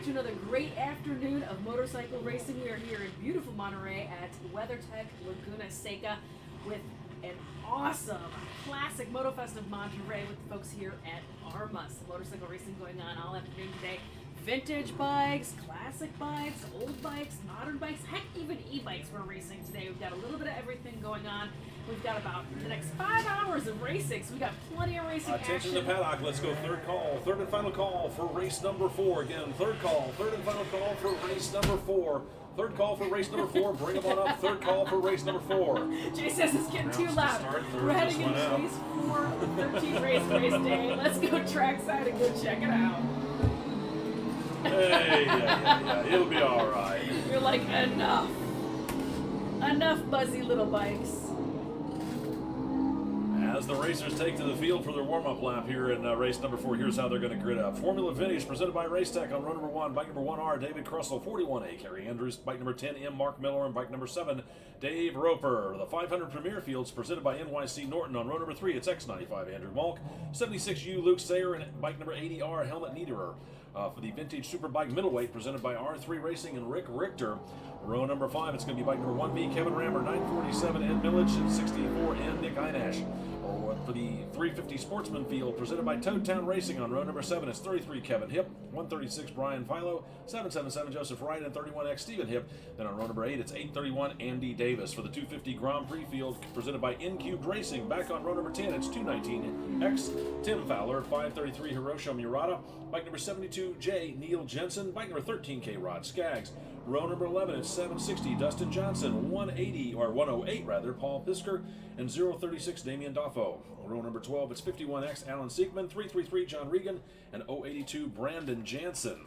back to another great afternoon of motorcycle racing. We are here in beautiful Monterey at WeatherTech Laguna Seca with an awesome classic MotoFest of Monterey with the folks here at AHRMA. Some motorcycle racing going on all afternoon today. Vintage bikes, classic bikes, old bikes, modern bikes, heck, even e-bikes we're racing today. We've got a little bit of everything going on. We've got about the next 5 hours of racing, so we've got plenty of racing Attention action. to paddock, let's go third call, third and final call for race number 4. Again, third and final call for race number 4. Third call for race number 4, bring them on up, third call for race number 4. Jay says it's getting too loud. We're heading into race 4 of the 13th race day. Let's go trackside and go check it out. Hey, yeah, it'll be all right. You're like, enough buzzy little bikes. As the racers take to the field for their warm-up lap here in race number 4, here's how they're going to grid up. Formula Vintage presented by Racetech on row number 1, bike number 1R, David Crussell, 41A, Kerry Andrews, bike number 10M, Mark Miller, and bike number 7, Dave Roper. The 500 Premier Fields presented by NYC Norton on row number 3, it's X95, Andrew Malk, 76U, Luke Sayer, and bike number 80R, Helmut Niederer. For the Vintage Superbike Middleweight presented by R3 Racing and Rick Richter. Row number 5, it's going to be bike number 1B, Kevin Rammer, 947, Ed Millage, and 64N, Nick Einash. For the 350 Sportsman Field presented by Toad Town Racing on row number 7, it's 33 Kevin Hipp, 136 Brian Philo, 777 Joseph Wright, and 31X Stephen Hipp. Then on row number 8, it's 831 Andy Davis. For the 250 Grand Prix Field presented by N-Cubed Racing, back on row number 10, it's 219X Tim Fowler, 533 Hiroshi Murata, bike number 72J Neil Jensen, bike number 13K Rod Skaggs. Row number 11, it's 760 Dustin Johnson, 108 Paul Pisker, and 036 Damian Doffo. Row number 12, it's 51X Alan Siegman, 333 John Regan, and 082 Brandon Jansen.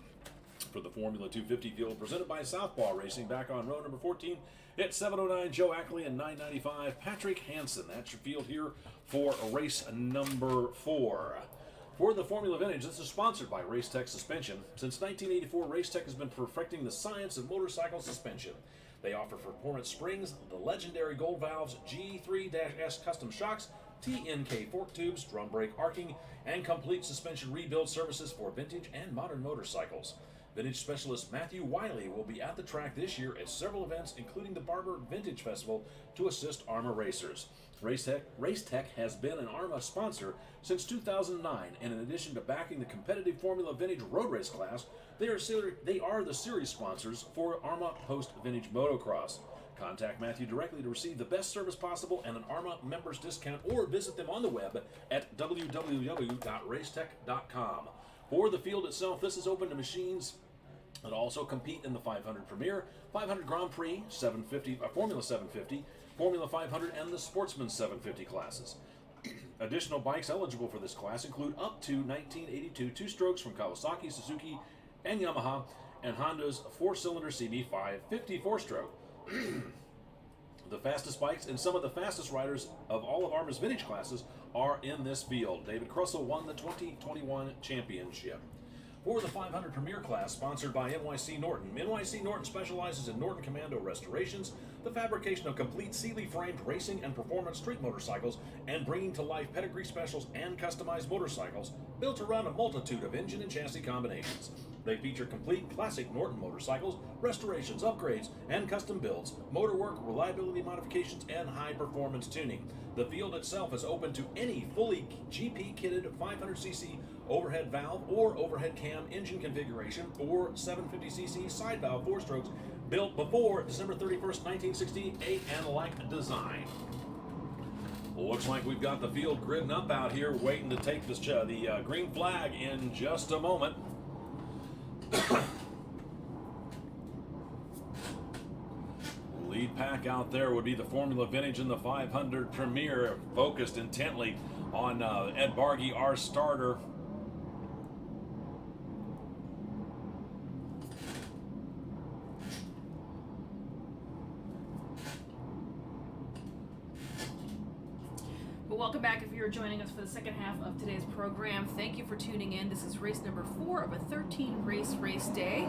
For the Formula 250 field presented by Southpaw Racing, back on row number 14, it's 709 Joe Ackley and 995 Patrick Hansen. That's your field here for race number 4. For the Formula Vintage, this is sponsored by Racetech Suspension. Since 1984, Racetech has been perfecting the science of motorcycle suspension. They offer performance springs, the legendary Gold Valves, G3-S custom shocks, TNK fork tubes, drum brake arcing, and complete suspension rebuild services for vintage and modern motorcycles. Vintage specialist Matthew Wiley will be at the track this year at several events, including the Barber Vintage Festival, to assist AHRMA racers. Racetech has been an AHRMA sponsor since 2009, and in addition to backing the competitive Formula Vintage road race class, they are the series sponsors for AHRMA Post Vintage Motocross. Contact Matthew directly to receive the best service possible and an AHRMA members discount, or visit them on the web at www.racetech.com. For the field itself, this is open to machines that also compete in the 500 Premier, 500 Grand Prix, 750, Formula 750, Formula 500, and the Sportsman 750 classes. Additional bikes eligible for this class include up to 1982 two-strokes from Kawasaki, Suzuki, and Yamaha, and Honda's 4-cylinder CB5 54-stroke. The fastest bikes and some of the fastest riders of all of AHRMA's vintage classes are in this field. David Crussell won the 2021 championship. For the 500 Premier class, sponsored by NYC Norton. NYC Norton specializes in Norton Commando restorations, the fabrication of complete Sealy-framed racing and performance street motorcycles, and bringing to life pedigree specials and customized motorcycles built around a multitude of engine and chassis combinations. They feature complete classic Norton motorcycles, restorations, upgrades, and custom builds, motor work, reliability modifications, and high-performance tuning. The field itself is open to any fully GP-kitted 500cc overhead valve or overhead cam engine configuration or 750cc side valve 4-strokes built before December 31st, 1968 and like design. Looks like we've got the field gridding up out here, waiting to take this, the green flag in just a moment. Lead pack out there would be the Formula Vintage and the 500 Premier, focused intently on Ed Bargy, our starter. Well, welcome back if you're joining us for the second half of today's program. Thank you for tuning in. This is race number 4 of a 13-race day.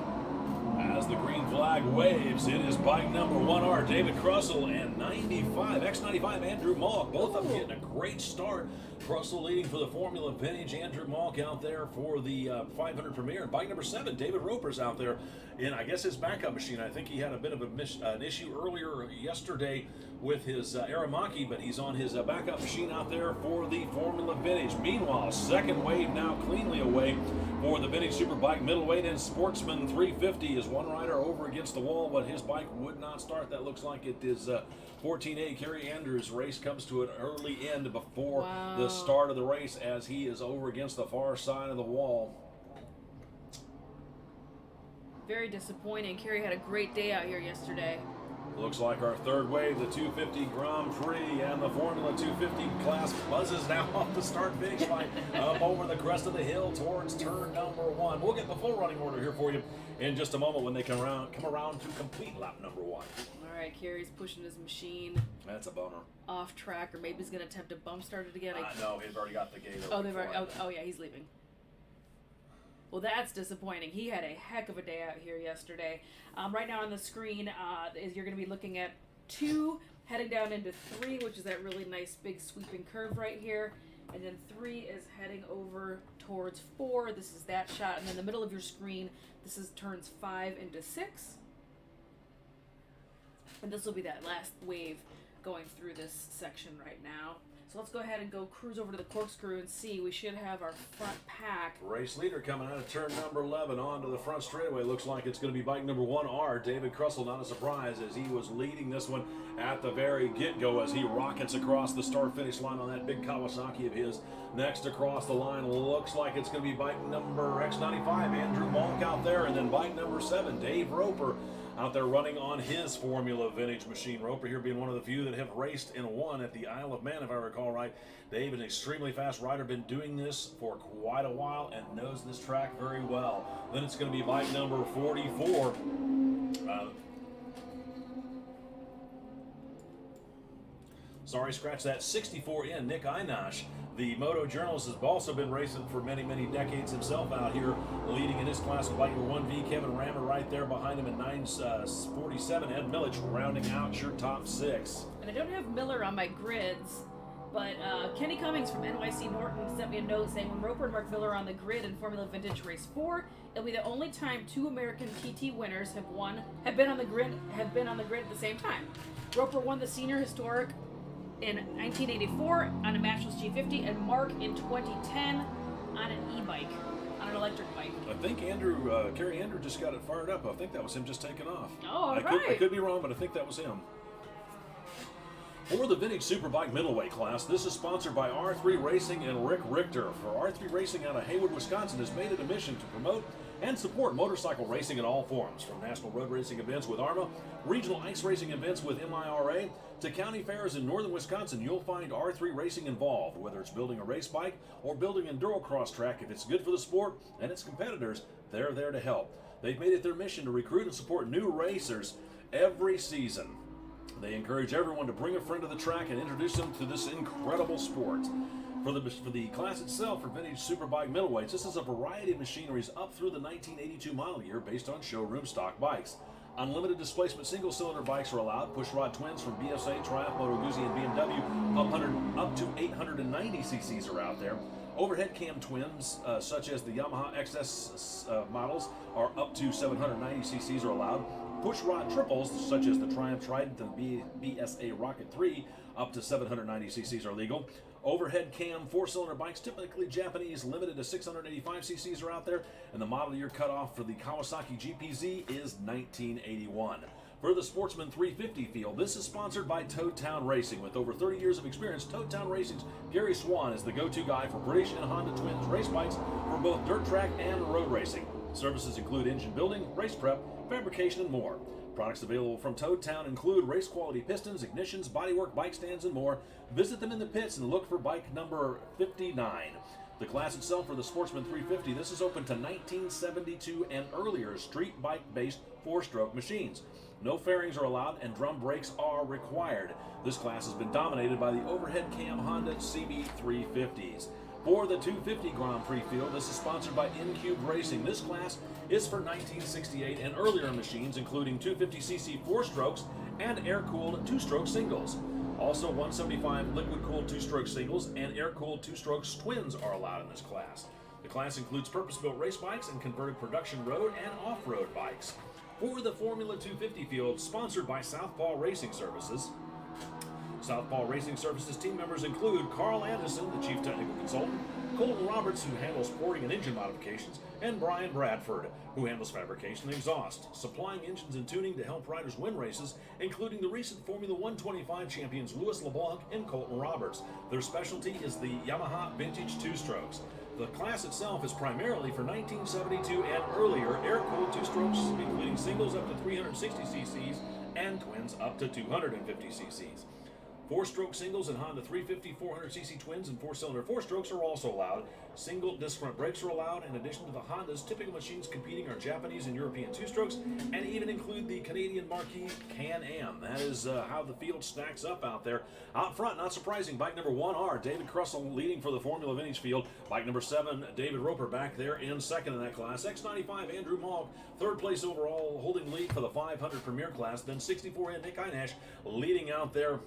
As the green flag waves, it is bike number 1R, David Crussell, and X95 Andrew Malk. Both of them getting a great start. Crussell leading for the Formula Vintage. Andrew Malk out there for the 500 Premier. And bike number 7, David Roper's out there in, I guess, his backup machine. I think he had a bit of an issue earlier yesterday with his AHRMA, but he's on his backup machine out there for the Formula Vintage. Meanwhile, second wave now cleanly away for the Vintage Superbike middleweight and Sportsman 350 is one rider over against the wall, but his bike would not start. That looks like it is 14A. Kerry Andrews' race comes to an early end before the start of the race as he is over against the far side of the wall. Very disappointing. Kerry had a great day out here yesterday. Looks like our third wave, the 250 Grand Prix and the Formula 250 class buzzes now off the start-finish line up over the crest of the hill towards turn number 1. We'll get the full running order here for you in just a moment when they come around to complete lap number 1. All right, Kerry's pushing his machine. That's a bummer. Off track, or maybe he's going to attempt to bump start it again. No, he's already got the gate open. Oh, they've already, oh, yeah, he's leaving. Well, that's disappointing. He had a heck of a day out here yesterday. Right now on the screen, you're going to be looking at 2 heading down into 3, which is that really nice big sweeping curve right here. And then 3 is heading over towards 4. This is that shot. And then the middle of your screen, this is turns 5 into 6. And this will be that last wave going through this section right now. So let's go ahead and go cruise over to the corkscrew and see. We should have our front pack. Race leader coming out of turn number 11 onto the front straightaway. Looks like it's going to be bike number 1R, David Crussell. Not a surprise as he was leading this one at the very get-go as he rockets across the start-finish line on that big Kawasaki of his. Next across the line, looks like it's going to be bike number X95, Andrew Malk out there, and then bike number 7, Dave Roper, out there running on his Formula Vintage machine. Roper here being one of the few that have raced and won at the Isle of Man, if I recall right. Dave, an extremely fast rider, been doing this for quite a while and knows this track very well. Then it's going to be bike number 44. Scratch that, 64 in, Nick Einash. The moto journalist has also been racing for many, many decades himself out here, leading in his class with bike number 1V. Kevin Rammer right there behind him in 947. Ed Millich rounding out your top 6. And I don't have Miller on my grids, but Kenny Cummings from NYC Norton sent me a note saying when Roper and Mark Miller are on the grid in Formula Vintage Race 4, it'll be the only time 2 American TT winners have been on the grid at the same time. Roper won the senior historic in 1984 on a matchless G50, and Mark in 2010 on an e-bike, on an electric bike. I think Kerry Andrew just got it fired up. I think that was him just taking off. Oh, all right. I could be wrong, but I think that was him. For the Vintage Superbike middleweight class, this is sponsored by R3 Racing and Rick Richter. For R3 Racing out of Hayward, Wisconsin, has made it a mission to promote and support motorcycle racing in all forms, from national road racing events with AHRMA, regional ice racing events with MIRA, to county fairs in northern Wisconsin. You'll find R3 Racing involved, whether it's building a race bike or building an endurocross track. If it's good for the sport and its competitors, they're there to help. They've made it their mission to recruit and support new racers every season. They encourage everyone to bring a friend to the track and introduce them to this incredible sport. For the class itself, for Vintage Superbike middleweights, this is a variety of machineries up through the 1982 model year based on showroom stock bikes. Unlimited displacement single-cylinder bikes are allowed. Pushrod twins from BSA, Triumph, Moto Guzzi, and BMW up to 890 cc's are out there. Overhead cam twins, such as the Yamaha XS models, are up to 790 cc's are allowed. Pushrod triples, such as the Triumph Trident and BSA Rocket 3, up to 790 cc's are legal. Overhead cam 4-cylinder bikes, typically Japanese, limited to 685 cc's are out there, and the model year cutoff for the Kawasaki GPZ is 1981. For the Sportsman 350 field, this is sponsored by Toadtown Racing. With over 30 years of experience, Toadtown Racing's Gary Swan is the go-to guy for British and Honda Twins race bikes for both dirt track and road racing. Services include engine building, race prep, fabrication, and more. Products available from Toadtown include race quality pistons, ignitions, bodywork, bike stands, and more. Visit them in the pits and look for bike number 59. The class itself for the Sportsman 350, this is open to 1972 and earlier street bike-based 4-stroke machines. No fairings are allowed and drum brakes are required. This class has been dominated by the overhead cam Honda CB350s. For the 250 Grand Prix field, this is sponsored by N-Cube Racing. This class is for 1968 and earlier machines, including 250cc 4-strokes and air-cooled 2-stroke singles. Also, 175 liquid-cooled 2-stroke singles and air-cooled 2-stroke twins are allowed in this class. The class includes purpose-built race bikes and converted production road and off-road bikes. For the Formula 250 field, sponsored by Southpaw Racing Services. Southpaw Racing Services team members include Carl Anderson, the chief technical consultant, Colton Roberts, who handles porting and engine modifications, and Brian Bradford, who handles fabrication and exhaust, supplying engines and tuning to help riders win races, including the recent Formula 125 champions Louis LeBlanc and Colton Roberts. Their specialty is the Yamaha Vintage 2-strokes. The class itself is primarily for 1972 and earlier air-cooled 2-strokes, including singles up to 360 cc's and twins up to 250 cc's. 4-stroke singles and Honda 350 400cc twins and 4-cylinder 4-strokes are also allowed. Single disc front brakes are allowed. In addition to the Hondas, typical machines competing are Japanese and European 2-strokes, and even include the Canadian marquee Can-Am. That is how the field stacks up out there. Out front, not surprising, bike number 1R, David Crussell leading for the Formula Vintage field. Bike number 7, David Roper back there in second in that class. X95, Andrew Malk, third place overall, holding lead for the 500 Premier class. Then 64 in Nick Einash leading out there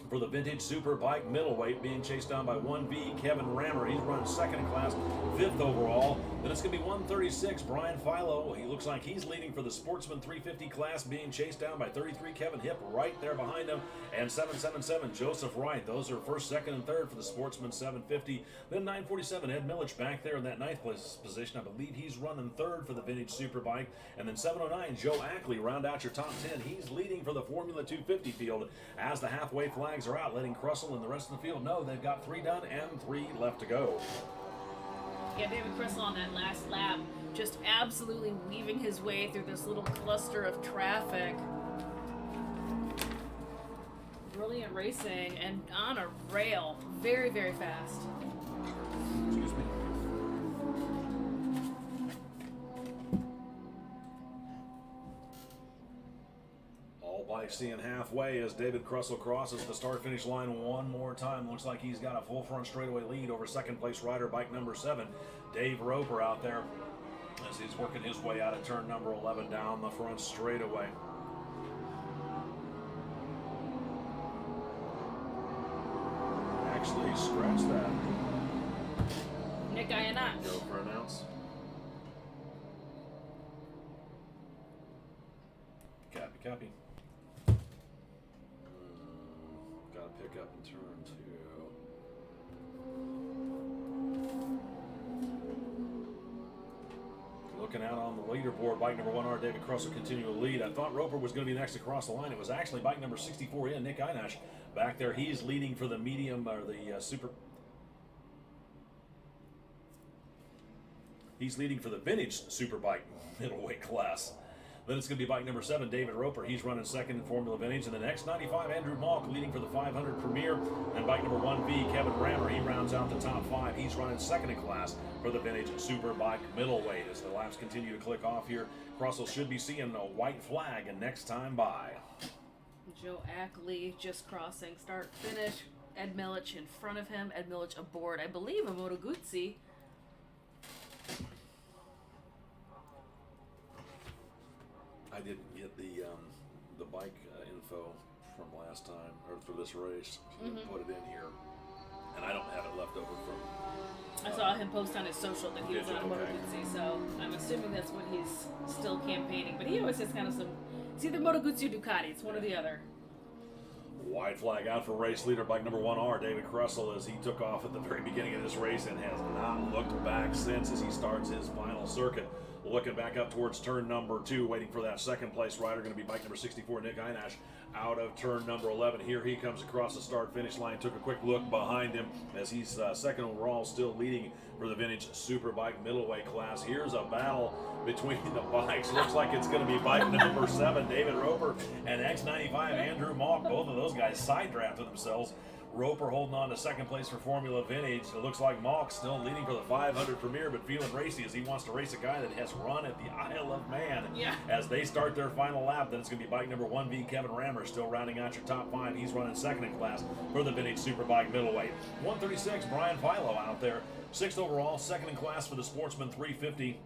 for the Vintage Superbike middleweight, being chased down by 1V Kevin Rammer. He's running second in class, 5th overall. Then it's going to be 136 Brian Philo. He looks like he's leading for the Sportsman 350 class, being chased down by 33 Kevin Hipp right there behind him, and 777 Joseph Wright. Those are first, second, and third for the Sportsman 750. Then 947 Ed Millich back there in that 9th place position. I believe he's running third for the Vintage Superbike. And then 709 Joe Ackley round out your top 10. He's leading for the Formula 250 field as the halfway flags are out, letting Crussell and the rest of the field know they've got 3 done and 3 left to go. Yeah, David Crussell on that last lap, just absolutely weaving his way through this little cluster of traffic. Brilliant racing and on a rail, very, very fast. Excuse me. Bike seeing halfway as David Crussell crosses the start-finish line one more time. Looks like he's got a full front straightaway lead over second-place rider, bike number 7, Dave Roper, out there as he's working his way out of turn number 11 down the front straightaway. Actually, scratch that. Nick Einash. Go for announce. Copy. Pick up in turn 2. Looking out on the leaderboard, bike number 1R, David Crussell continue to lead. I thought Roper was going to be next across the line. It was actually bike number 64 in, Nick Einash, back there. He's leading for the medium, or the super. He's leading for the Vintage Superbike middleweight class. Then it's going to be bike number 7, David Roper. He's running second in Formula Vintage. And the next 95, Andrew Malk leading for the 500 Premier. And bike number 1B, Kevin Rammer, he rounds out the top 5. He's running second in class for the Vintage Superbike middleweight. As the laps continue to click off here, Crussell should be seeing a white flag and next time by. Joe Ackley just crossing start finish. Ed Millich in front of him. Ed Millich aboard, I believe, a Moto Guzzi. I didn't get the bike info from last time, or for this race. She didn't put it in here, and I don't have it left over from. I saw him post on his social that he was on a Moto Guzzi, so I'm assuming that's what he's still campaigning. But he always has kind of some. It's either Moto Guzzi or Ducati. It's one or the other. White flag out for race leader, bike number 1R, David Crussell, as he took off at the very beginning of this race and has not looked back since as he starts his final circuit. Looking back up towards turn number 2, waiting for that second place rider, going to be bike number 64, Nick Einash, out of turn number 11. Here he comes across the start-finish line, took a quick look behind him as he's second overall, still leading for the Vintage Superbike middleweight class. Here's a battle between the bikes. Looks like it's going to be bike number 7, David Roper, and X95, Andrew Malk. Both of those guys side drafted themselves Roper holding on to second place for Formula Vintage. It looks like Malk still leading for the 500 Premier, but feeling racy as he wants to race a guy that has run at the Isle of Man. Yeah. As they start their final lap, then it's going to be bike number 1V, Kevin Rammer, still rounding out your top 5. He's running second in class for the Vintage Superbike middleweight. 136, Brian Philo out there. 6th overall, second in class for the Sportsman 350.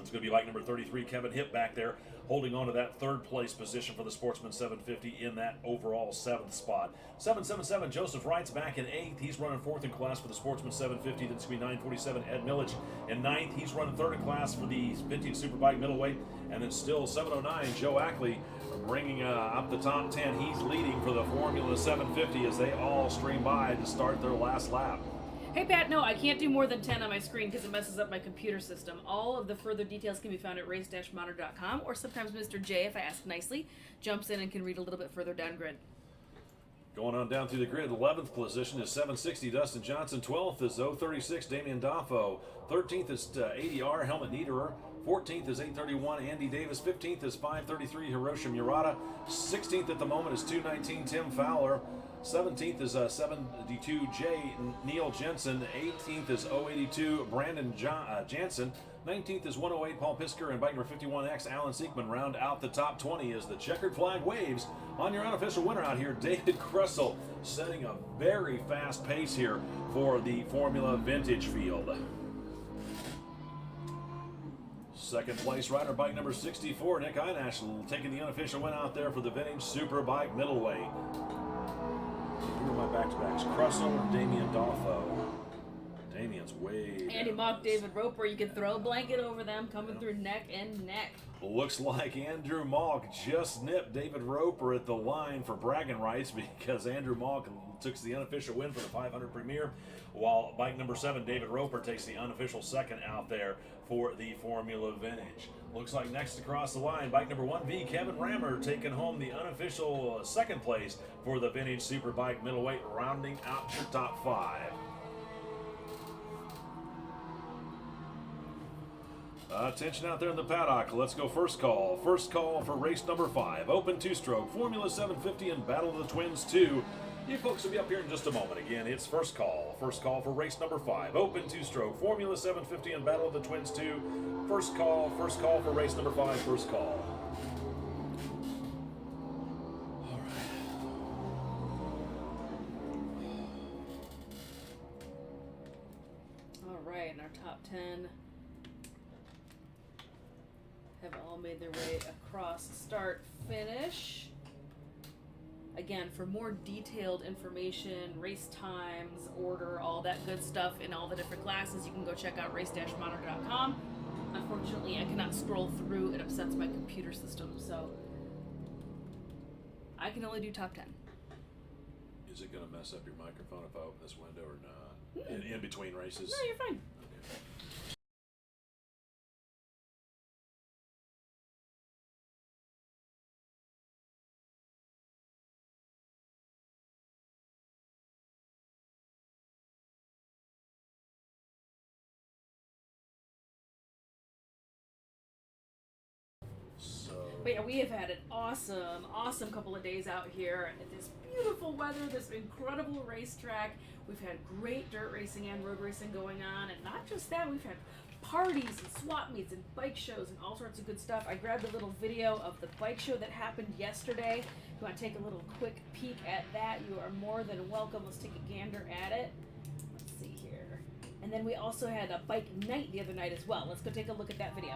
It's going to be bike number 33, Kevin Hipp back there, holding on to that third place position for the Sportsman 750 in that overall 7th spot. 777, Joseph Wright's back in 8th. He's running 4th in class for the Sportsman 750. Then it's going to be 947, Ed Millich in 9th. He's running 3rd in class for the Vintage Superbike middleweight. And then still 709, Joe Ackley bringing up the top 10. He's leading for the Formula 750 as they all stream by to start their last lap. Hey Pat, no, I can't do more than 10 on my screen because it messes up my computer system. All of the further details can be found at race-monitor.com, or sometimes Mr. J, if I ask nicely, jumps in and can read a little bit further down grid. Going on down through the grid, 11th position is 760 Dustin Johnson. 12th is 036 Damian Daffo. 13th is 80R Helmut Niederer. 14th is 831 Andy Davis. 15th is 533 Hiroshi Murata. 16th at the moment is 219 Tim Fowler. 17th is 72J Neil Jensen. 18th is 082 Brandon Jansen. 19th is 108 Paul Pisker, and bike number 51X Alan Siekman round out the top 20 as the checkered flag waves on your unofficial winner out here, David Krussell, setting a very fast pace here for the Formula Vintage field. Second place rider, bike number 64, Nick Einash, taking the unofficial win out there for the Vintage Superbike middleweight. Who are my back-to-backs? Krussell, Damian Daffo. Damian's way Andy down Mock, this. David Roper, you can throw a blanket over them, coming through neck and neck. Looks like Andrew Malk just nipped David Roper at the line for bragging rights because Andrew Malk took the unofficial win for the 500 Premier, while bike number 7, David Roper, takes the unofficial second out there for the Formula Vintage. Looks like next across the line, bike number 1V, Kevin Rammer, taking home the unofficial second place for the Vintage Superbike middleweight, rounding out your top 5. Attention out there in the paddock. Let's go first call. First call for race number 5. Open two-stroke, Formula 750 and Battle of the Twins 2. You folks will be up here in just a moment. Again, it's first call. First call for race number 5. Open two-stroke, Formula 750 and Battle of the Twins 2. First call for race number 5. First call. All right. All right, and our top 10 have all made their way across start finish. Again, for more detailed information, race times, order, all that good stuff in all the different classes, you can go check out race-monitor.com. Unfortunately, I cannot scroll through. It upsets my computer system, so I can only do top 10. Is it going to mess up your microphone if I open this window or not? In between races? No, you're fine. But yeah, we have had an awesome couple of days out here at this beautiful weather, this incredible racetrack. We've had great dirt racing and road racing going on, and not just that, we've had parties and swap meets and bike shows and all sorts of good stuff. I grabbed a little video of the bike show that happened yesterday. If you want to take a little quick peek at that, you are more than welcome. Let's take a gander at it. Let's see here. And then we also had a bike night the other night as well. Let's go take a look at that video.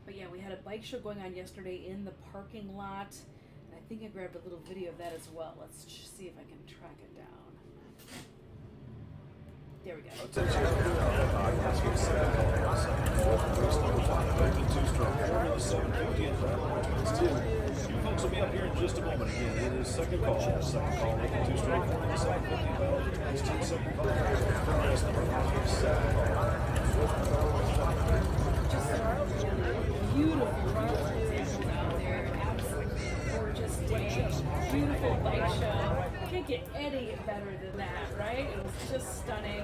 But yeah, we had a bike show going on yesterday in the parking lot. I think I grabbed a little video of that as well. Let's see if I can track it down. There we go. Attention, let's get second call. Race number 5, open two-stroke, Formula 750 and battle of the twins 2. You folks will be up here in just a moment. Again, it is second call. Second call, open two-stroke, Formula 750 and battle of the twins 2. Second call, race number 5, second call. Beautiful examples out there. Absolutely gorgeous day. Beautiful bike show. Can't get any better than that, right? It was just stunning.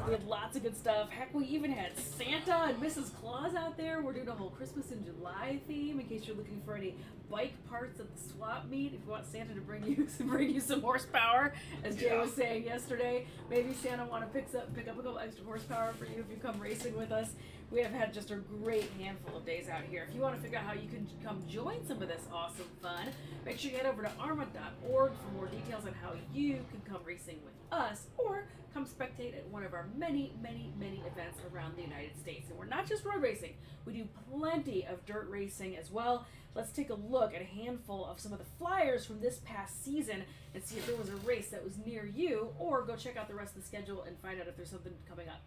We had lots of good stuff. Heck, we even had Santa and Mrs. Claus out there. We're doing a whole Christmas in July theme in case you're looking for any bike parts at the swap meet. If you want Santa to bring you some horsepower, as Jay was saying yesterday, maybe Santa want to pick up a couple extra horsepower for you if you come racing with us. We have had just a great handful of days out here. If you want to figure out how you can come join some of this awesome fun, make sure you head over to AHRMA.org for more details on how you can come racing with us or come spectate at one of our many, many, many events around the United States. And we're not just road racing, we do plenty of dirt racing as well. Let's take a look at a handful of some of the flyers from this past season and see if there was a race that was near you, or go check out the rest of the schedule and find out if there's something coming up.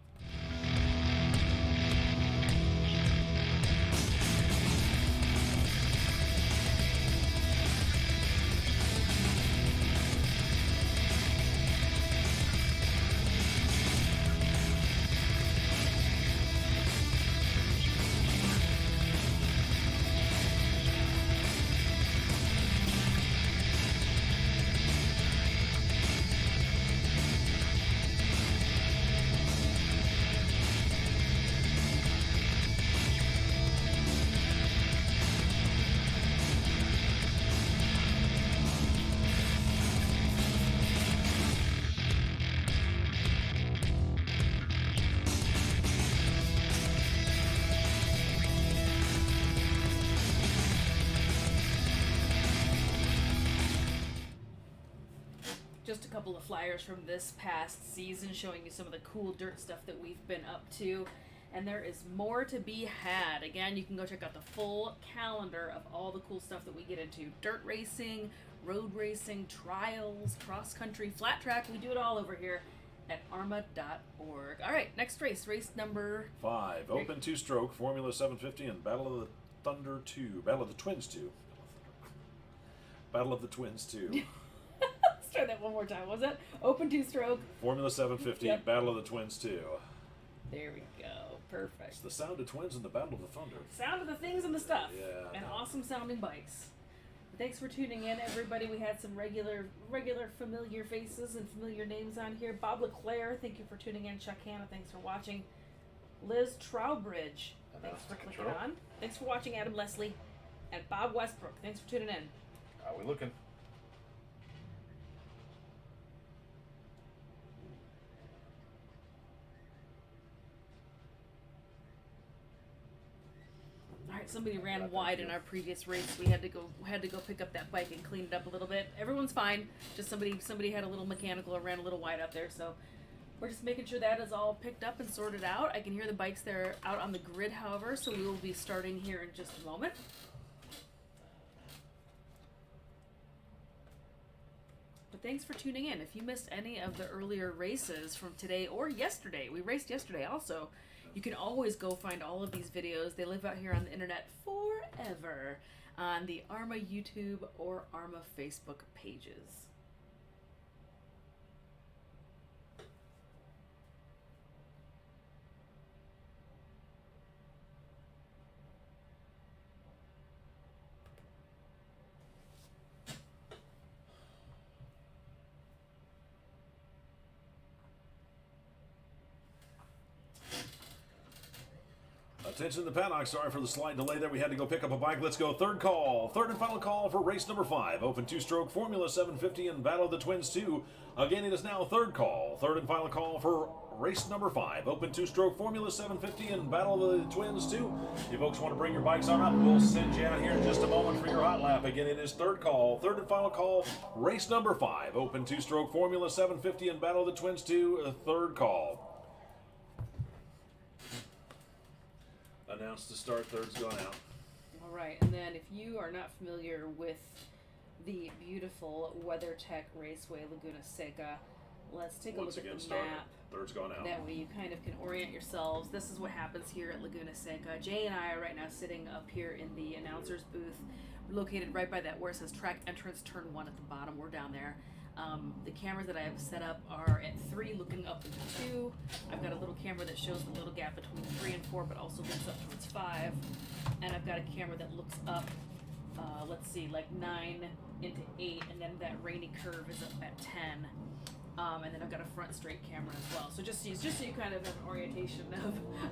Just a couple of flyers from this past season showing you some of the cool dirt stuff that we've been up to. And there is more to be had. Again, you can go check out the full calendar of all the cool stuff that we get into. Dirt racing, road racing, trials, cross-country, flat track. We do it all over here at AHRMA.org. All right, next race number 5, open two-stroke, Formula 750 and Battle of the Thunder 2. Battle of the Twins 2. Battle of the Twins 2. Let's try that one more time. Was it open two-stroke? Formula 750, Yep. Battle of the Twins 2. There we go. Perfect. It's the sound of twins and the Battle of the Thunder. Sound of the things and the stuff. Yeah. And awesome sounding bikes. Thanks for tuning in, everybody. We had some regular familiar faces and familiar names on here. Bob LeClaire, thank you for tuning in. Chuck Hanna, thanks for watching. Liz Trowbridge, thanks for clicking on. Thanks for watching, Adam Leslie. And Bob Westbrook, thanks for tuning in. How are we looking? Alright, somebody ran wide in our previous race. We had to go pick up that bike and clean it up a little bit. Everyone's fine. Just somebody had a little mechanical or ran a little wide out there, so we're just making sure that is all picked up and sorted out. I can hear the bikes there out on the grid, however, so we will be starting here in just a moment. But thanks for tuning in. If you missed any of the earlier races from today or yesterday, we raced yesterday also, you can always go find all of these videos. They live out here on the internet forever on the AHRMA YouTube or AHRMA Facebook pages. Attention to the paddock. Sorry for the slight delay there. We had to go pick up a bike. Let's go. Third call. Third and final call for race number 5. Open two-stroke Formula 750 and Battle of the Twins 2. Again, it is now third call. Third and final call for race number 5. Open two-stroke Formula 750 and Battle of the Twins 2. If you folks want to bring your bikes on up, we'll send you out here in just a moment for your hot lap. Again, it is third call. Third and final call. Race number 5. Open two-stroke Formula 750 and Battle of the Twins 2. Third call. Announced to start, third's gone out. All right, and then if you are not familiar with the beautiful WeatherTech Raceway Laguna Seca. Let's take a look at the map. Third's gone out. That way you kind of can orient yourselves. This is what happens here at Laguna Seca. Jay and I are right now sitting up here in the announcer's booth. We're located right by that where it says track entrance, turn 1 at the bottom. We're down there. The cameras that I have set up are at 3 looking up into 2. I've got a little camera that shows the little gap between 3 and 4 but also looks up towards 5. And I've got a camera that looks up, let's see, like 9 into 8, and then that rainy curve is up at 10. And then I've got a front straight camera as well. So just so you kind of have an orientation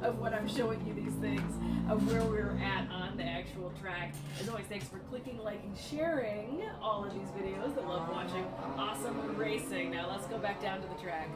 of what I'm showing you, these things, of where we're at on the actual track. As always, thanks for clicking, liking, sharing all of these videos that love watching awesome racing. Now let's go back down to the track.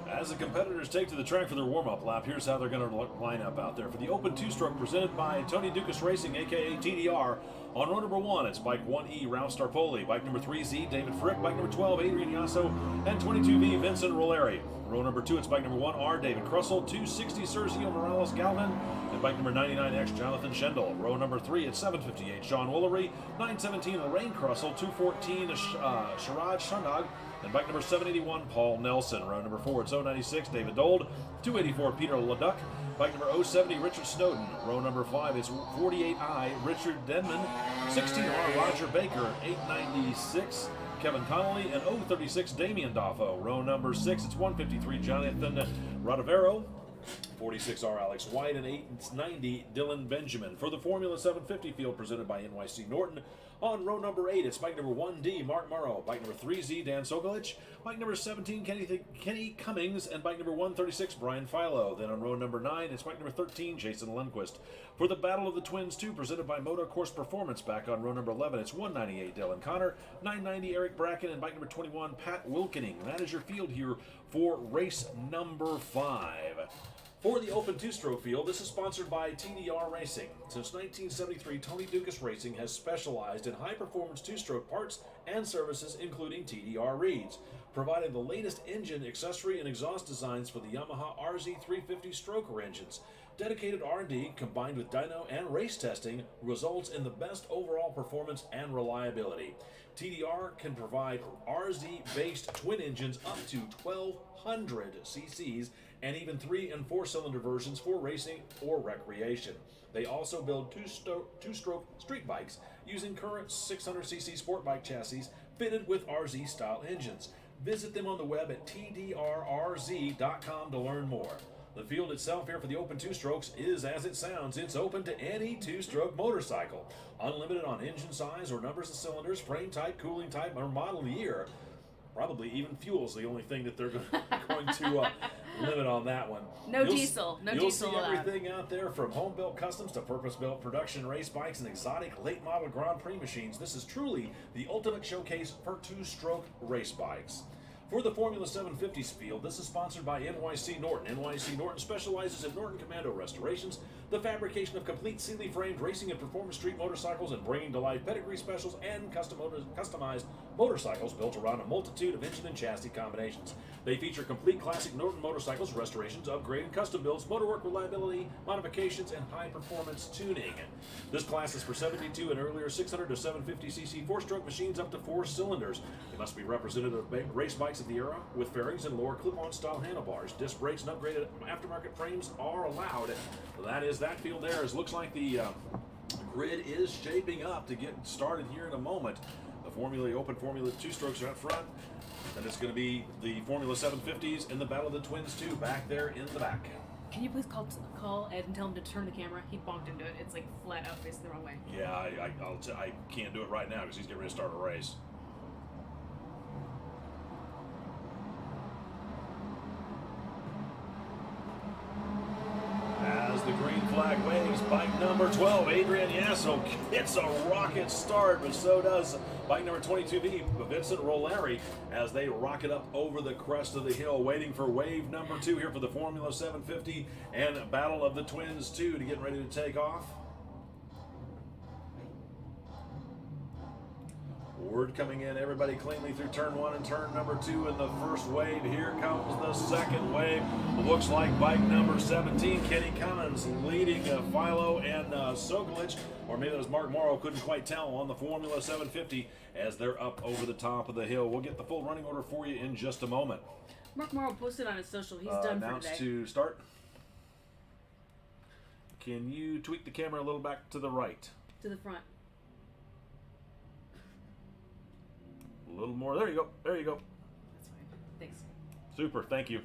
As the competitors take to the track for their warm-up lap, here's how they're going to line up out there. For the open two-stroke presented by Tony Dukas Racing, a.k.a. TDR, on row number 1, it's bike 1E, Ralph Starpoli. Bike number 3Z, David Frick. Bike number 12, Adrian Yasso. And 22V, Vincent Roleri. Row number 2, it's bike number 1R, David Crussell. 260, Sergio Morales Galvin. And bike number 99X, Jonathan Schendel. Row number 3, it's 758, Sean Woolery. 917, Lorraine Crussell. 214, Sharad Shandag. And bike number 781, Paul Nelson. Row number 4, it's 096, David Dold. 284, Peter Leduc. Bike number 070, Richard Snowden. Row number 5, it's 48I, Richard Denman. 16R, Roger Baker. 896, Kevin Connolly. And 036, Damian Doffo. Row number 6, it's 153, Jonathan Rodavero. 46R, Alex White. And 890, Dylan Benjamin. For the Formula 750 field presented by NYC Norton, on row number 8, it's bike number 1D, Mark Morrow. Bike number 3Z, Dan Sokolich. Bike number 17, Kenny Cummings. And bike number 136, Brian Philo. Then on row number 9, it's bike number 13, Jason Lundquist. For the Battle of the Twins 2, presented by Moto Course Performance, back on row number 11, it's 198, Dylan Connor. 990, Eric Bracken. And bike number 21, Pat Wilkening. That is your field here for race number 5. For the open two-stroke field, this is sponsored by TDR Racing. Since 1973, Tony Dukas Racing has specialized in high-performance two-stroke parts and services, including TDR reeds, providing the latest engine, accessory, and exhaust designs for the Yamaha RZ350 stroker engines. Dedicated R&D combined with dyno and race testing results in the best overall performance and reliability. TDR can provide RZ-based twin engines up to 1,200 cc's and even 3 and 4 cylinder versions for racing or recreation. They also build two-stroke street bikes using current 600cc sport bike chassis fitted with RZ style engines. Visit them on the web at tdrrz.com to learn more. The field itself here for the open two-strokes is as it sounds. It's open to any two-stroke motorcycle. Unlimited on engine size or numbers of cylinders, frame type, cooling type, or model year. Probably even fuel's the only thing that they're going to limit on that one. No diesel allowed. You'll see everything out there from home-built customs to purpose-built production race bikes and exotic late-model Grand Prix machines. This is truly the ultimate showcase for two-stroke race bikes. For the Formula 750s field, this is sponsored by NYC Norton. NYC Norton specializes in Norton Commando restorations, the fabrication of complete Sealy-framed racing and performance street motorcycles, and bringing to life pedigree specials and customized motorcycles built around a multitude of engine and chassis combinations. They feature complete classic Norton motorcycles, restorations, upgrade, and custom builds, motorwork reliability, modifications, and high-performance tuning. This class is for 72 and earlier 600 to 750cc four-stroke machines up to 4 cylinders. They must be representative of race bikes of the era with fairings and lower clip-on style handlebars. Disc brakes and upgraded aftermarket frames are allowed. That is that field there. It looks like the grid is shaping up to get started here in a moment. The open Formula 2 strokes are out front. And it's going to be the Formula 750s and the Battle of the Twins 2 back there in the back. Can you please call Ed and tell him to turn the camera? He bonked into it. It's like flat out facing the wrong way. Yeah, I can't do it right now because he's getting ready to start a race. As the green flag waves, bike number 12, Adrian Yasso, gets a rocket start, but so does bike number 22B, Vincent Roleri, as they rocket up over the crest of the hill, waiting for wave number 2 here for the Formula 750 and Battle of the Twins 2 to get ready to take off. Word coming in, everybody cleanly through turn 1 and turn number 2 in the first wave. Here comes the second wave. Looks like bike number 17, Kenny Cummins, leading Philo and Sokolich, or maybe it was Mark Morrow, couldn't quite tell, on the Formula 750 as they're up over the top of the hill. We'll get the full running order for you in just a moment. Mark Morrow posted on his social. He's done for Announced today. to start. Can you tweak the camera a little back to the right? To the front. A little more. There you go. There you go. That's fine. Thanks. Super. Thank you.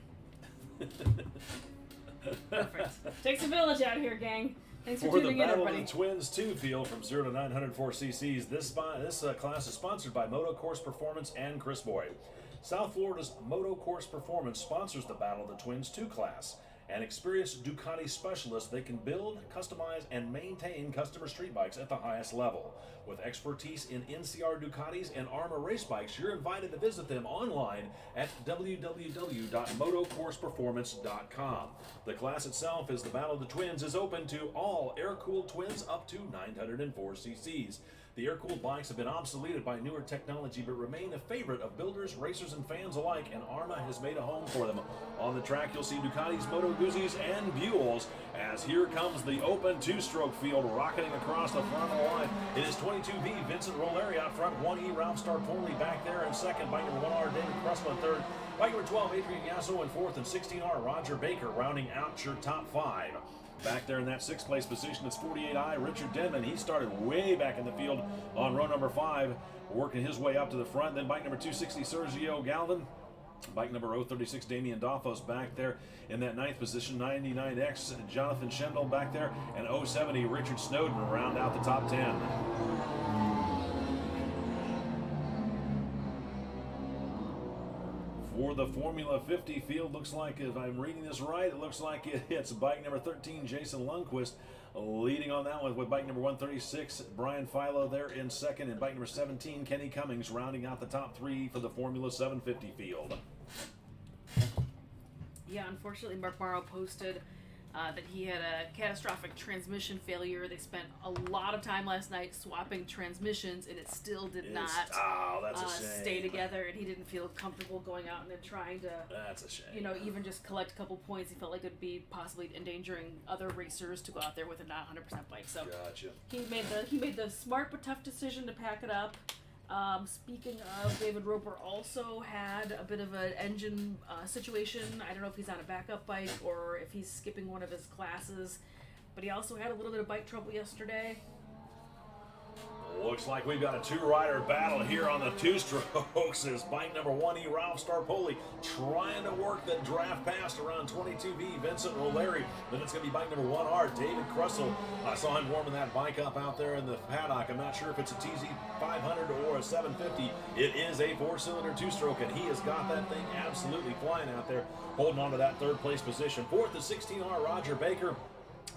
Perfect. Takes a village out here, gang. Thanks for For the tuning in, Battle everybody. of the Twins 2 field from 0 to 904 cc's, this class is sponsored by Moto Course Performance and Chris Boyd. South Florida's Moto Course Performance sponsors the Battle of the Twins 2 class. An experienced Ducati specialist, they can build, customize, and maintain customer street bikes at the highest level. With expertise in NCR Ducatis and AHRMA race bikes, you're invited to visit them online at www.motocourseperformance.com. The class itself, is the Battle of the Twins, is open to all air-cooled twins up to 904 cc's. The air-cooled bikes have been obsoleted by newer technology but remain a favorite of builders, racers, and fans alike, and AHRMA has made a home for them. On the track, you'll see Ducatis, Moto Guzzi's, and Buells, as here comes the open two-stroke field rocketing across the front of the line. It is 22V Vincent Roleri out front, 1E Ralph Starpoli back there in second, bike number 1R David Krusell in third, bike number 12 Adrian Yasso in fourth, and 16R Roger Baker rounding out your top 5. Back there in that 6th place position is 48I Richard Denman. He started way back in the field on row number 5, working his way up to the front. Then bike number 260 Sergio Galvin. Bike number 036 Damian Doffos back there in that 9th position. 99X Jonathan Schendel back there, and 070 Richard Snowden round out the top 10. For the Formula 50 field, looks like, if I'm reading this right, it looks like it's bike number 13, Jason Lundquist, leading on that one with bike number 136, Brian Philo there in second, and bike number 17, Kenny Cummings, rounding out the top 3 for the Formula 750 field. Yeah, unfortunately, Mark Morrow posted that he had a catastrophic transmission failure. They spent a lot of time last night swapping transmissions, and it still did not that's a shame. stay together, and he didn't feel comfortable going out and then trying to, That's a shame. you know, even just collect a couple points. He felt like it would be possibly endangering other racers to go out there with a not 100% bike. So Gotcha. he made the smart but tough decision to pack it up. Speaking of, David Roper also had a bit of an engine situation. I don't know if he's on a backup bike or if he's skipping one of his classes, but he also had a little bit of bike trouble yesterday. Looks like we've got a two-rider battle here on the two-strokes as bike number 1E Ralph Starpoli trying to work the draft pass around 22V Vincent Roleri. Then it's going to be bike number 1R David Krusell. I saw him warming that bike up out there in the paddock. I'm not sure if it's a TZ500 or a 750. It is a 4-cylinder two-stroke, and he has got that thing absolutely flying out there, holding on to that third-place position. Fourth is 16R Roger Baker.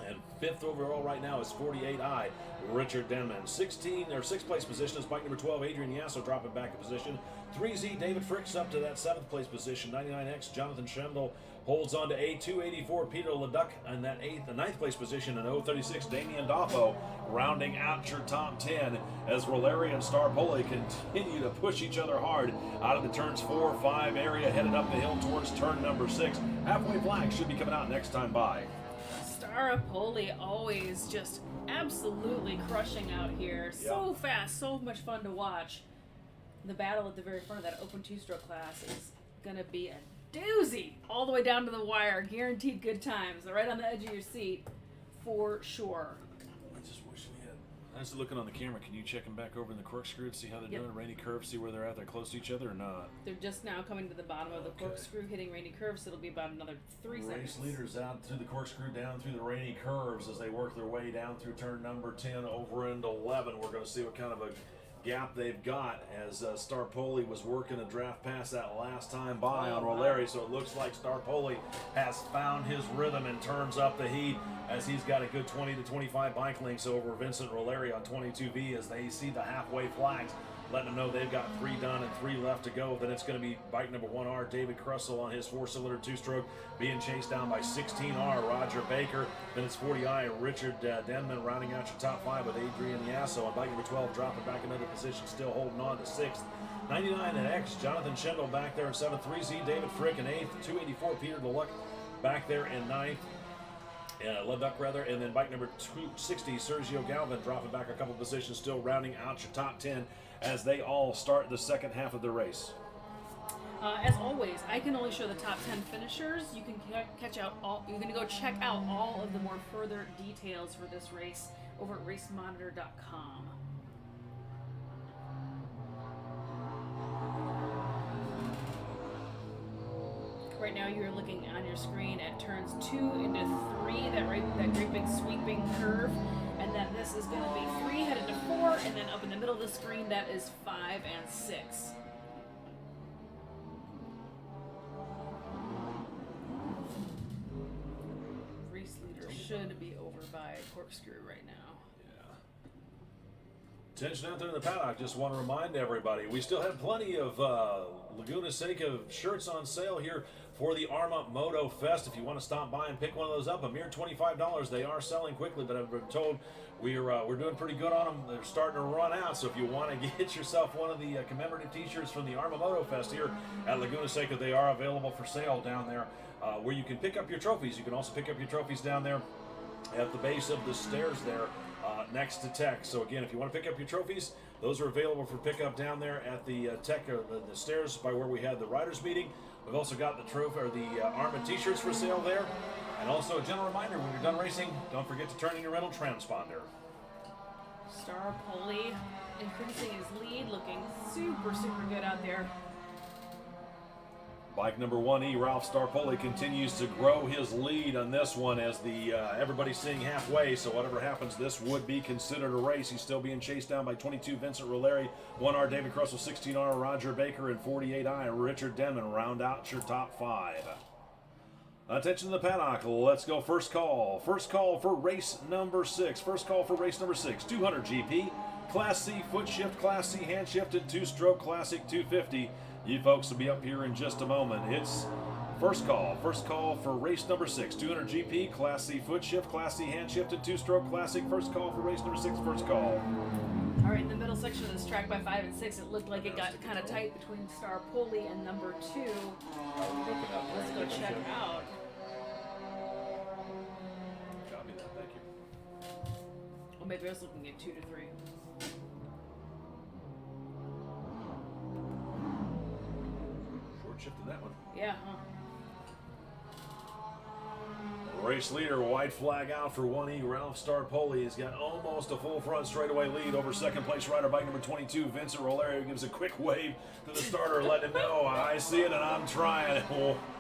And 5th overall right now is 48I Richard Denman. 6th place position is bike number 12 Adrian Yasso dropping back a position. 3Z David Fricks up to that 7th place position. 99X Jonathan Schendel holds on to A284 Peter Leduc in that 9th place position. And 036 Damian Doffo rounding out your top 10 as Roleri and Starpoli continue to push each other hard out of the turns 4, 5 area, headed up the hill towards turn number 6. Halfway flag should be coming out next time by. Starapoli always just absolutely crushing out here. So fast, so much fun to watch. The battle at the very front of that open two-stroke class is going to be a doozy all the way down to the wire. Guaranteed good times. They're right on the edge of your seat for sure. I just wish we had. I was looking on the camera. Can you check them back over in the corkscrew to see how they're doing? Rainy curve, see where they're at. They're close to each other or not? They're just now coming to the bottom of the corkscrew, hitting rainy curves, so it'll be about another 3 seconds. Race leaders out through the corkscrew, down through the rainy curves as they work their way down through turn number 10 over into 11. We're going to see what kind of a gap they've got as Starpoli was working a draft pass that last time by on Roleri, so it looks like Starpoli has found his rhythm and turns up the heat as he's got a good 20 to 25 bike lengths over Vincent Roleri on 22V as they see the halfway flags letting them know they've got 3 done and 3 left to go. Then it's going to be bike number 1R, David Crussell on his 4-cylinder 2-stroke, being chased down by 16R, Roger Baker. Then it's 40I, Richard Denman rounding out your top 5 with Adrian Yasso. On bike number 12, dropping back another position, still holding on to 6th. 99 and X, Jonathan Schendel back there in 7th. 3Z, David Frick in 8th. 284, Peter DeLuck back there in 9th. Leduc rather, and then bike number 260, Sergio Galvin dropping back a couple positions, still rounding out your top 10 as they all start the second half of the race. As always, I can only show the top 10 finishers. You can you can go check out all of the more further details for this race over at racemonitor.com. Right now you are looking on your screen at turns 2 into 3, that great big sweeping curve, and then this is going to be 3 headed to 4, and then up in the middle of the screen that is 5 and 6. Race leader should be over by Corkscrew right now. Attention out there in the paddock, just want to remind everybody, we still have plenty of Laguna Seca shirts on sale here for the AHRMA MotoFest. If you want to stop by and pick one of those up, a mere $25. They are selling quickly, but I've been told we're doing pretty good on them. They're starting to run out, so if you want to get yourself one of the commemorative t-shirts from the AHRMA MotoFest here at Laguna Seca, they are available for sale down there where you can pick up your trophies. You can also pick up your trophies down there at the base of the stairs there next to Tech. So again, if you want to pick up your trophies, those are available for pickup down there at the Tech, or the stairs by where we had the riders meeting. We've also got the trophy or the AHRMA t-shirts for sale there. And also a gentle reminder, when you're done racing, don't forget to turn in your rental transponder. Star Poli increasing his lead, looking super good out there. Bike number 1E, Ralph Starpoli, continues to grow his lead on this one as the everybody's seeing halfway, so whatever happens, this would be considered a race. He's still being chased down by 22 Vincent Roleri, 1R David Crussell, 16R Roger Baker, and 48I Richard Denman round out your top 5. Attention to the paddock, let's go first call. First call for race number 6. First call for race number 6, 200 GP, Class C foot shift, Class C hand shifted, 2-stroke classic 250. You folks will be up here in just a moment. It's first call for race number 6, 200 GP, Class C foot shift, Class C hand shifted, 2-stroke classic. First call for race number 6, first call. All right, in the middle section of this track by 5 and 6, it looked like it got kind of tight between Star Poli and number 2. Let's go check out. Copy that, thank you. Well, maybe I was looking at 2 to 3. Shifted that one. Yeah, huh? Race leader, white flag out for 1E, Ralph Starpoli. He's got almost a full front straightaway lead over second place rider, bike number 22, Vincent Roleri, who gives a quick wave to the starter, letting him know, I see it and I'm trying.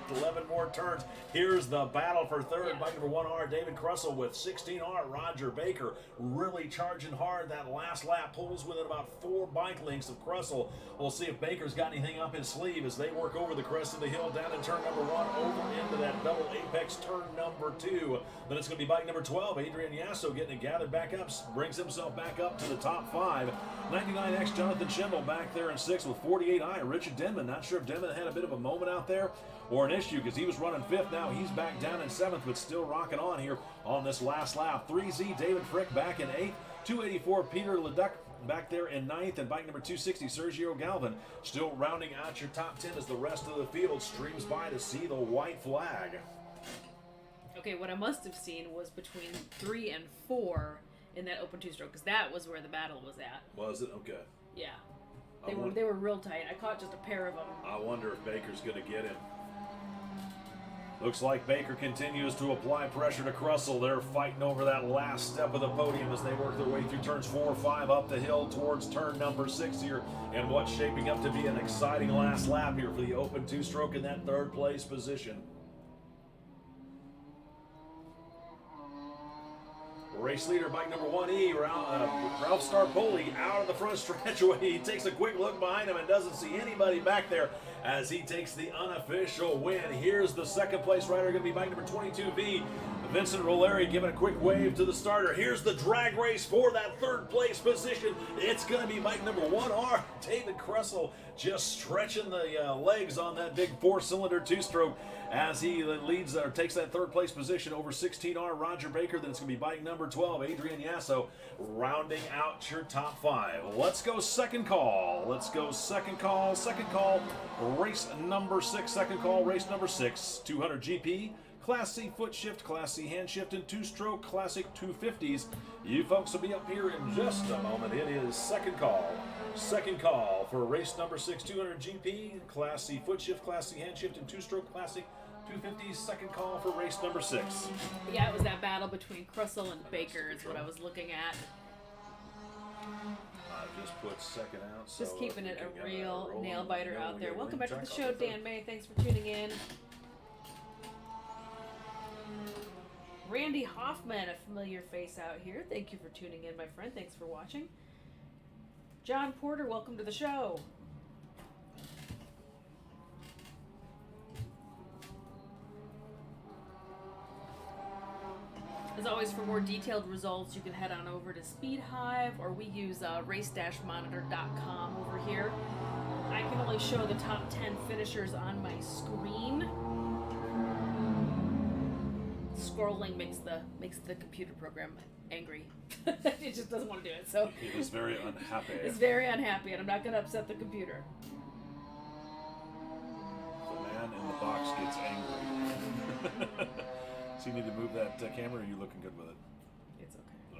11 more turns. Here's the battle for third. Bike number 1R, David Crussell with 16R, Roger Baker, really charging hard. That last lap pulls within about 4 bike lengths of Crussell. We'll see if Baker's got anything up his sleeve as they work over the crest of the hill, down in turn number 1, over into that double apex turn number 2. Then it's going to be bike number 12, Adrian Yasso, getting it gathered back up, brings himself back up to the top 5. 99X Jonathan Schendel back there in 6th with 48I, Richard Denman. Not sure if Denman had a bit of a moment out there or an issue because he was running 5th. Now he's back down in 7th, but still rocking on here on this last lap. 3Z David Frick back in 8th. 284 Peter Leduc back there in 9th, and bike number 260 Sergio Galvin still rounding out your top 10 as the rest of the field streams by to see the white flag. Okay, what I must have seen was between 3 and 4 in that open 2-stroke, because that was where the battle was at. Was it? Okay. Yeah. They were real tight. I caught just a pair of them. I wonder if Baker's going to get him. Looks like Baker continues to apply pressure to Crussell. They're fighting over that last step of the podium as they work their way through turns 4 or 5 up the hill towards turn number 6 here, and what's shaping up to be an exciting last lap here for the open 2-stroke in that 3rd place position. Race leader, bike number 1E, Ralph Starpoli out of the front straightaway. He takes a quick look behind him and doesn't see anybody back there as he takes the unofficial win. Here's the 2nd place rider, going to be bike number 22V, Vincent Roleri giving a quick wave to the starter. Here's the drag race for that third place position. It's going to be bike number 1R. David Kressel just stretching the legs on that big 4-cylinder 2-stroke as he leads or takes that third place position over 16R Roger Baker. Then it's going to be bike number 12, Adrian Yasso, rounding out your top 5. Let's go second call. Let's go second call. Second call, race number 6. Second call, race number 6. 200 GP. Class C foot shift, Class C hand shift, and 2-stroke classic 250s. You folks will be up here in just a moment. It is second call. Second call for race number 6, 200 GP, Class C foot shift, Class C hand shift, and 2-stroke classic 250s. Second call for race number 6. Yeah, it was that battle between Kressel and Baker is what I was looking at. I just put second out. So just keeping it a real nail biter out there. Welcome back to the show, Dan May. Thanks for tuning in. Randy Hoffman, a familiar face out here. Thank you for tuning in, my friend. Thanks for watching. John Porter, welcome to the show. As always, for more detailed results, you can head on over to Speed Hive, or we use race-monitor.com over here. I can only show the top 10 finishers on my screen. Scrolling makes the computer program angry. It just doesn't want to do it. So it is very unhappy. It's very unhappy, and I'm not going to upset the computer. The man in the box gets angry. So you need to move that camera, or are you looking good with it? It's okay. All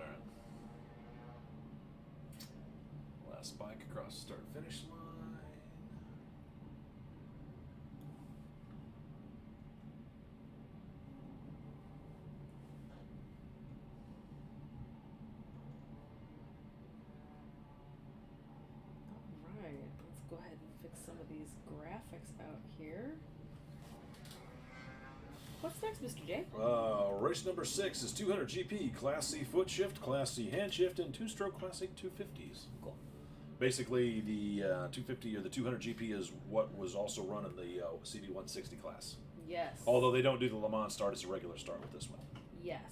right. Last bike across the start-finish line. Go ahead and fix some of these graphics out here. What's next, Mr. J? Race number 6 is 200 GP, Class C foot shift, Class C hand shift, and 2-stroke classic 250s. Cool. Basically, the 250 or the 200 GP is what was also run in the CB160 class. Yes. Although they don't do the Le Mans start, it's a regular start with this one. Yes.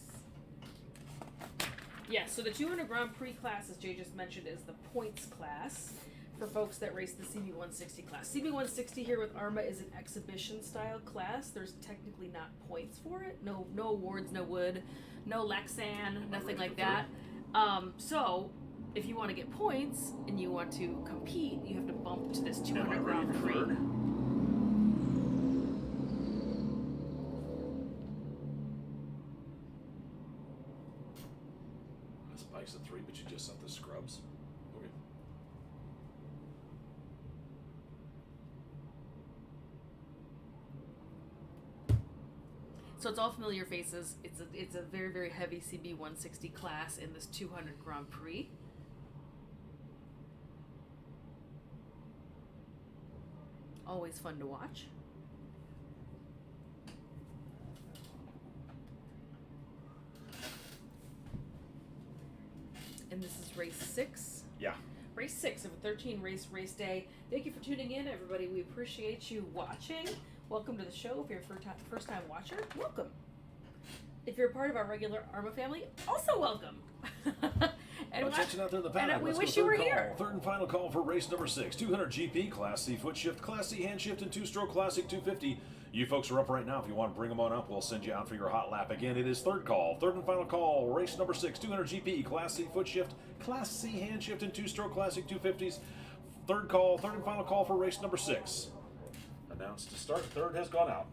Yes, so the 200 Grand Prix class, as Jay just mentioned, is the points class for folks that race the CB160 class. CB160 here with AHRMA is an exhibition style class. There's technically not points for it. No awards, no wood, no Lexan, nothing like that. So if you want to get points and you want to compete, you have to bump to this 200 Grand Prix. This bike's a 3, but you just sent the scrubs. Okay. So it's all familiar faces. It's a very, very heavy CB160 class in this 200 Grand Prix. Always fun to watch. And this is race 6. Yeah. Race 6 of a 13 race day. Thank you for tuning in, everybody. We appreciate you watching. Welcome to the show. If you're a first time watcher, welcome. If you're a part of our regular AHRMA family, also welcome. Attention out there in the paddock. We Let's wish go you were third here. Third and final call for race number 6. 200 GP, Class C foot shift, Class C hand shift, and 2-stroke classic 250. You folks are up right now. If you want to bring them on up, we'll send you out for your hot lap. Again, it is third call. Third and final call. Race number 6. 200 GP, Class C foot shift, Class C hand shift, and 2-stroke classic 250s. Third call. Third and final call for race number 6. Announced to start. Third has gone out.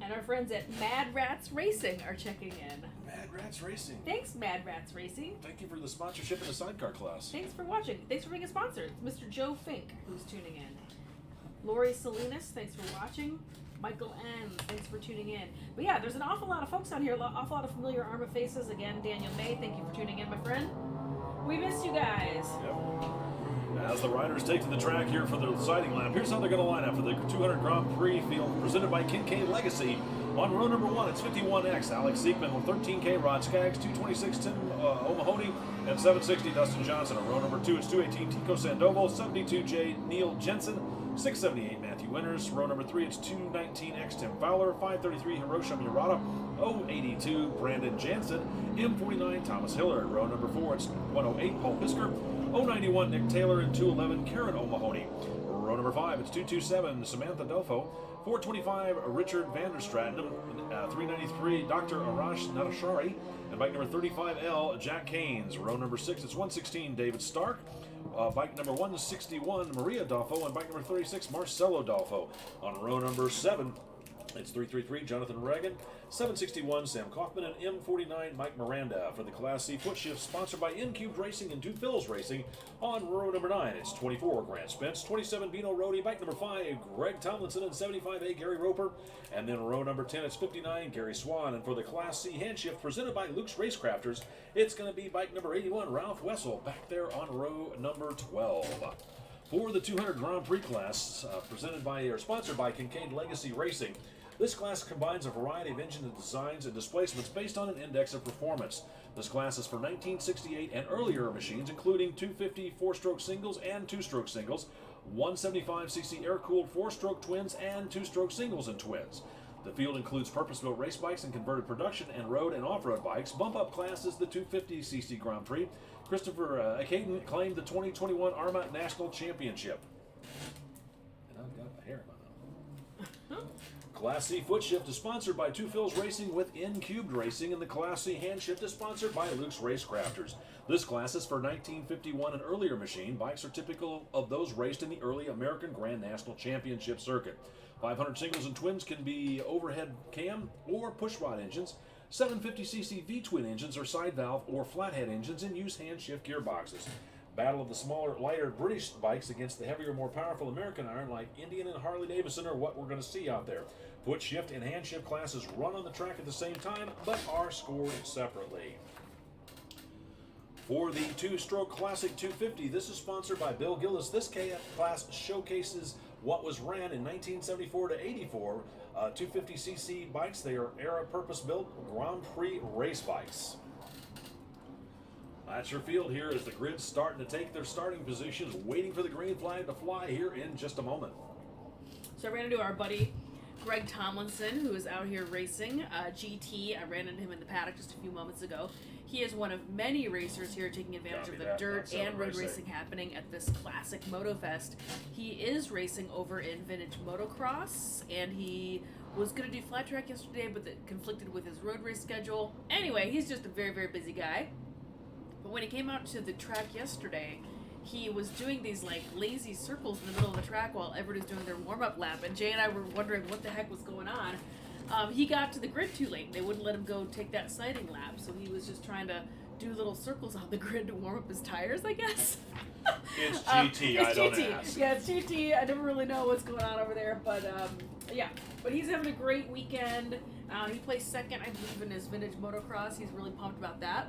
And our friends at Mad Rats Racing are checking in. Mad Rats Racing. Thanks, Mad Rats Racing. Thank you for the sponsorship in the sidecar class. Thanks for watching. Thanks for being a sponsor. It's Mr. Joe Fink who's tuning in. Lori Salinas, thanks for watching. Michael N, thanks for tuning in. But yeah, there's an awful lot of folks on here, awful lot of familiar AHRMA faces. Again, Daniel May, thank you for tuning in, my friend. We missed you guys. Yep. As the riders take to the track here for the sighting lap, here's how they're going to line up for the 200 Grand Prix field presented by Kincaid Legacy. On row number 1, it's 51X, Alex Siegman with 13K, Rod Skaggs, 226, Tim O'Mahony, and 760, Dustin Johnson. On row number 2, it's 218, Tico Sandoval, 72J, Neil Jensen, 678, Matthew Winters. Row number 3, it's 219X, Tim Fowler, 533, Hiroshi Murata, 082, Brandon Jansen, M49, Thomas Hillard. Row number 4, it's 108, Paul Pisker, 091, Nick Taylor, and 211, Karen O'Mahony. Row number 5, it's 227, Samantha Dofo, 425, Richard Vanderstraten, 393, Dr. Arash Natashari, and bike number 35L, Jack Haynes. Row number 6, it's 116, David Stark. Bike number 161, Maria Dolfo, and bike number 36, Marcelo Dolfo. On row number 7, it's 333, Jonathan Reagan, 761, Sam Kaufman, and M49, Mike Miranda. For the Class C foot shift, sponsored by N-Cubed Racing and Two Phils Racing. On row number 9, it's 24, Grant Spence, 27, Bino Rodi, bike number 5, Greg Tomlinson, and 75A, Gary Roper. And then row number 10, it's 59, Gary Swan. And for the Class C hand shift, presented by Luke's Racecrafters, it's going to be bike number 81, Ralph Wessel, back there on row number 12. For the 200 Grand Prix class, presented by or sponsored by Kincaid Legacy Racing, this class combines a variety of engine designs and displacements based on an index of performance. This class is for 1968 and earlier machines, including 250 4-stroke singles and 2-stroke singles, 175cc air-cooled 4-stroke twins, and 2-stroke singles and twins. The field includes purpose-built race bikes and converted production and road and off-road bikes. Bump-up class is the 250cc Grand Prix. Christopher Caden claimed the 2021 AHRMA National Championship. And I've got a hair in my mouth. Class C foot shift is sponsored by Two Phils Racing with N-Cubed Racing, and the Class C hand shift is sponsored by Luke's Racecrafters. This class is for 1951 and earlier machine. Bikes are typical of those raced in the early American Grand National Championship circuit. 500 singles and twins can be overhead cam or pushrod engines. 750cc V-twin engines are side valve or flathead engines and use hand shift gearboxes. Battle of the smaller, lighter British bikes against the heavier, more powerful American iron like Indian and Harley Davidson are what we're going to see out there. Foot shift and hand shift classes run on the track at the same time, but are scored separately. For the 2-stroke Classic 250, this is sponsored by Bill Gillis. This class showcases what was ran in 1974 to 84 250cc bikes. They are era purpose-built Grand Prix race bikes. That's your field here as the grid's starting to take their starting positions, waiting for the green flag to fly here in just a moment. So I ran into our buddy Greg Tomlinson, who is out here racing GT. I ran into him in the paddock just a few moments ago. He is one of many racers here taking advantage of the dirt and road racing happening at this classic MotoFest. He is racing over in vintage motocross, and he was going to do flat track yesterday, but that conflicted with his road race schedule. Anyway, he's just a very, very busy guy. But when he came out to the track yesterday, he was doing these like lazy circles in the middle of the track while everybody's doing their warm-up lap, and Jay and I were wondering what the heck was going on. He got to the grid too late. They wouldn't let him go take that sighting lap, so he was just trying to do little circles on the grid to warm up his tires, I guess. It's GT, it's I don't GT. ask. Yeah, it's GT. I never really know what's going on over there, but yeah. But he's having a great weekend. He placed second, I believe, in his vintage motocross. He's really pumped about that.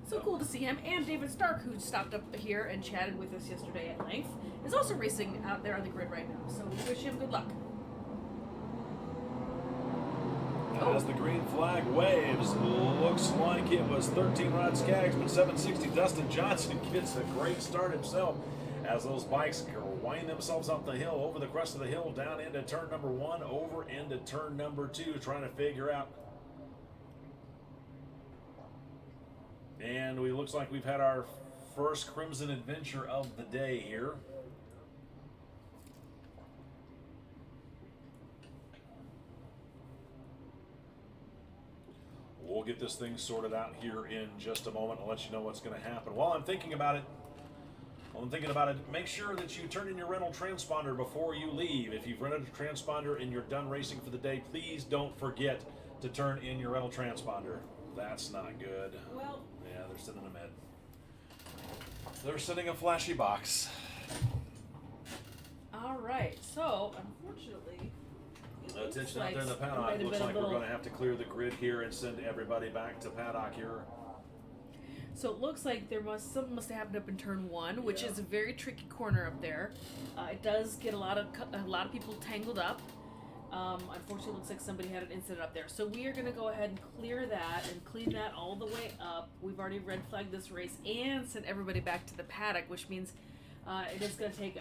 So cool to see him. And David Stark, who stopped up here and chatted with us yesterday at length, is also racing out there on the grid right now. So we wish him good luck. As the green flag waves, looks like it was 13 Rod Skaggs, but 760 Dustin Johnson gets a great start himself as those bikes wind themselves up the hill, over the crest of the hill, down into turn number 1, over into turn number 2, trying to figure out. And we looks like we've had our first Crimson adventure of the day here. We'll get this thing sorted out here in just a moment and let you know what's going to happen. While I'm thinking about it, make sure that you turn in your rental transponder before you leave. If you've rented a transponder and you're done racing for the day, please don't forget to turn in your rental transponder. That's not good. Well, yeah, they're sending them in. They're sending a flashy box. all right. So, unfortunately, Attention out there in the paddock. Looks like we're going to have to clear the grid here and send everybody back to paddock here. So it looks like something must have happened up in turn 1, which is a very tricky corner up there. It does get a lot of people tangled up. Unfortunately, it looks like somebody had an incident up there. So we are going to go ahead and clear that and clean that all the way up. We've already red flagged this race and sent everybody back to the paddock, which means it is going to take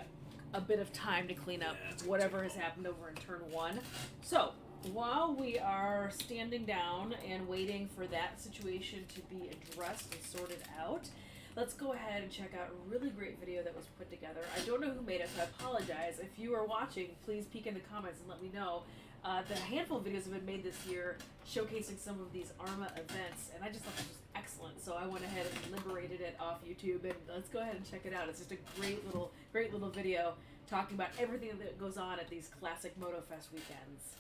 a bit of time to clean up whatever has happened over in turn 1. So while we are standing down and waiting for that situation to be addressed and sorted out, let's go ahead and check out a really great video that was put together. I don't know who made it, so I apologize. If you are watching, please peek in the comments and let me know. The handful of videos have been made this year showcasing some of these AHRMA events, and I just thought this was excellent. So I went ahead and liberated it off YouTube, and let's go ahead and check it out. It's just a great little video talking about everything that goes on at these classic MotoFest weekends.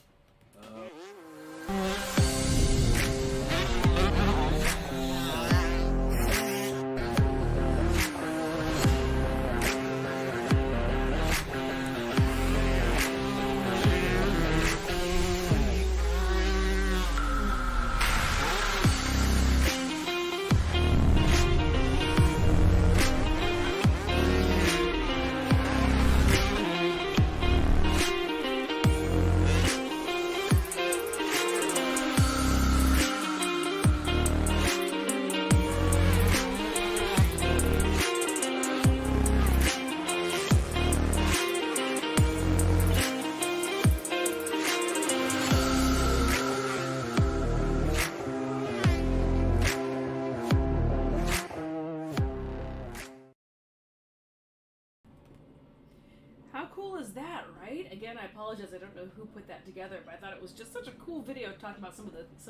How cool is that, right? Again, I apologize. I don't know who put that together, but I thought it was just such a cool video talking about some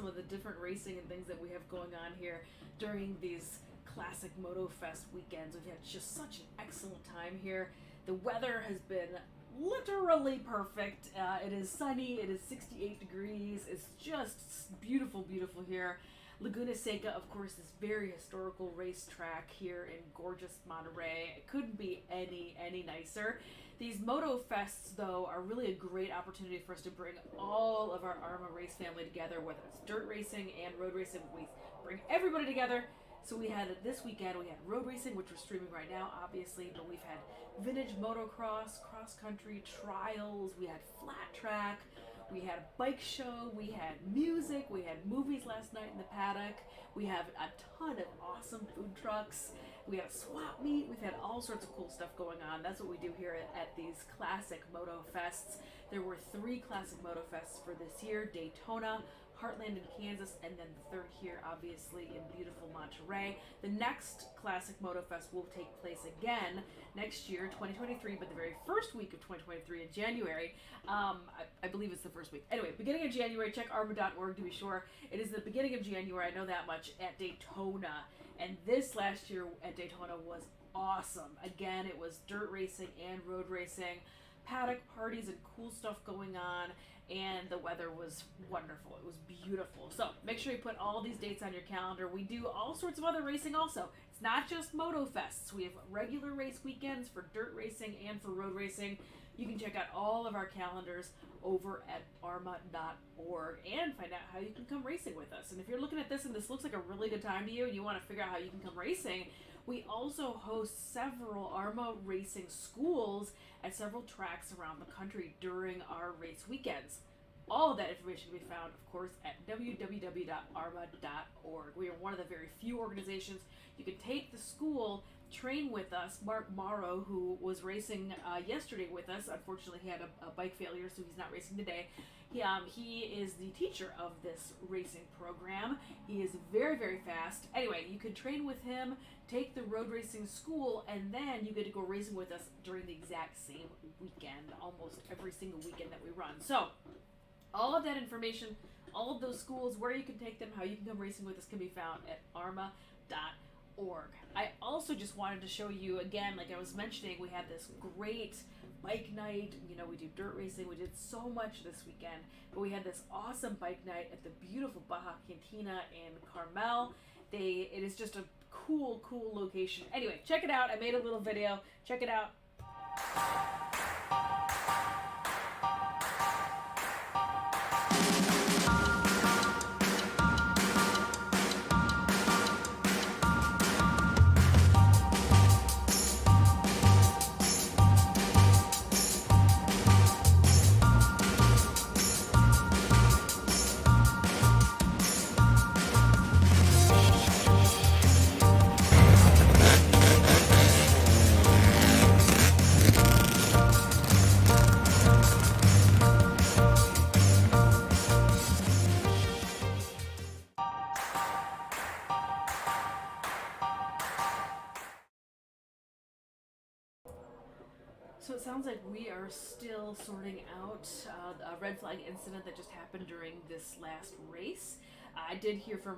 of the different racing and things that we have going on here during these classic MotoFest weekends. We've had just such an excellent time here. The weather has been literally perfect. It is sunny. It is 68 degrees. It's just beautiful, beautiful here. Laguna Seca, of course, this very historical racetrack here in gorgeous Monterey. It couldn't be any nicer. These MotoFests, though, are really a great opportunity for us to bring all of our AHRMA race family together, whether it's dirt racing and road racing. We bring everybody together. So we had this weekend, we had road racing, which we're streaming right now, obviously, but we've had vintage motocross, cross country, trials, we had flat track, we had a bike show, we had music, we had movies last night in the paddock, we have a ton of awesome food trucks, we had a swap meet, we've had all sorts of cool stuff going on. That's what we do here at these classic MotoFests. There were 3 classic MotoFests for this year: Daytona, Heartland in Kansas, and then the third here, obviously, in beautiful Monterey. The next classic MotoFest will take place again next year, 2023, but the very first week of 2023 in January. I believe it's the first week. Anyway, beginning of January, check AHRMA.org to be sure. It is the beginning of January, I know that much, at Daytona. And this last year at Daytona was awesome. Again, it was dirt racing and road racing, paddock parties and cool stuff going on, and the weather was wonderful. It was beautiful. So make sure you put all these dates on your calendar. We do all sorts of other racing also. It's not just MotoFests. We have regular race weekends for dirt racing and for road racing. You can check out all of our calendars over at AHRMA.org and find out how you can come racing with us. And if you're looking at this and this looks like a really good time to you and you want to figure out how you can come racing, we also host several AHRMA racing schools at several tracks around the country during our race weekends. All of that information can be found, of course, at www.arma.org. We are one of the very few organizations you can take the school, train with us. Mark Morrow, who was racing yesterday with us, unfortunately he had a bike failure, so he's not racing today. He is the teacher of this racing program. He is very, very fast. Anyway, you could train with him, take the road racing school, and then you get to go racing with us during the exact same weekend, almost every single weekend that we run. So all of that information, all of those schools, where you can take them, how you can come racing with us, can be found at AHRMA.org. I also just wanted to show you, again, like I was mentioning, we had this great bike night. You know, we do dirt racing. We did so much this weekend, but we had this awesome bike night at the beautiful Baja Cantina in Carmel. It is just a cool location. Anyway, check it out. I made a little video. Check it out. So it sounds like we are still sorting out a red flag incident that just happened during this last race. I did hear from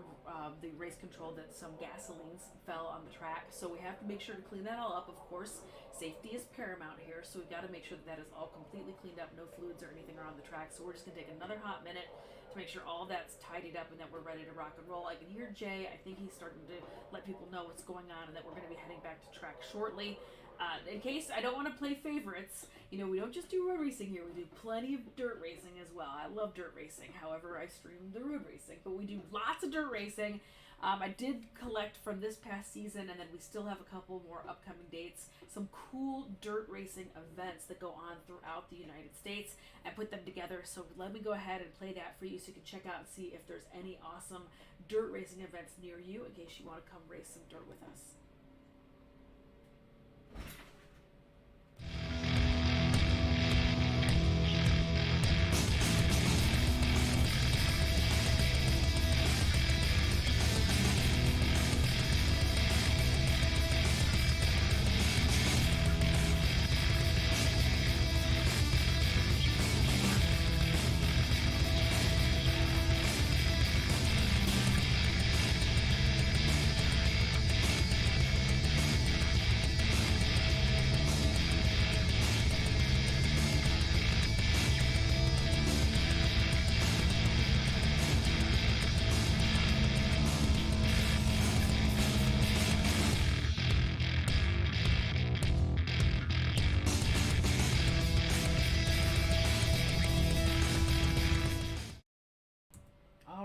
the race control that some gasolines fell on the track, so we have to make sure to clean that all up. Of course, safety is paramount here, so we've got to make sure that is all completely cleaned up, no fluids or anything are on the track. So we're just going to take another hot minute to make sure all that's tidied up and that we're ready to rock and roll. I can hear Jay. I think he's starting to let people know what's going on and that we're going to be heading back to track shortly. In case I don't want to play favorites, we don't just do road racing here. We do plenty of dirt racing as well. I love dirt racing. However, I stream the road racing, but we do lots of dirt racing. I did collect from this past season, and then we still have a couple more upcoming dates. Some cool dirt racing events that go on throughout the United States. I put them together, so let me go ahead and play that for you so you can check out and see if there's any awesome dirt racing events near you in case you want to come race some dirt with us.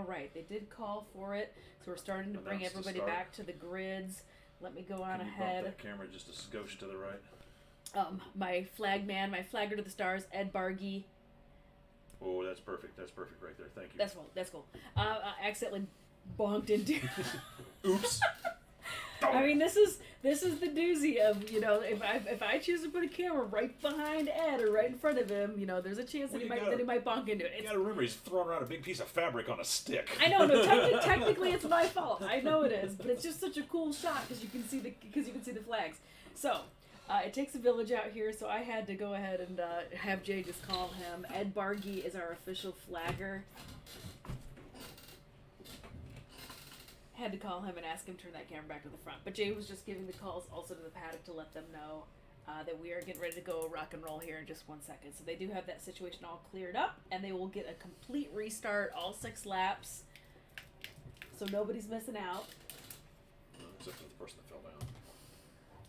Right, they did call for it, so we're starting to bring everybody back to the grids. Let me go on ahead. Bump that camera just a skosh to the right. My flagger to the stars, Ed Bargy. Oh, that's perfect. That's perfect right there. Thank you. That's cool. I accidentally bonked into. Oops. I mean, this is the doozy of, if I choose to put a camera right behind Ed or right in front of him, there's a chance that he might bonk into it. You gotta remember, he's throwing around a big piece of fabric on a stick. I know, no, technically it's my fault. I know it is, but it's just such a cool shot because you can see the flags. So it takes a village out here, so I had to go ahead and have Jay just call him. Ed Bargy is our official flagger. Had to call him and ask him to turn that camera back to the front. But Jay was just giving the calls also to the paddock to let them know that we are getting ready to go rock and roll here in just 1 second. So they do have that situation all cleared up, and they will get a complete restart, all 6 laps. So nobody's missing out. Except for the person that fell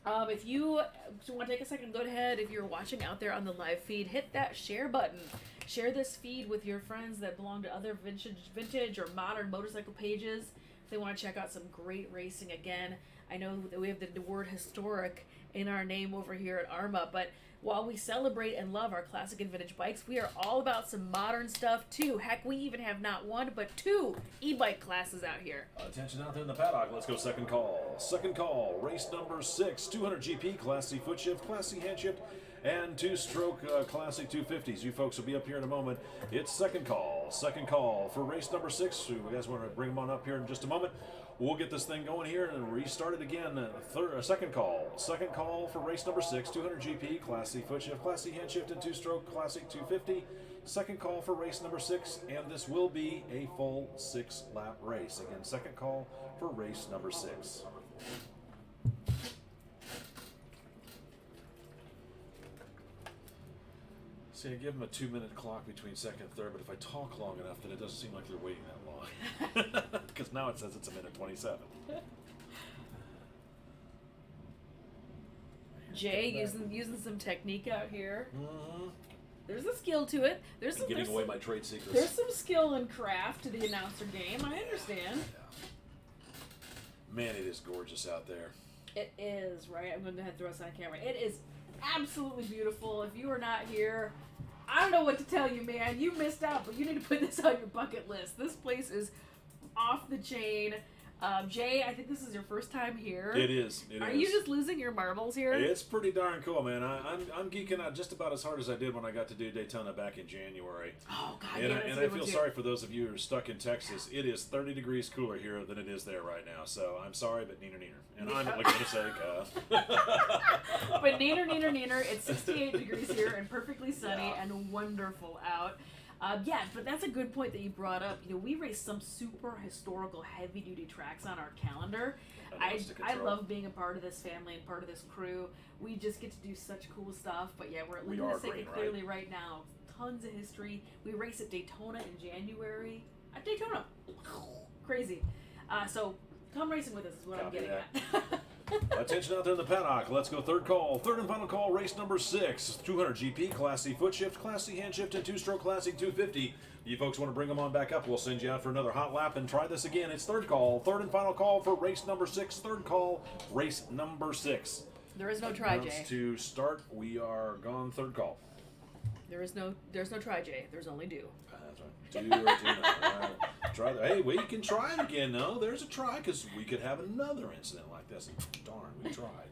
down. If you want to take a second, go ahead. If you're watching out there on the live feed, hit that share button. Share this feed with your friends that belong to other vintage or modern motorcycle pages. If they want to check out some great racing again. I know that we have the word historic in our name over here at AHRMA, but while we celebrate and love our classic and vintage bikes, we are all about some modern stuff too. Heck, we even have not 1 but 2 e-bike classes out here. Attention out there in the paddock. Let's go second call. Second call. Race number 6. 200 GP, Class C foot shift, Class C hand shift, and 2-stroke Classic 250s. You folks will be up here in a moment. It's second call. Second call for race number 6. You guys want to bring them on up here in just a moment. We'll get this thing going here and restart it again. Second call. Second call for race number 6. 200 GP, Class C foot shift, Class C hand shift, and 2-stroke Classic 250. Second call for race number 6, and this will be a full 6-lap race. Again, second call for race number 6. See, I give them a 2-minute clock between second and third, but if I talk long enough, then it doesn't seem like they're waiting that long. Because now it says it's 1:27. Jay using some technique out here. Mm-hmm. There's a skill to it. There's giving away my trade secrets. There's some skill and craft to the announcer game. I understand. Yeah. Man, it is gorgeous out there. It is, right? I'm going to go ahead and throw us on camera. It is absolutely beautiful. If you are not here, I don't know what to tell you, man. You missed out, but you need to put this on your bucket list. This place is off the chain. Jay, I think this is your first time here. It is. Are you just losing your marbles here? It's pretty darn cool, man. I'm geeking out just about as hard as I did when I got to do Daytona back in January. Oh, God, And I feel sorry for those of you who are stuck in Texas. It is 30 degrees cooler here than it is there right now. So I'm sorry, but neener. And I'm at Laguna Seca. But neener, it's 68 degrees here and perfectly sunny and wonderful out. But that's a good point that you brought up. We race some super historical, heavy-duty tracks on our calendar. I love being a part of this family and part of this crew. We just get to do such cool stuff. But yeah, we're at Laguna Seca clearly right now. Tons of history. We race at Daytona in January. At Daytona. Crazy. So come racing with us is what I'm getting at. Attention out there in the paddock. Let's go third call. Third and final call, race number 6. 200 GP, Class C foot shift, Class C hand shift, and 2-stroke Classic 250. You folks want to bring them on back up, we'll send you out for another hot lap and try this again. It's third call. Third and final call for race number 6. Third call, race number 6. There is no try, Jay. To start, we are gone third call. There's no try, Jay. There's only do. That's right. Do or do not. Try that. Hey, we can try it again. No, there's a try because we could have another incident like this. Darn, we tried.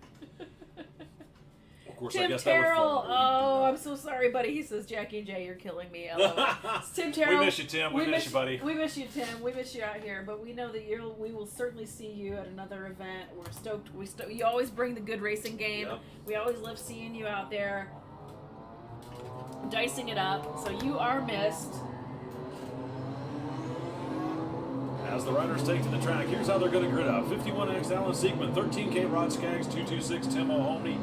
Of course, Tim I guess Terrell. that would I'm so sorry, buddy. He says, Jackie and Jay, you're killing me. It's Tim Terrell. We miss you, Tim. We miss you, buddy. We miss you, Tim. We miss you out here. But we know that we will certainly see you at another event. We're stoked. You always bring the good racing game. Yep. We always love seeing you out there dicing it up. So you are missed. As the riders take to the track, here's how they're going to grid up. 51X Alan Siegman, 13K Rod Skaggs, 226 Tim O'Mahony,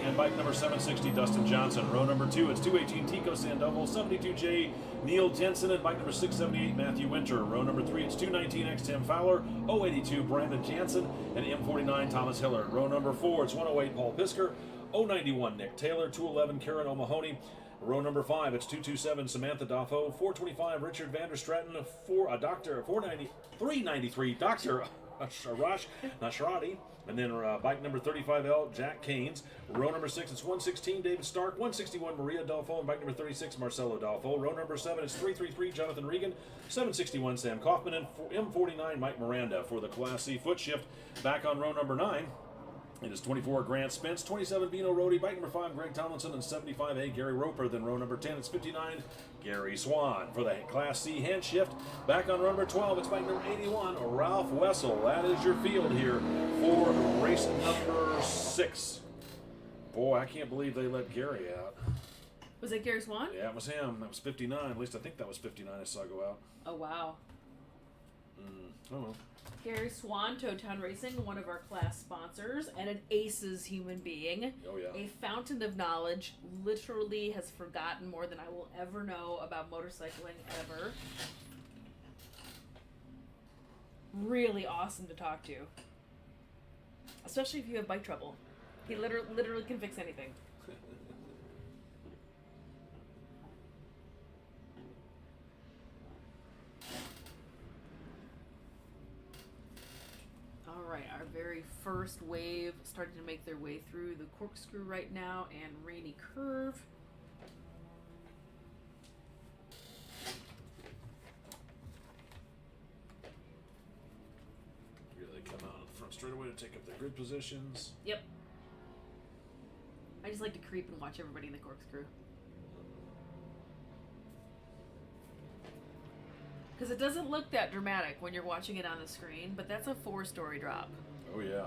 and bike number 760 Dustin Johnson. Row number 2, it's 218 Tico Sandoval, 72J Neil Jensen, and bike number 678 Matthew Winter. Row number 3, it's 219X Tim Fowler, 082 Brandon Jansen, and M49 Thomas Hillard. Row number 4, it's 108 Paul Pisker, 091 Nick Taylor, 211 Karen O'Mahony. Row number 5, it's 227 Samantha Dafoe, 425 Richard Vander Stratton, 393 Dr. Arash Nashrati, and then bike number 35L Jack Canes. Row number 6, it's 116 David Stark, 161 Maria Dalfo, and bike number 36 Marcelo Dalfo. Row number 7, it's 333 Jonathan Regan, 761 Sam Kaufman, and M49 Mike Miranda for the Class C foot shift. Back on row number 9. It is 24 Grant Spence, 27 Bino Rodi, bike number 5 Greg Tomlinson, and 75A Gary Roper. Then row number 10, it's 59 Gary Swan for the Class C hand shift. Back on row number 12, it's bike number 81 Ralph Wessel. That is your field here for race number 6. Boy, I can't believe they let Gary out. Was it Gary Swan? Yeah, it was him. That was 59. At least I think that was 59 I saw go out. Oh, wow. Oh, well. Gary Swan, Town Racing, one of our class sponsors, and an aces human being. Oh, yeah. A fountain of knowledge, literally has forgotten more than I will ever know about motorcycling ever. Really awesome to talk to. Especially if you have bike trouble. He literally can fix anything. Alright, our very first wave starting to make their way through the corkscrew right now and rainy curve. Here they come out on the front straightaway to take up their grid positions. Yep. I just like to creep and watch everybody in the corkscrew. Because it doesn't look that dramatic when you're watching it on the screen, but that's a 4-story drop. Oh, yeah.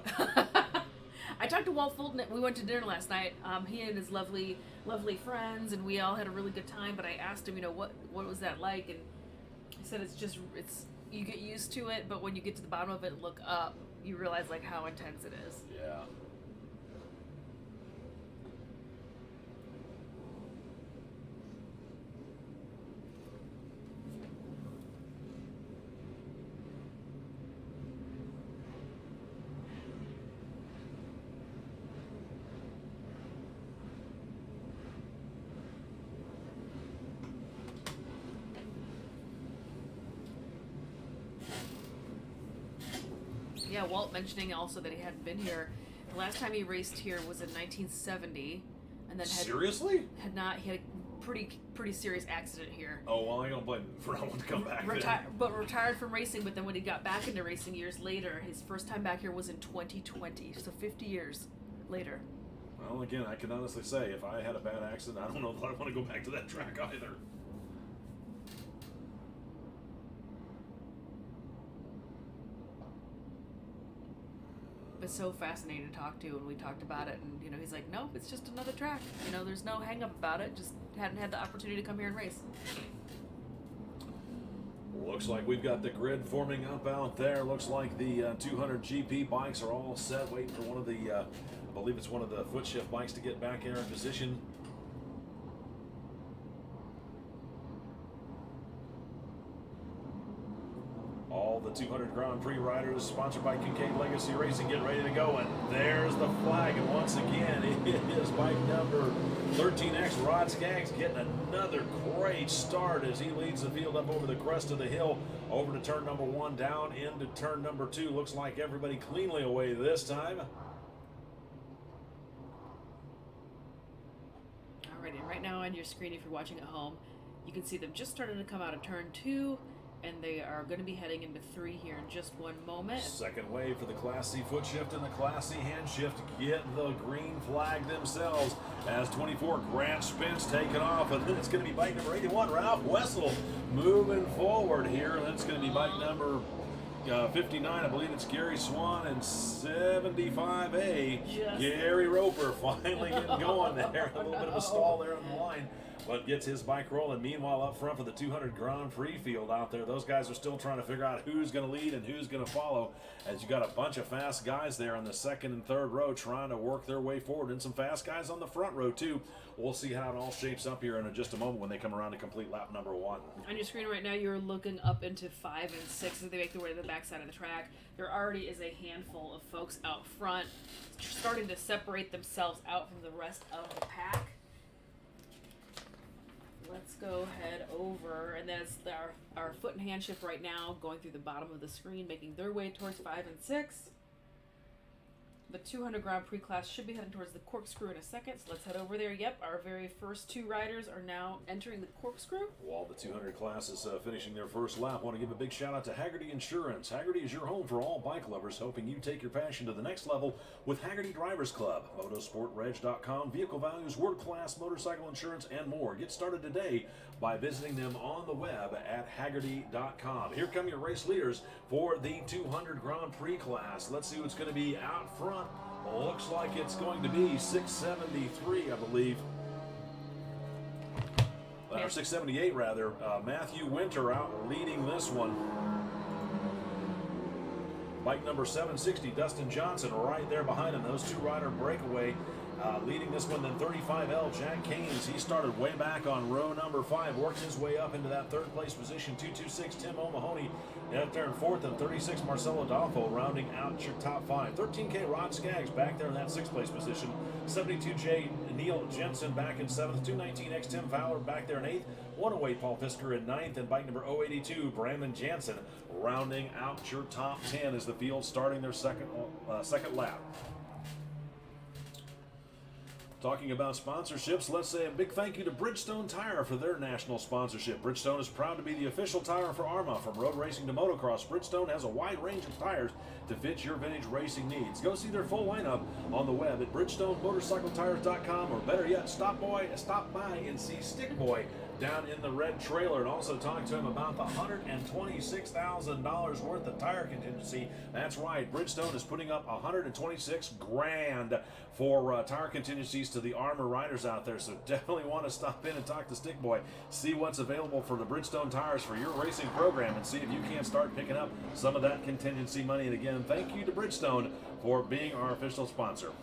I talked to Walt Fulton. We went to dinner last night. He and his lovely friends, and we all had a really good time. But I asked him, what was that like? And he said you get used to it, but when you get to the bottom of it and look up, you realize like how intense it is. Yeah. Yeah, Walt mentioning also that he hadn't been here. The last time he raced here was in 1970, and then Seriously? he had pretty serious accident here. Oh, well, I don't blame him for not wanting to come back. Retired from racing, but then when he got back into racing years later, his first time back here was in 2020, so 50 years later. Well, again, I can honestly say, if I had a bad accident, I don't know if I want to go back to that track either. It's so fascinating to talk to, and we talked about it, and he's like, nope, it's just another track. There's no hang up about it, just hadn't had the opportunity to come here and race. Looks like we've got the grid forming up out there. Looks like the 200 GP bikes are all set, waiting for one of the I believe it's one of the foot shift bikes to get back there in position. All the 200 Grand Prix riders, sponsored by Kincaid Legacy Racing, get ready to go. And there's the flag. And once again, it is bike number 13X, Rod Skaggs, getting another great start as he leads the field up over the crest of the hill, over to turn number 1, down into turn number 2. Looks like everybody cleanly away this time. Alrighty, right now on your screen, if you're watching at home, you can see them just starting to come out of turn 2. And they are going to be heading into 3 here in just one moment. Second wave for the Class C foot shift and the Class C hand shift get the green flag themselves as 24 Grant Spence taking off. And then it's going to be bike number 81, Ralph Wessel, moving forward here. That's going to be bike number 59, I believe it's Gary Swan, and 75A, Gary Roper finally getting going there. A little bit of a stall there on the line, but gets his bike rolling. Meanwhile, up front for the 200 Grand Prix field out there, those guys are still trying to figure out who's going to lead and who's going to follow, as you got a bunch of fast guys there on the second and third row trying to work their way forward, and some fast guys on the front row too. We'll see how it all shapes up here in just a moment when they come around to complete lap number 1. On your screen right now, you're looking up into 5 and 6 as they make their way to the backside of the track. There already is a handful of folks out front starting to separate themselves out from the rest of the pack. Let's go head over, and that's our foot and hand shift right now, going through the bottom of the screen, making their way towards 5 and 6. The 200 Grand Prix class should be heading towards the corkscrew in a second, so let's head over there. Yep, our very first 2 riders are now entering the corkscrew. While the 200 class is finishing their first lap, I want to give a big shout out to Haggerty Insurance. Haggerty is your home for all bike lovers, helping you take your passion to the next level with Haggerty Drivers Club. Motosportreg.com, vehicle values, world-class motorcycle insurance, and more. Get started today by visiting them on the web at Haggerty.com. Here come your race leaders for the 200 Grand Prix class. Let's see what's going to be out front. Looks like it's going to be 673, I believe. Or 678, rather. Matthew Winter out leading this one. Bike number 760, Dustin Johnson, right there behind him. Those 2-rider breakaway leading this one. Then 35L, Jack Keynes. He started way back on row number 5, worked his way up into that 3rd place position. 226, Tim O'Mahony out there in 4th, and 36, Marcelo Adolfo rounding out your top 5. 13K, Rod Skaggs back there in that 6th place position. 72J, Neil Jensen back in 7th. 219X, Tim Fowler back there in 8th. 108, Paul Fisker in 9th, and bike number 082, Brandon Jansen rounding out your top 10 as the field starting their second lap. Talking about sponsorships, let's say a big thank you to Bridgestone Tire for their national sponsorship. Bridgestone is proud to be the official tire for AHRMA. From road racing to motocross, Bridgestone has a wide range of tires to fit your vintage racing needs. Go see their full lineup on the web at BridgestoneMotorcycleTires.com, or better yet, stop by and see Stick Boy down in the red trailer, and also talk to him about the $126,000 worth of tire contingency. That's right, Bridgestone is putting up $126,000 for tire contingencies to the AHRMA riders out there, so definitely want to stop in and talk to Stick Boy, see what's available for the Bridgestone tires for your racing program, and see if you can't start picking up some of that contingency money. And again, thank you to Bridgestone for being our official sponsor.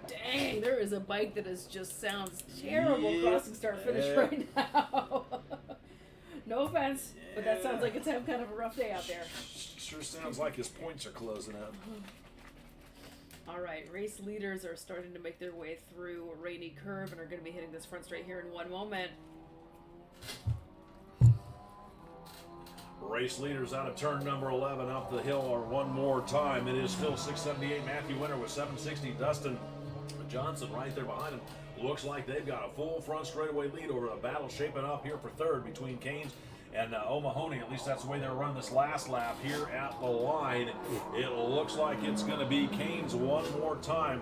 Dang, there is a bike that just sounds terrible crossing start finish right now. No offense, but that sounds like it's having kind of a rough day out there. Sure sounds like his points are closing up. All right, race leaders are starting to make their way through a rainy curve and are going to be hitting this front straight here in one moment. Race leaders out of turn number 11 up the hill are one more time. It is still 678 Matthew Winter with 760 Dustin Johnson right there behind him. Looks like they've got a full front straightaway lead over the battle shaping up here for third between Canes and O'Mahony. At least that's the way they're running this last lap here at the line. It looks like it's going to be Canes one more time.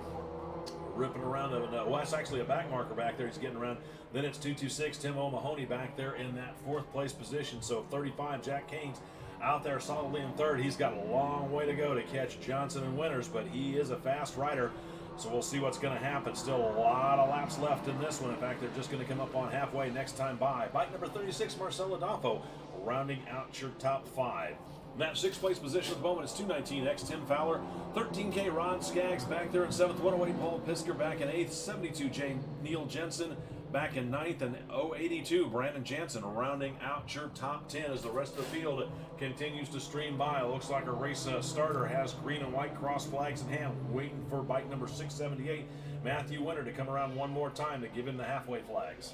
Ripping around, well, that's actually a back marker back there. He's getting around. Then it's 226, Tim O'Mahony back there in that fourth place position. So 35, Jack Canes out there solidly in third. He's got a long way to go to catch Johnson and Winters, but he is a fast rider. So we'll see what's going to happen. Still a lot of laps left in this one. In fact, they're just going to come up on halfway next time by. Bike number 36, Marcelo Adolfo, rounding out your top five. In that sixth place position at the moment, it's 219X, Tim Fowler. 13K, Ron Skaggs back there in seventh. 108, Paul Pisker back in eighth. 72J, Neil Jensen back in ninth. And 082, Brandon Jansen rounding out your top 10 as the rest of the field continues to stream by. It looks like a race starter has green and white cross flags in hand, waiting for bike number 678, Matthew Winter, to come around one more time to give him the halfway flags.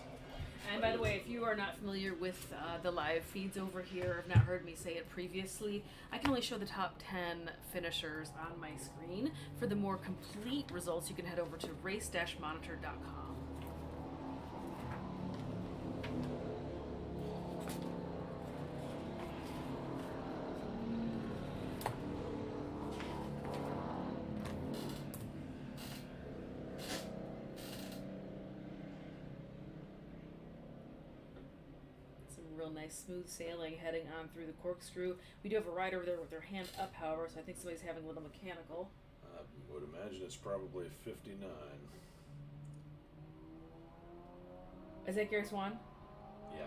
And by the way, if you are not familiar with the live feeds over here, have not heard me say it previously, I can only show the top 10 finishers on my screen. For the more complete results, you can head over to race-monitor.com. Real nice smooth sailing heading on through the corkscrew. We do have a rider over there with their hand up, however, so I think somebody's having a little mechanical. I would imagine it's probably 59. Is that Gary Swan? Yeah.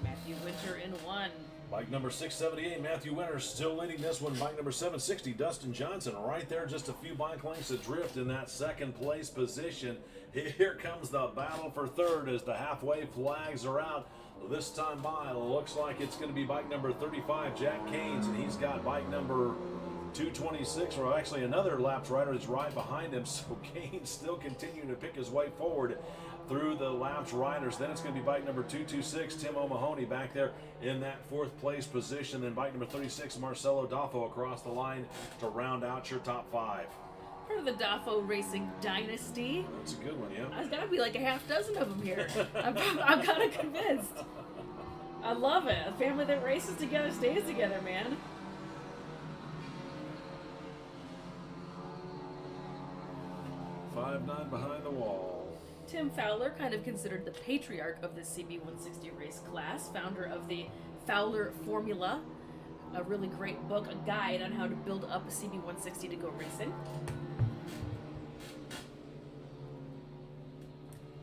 Matthew Winter in one. Bike number 678, Matthew Winter still leading this one. Bike number 760, Dustin Johnson, right there, just a few bike lengths adrift in that second place position. Here comes the battle for third as the halfway flags are out. This time by, looks like it's going to be bike number 35, Jack Canes, and he's got bike number 226, or actually another laps rider is right behind him. So Canes still continuing to pick his way forward through the laps riders. Then it's going to be bike number 226, Tim O'Mahony, back there in that fourth place position. Then bike number 36, Marcelo Daffo, across the line to round out your top five. Part of the Daffo Racing Dynasty. That's a good one, yeah. There's got to be like a half dozen of them here. I'm kind of convinced. I love it. A family that races together stays together, man. Five nine behind the wall. Tim Fowler, kind of considered the patriarch of the CB160 race class, founder of the Fowler Formula, a really great book, a guide on how to build up a CB160 to go racing.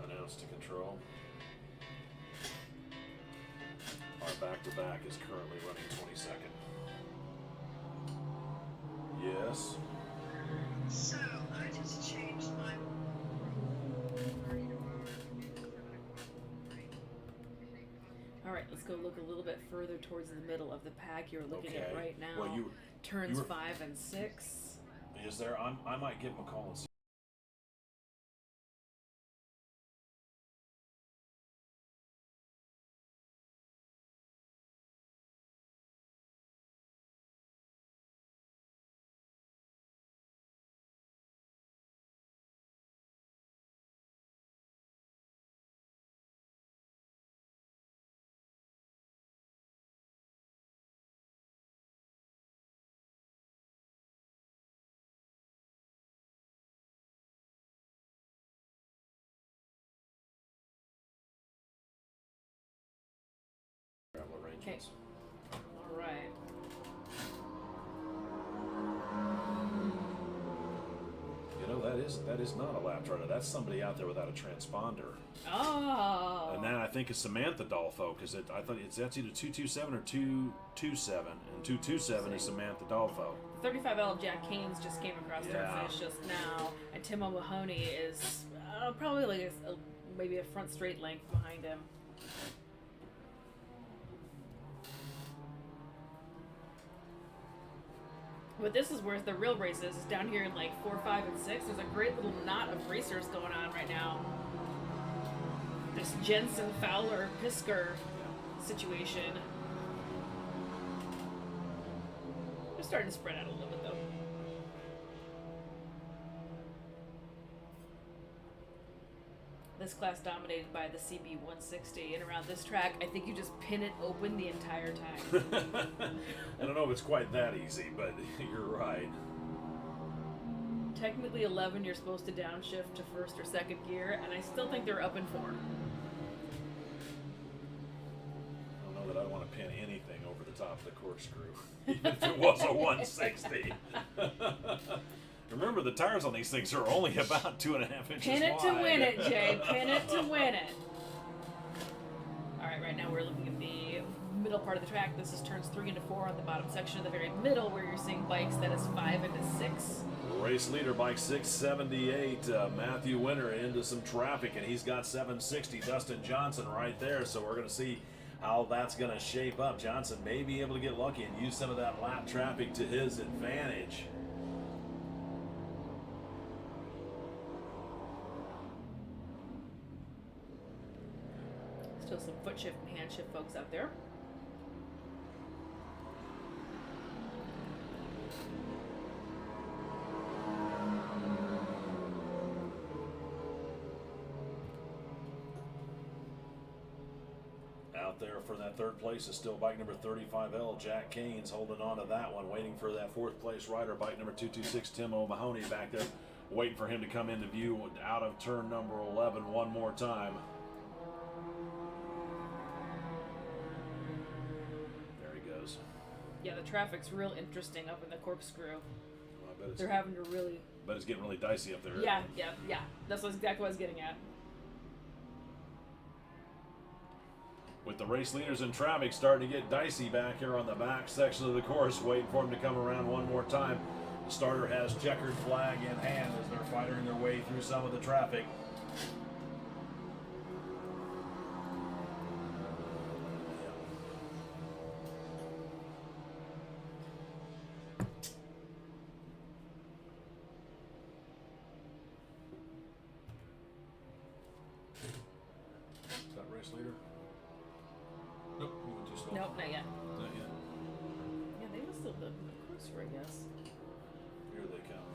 Announced to control. Our back-to-back is currently running 22nd. Yes. So, I just changed my... Alright, let's go look a little bit further towards the middle of the pack. You're looking at right now. Well, turns you were, 5 and 6. Is there? I might give him a call and see. Okay. Alright. You know, that is not a lap rider. That's somebody out there without a transponder. Oh. And that I think is Samantha Dolfo, because I thought that's either 227 or 227, and 227 is Samantha Dolfo. 35L Jack Canes just came across their finish just now, and Tim O'Mahony is probably like maybe a front straight length behind him. But this is where the real race is down here in like 4, 5, and 6. There's a great little knot of racers going on right now. This Jensen Fowler Pisker situation. starting to spread out a little bit, though. This class dominated by the CB 160, and around this track, I think you just pin it open the entire time. I don't know if it's quite that easy, but you're right. Technically 11, you're supposed to downshift to first or second gear, and I still think they're up in 4. I don't know that I want to pin anything over the top of the corkscrew, even if it was a 160. Remember, the tires on these things are only about 2.5 inches Pin it wide. to win it, Jay. Pin it to win it. All right now we're looking at the middle part of the track. This is turns 3 into 4 on the bottom section of the very middle, where you're seeing bikes that is 5 into 6. Race leader, bike 678, Matthew Winter into some traffic, and he's got 760. Dustin Johnson right there, so we're going to see how that's going to shape up. Johnson may be able to get lucky and use some of that lap traffic to his advantage. Still some foot shift and hand shift folks out there. Out there for that third place is still bike number 35L, Jack Canes, holding on to that one, waiting for that fourth place rider, bike number 226, Tim O'Mahony, back there, waiting for him to come into view out of turn number 11 one more time. There he goes. Yeah, the traffic's real interesting up in the corkscrew. Well, I bet They're having to really... but it's getting really dicey up there. Yeah. That's exactly what I was getting at. With the race leaders in traffic starting to get dicey back here on the back section of the course, waiting for him to come around one more time. The starter has checkered flag in hand as they're fighting their way through some of the traffic. Is that race leader? Nope, he went too slow. Nope, not yet. Not yet. Yeah, they must still the cruiser, I guess. Here they come.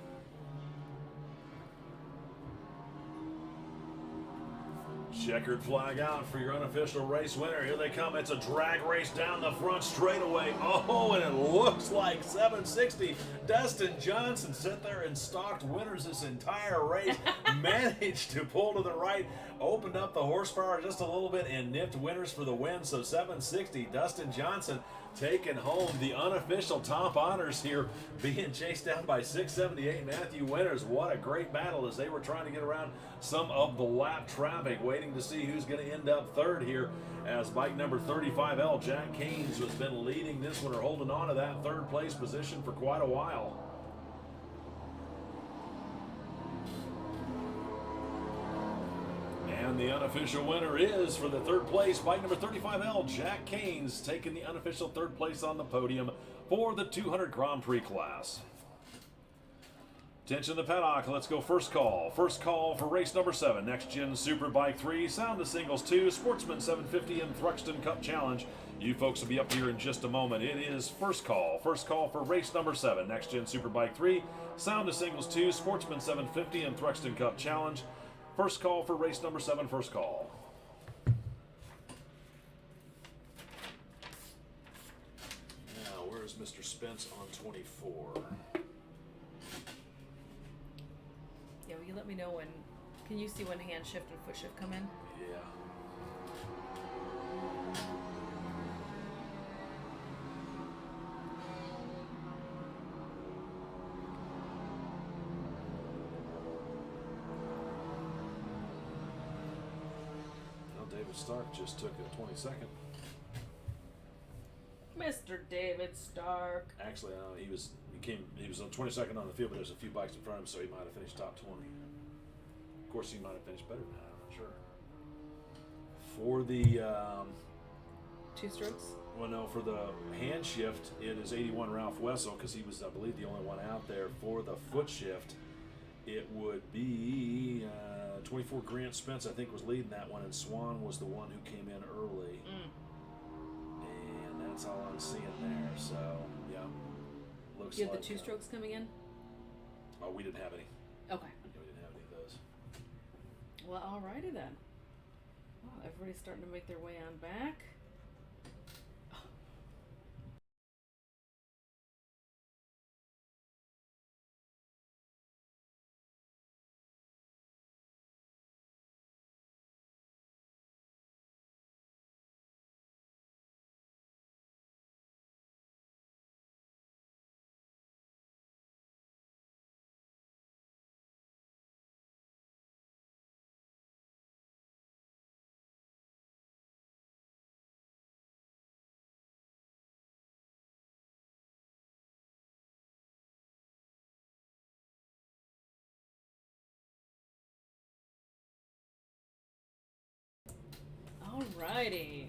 Checkered flag out for your unofficial race winner. Here they come. It's a drag race down the front straightaway. Oh, and it looks like 760. Dustin Johnson sit there and stalked winners this entire race. Managed to pull to the right, opened up the horsepower just a little bit, and nipped winners for the win. So 760, Dustin Johnson taking home the unofficial top honors here, being chased down by 678 Matthew Winters. What a great battle as they were trying to get around some of the lap traffic, waiting to see who's going to end up third here, as bike number 35L, Jack Canes, has been leading this one or holding on to that third place position for quite a while. And the unofficial winner is, for the third place, bike number 35L, Jack Canes, taking the unofficial third place on the podium for the 200 Grand Prix class. Attention to the paddock, let's go first call. First call for race number 7, Next Gen Superbike 3, Sound to Singles 2, Sportsman 750 and Thruxton Cup Challenge. You folks will be up here in just a moment. It is first call for race number 7, Next Gen Superbike 3, Sound to Singles 2, Sportsman 750 and Thruxton Cup Challenge. First call for race number 7, first call. Now, where's Mr. Spence on 24? Yeah, will you let me know when... Can you see when hand shift and foot shift come in? Yeah. David Stark just took a 22nd. Mr. David Stark. Actually, he was on 22nd on the field, but there's a few bikes in front of him, so he might have finished top 20. Of course, he might have finished better than that. I'm not sure. For the 2 strokes. well, no, for the hand shift, it is 81 Ralph Wessel, because he was, I believe, the only one out there. For the foot shift, it would be 24 Grant Spence, I think, was leading that one, and Swan was the one who came in early. And that's all I'm seeing there. So, yeah, looks You have like. the 2 strokes coming in? Oh, we didn't have any. Okay. Yeah, we didn't have any of those. Well, alrighty then. Well, everybody's starting to make their way on back. Alrighty.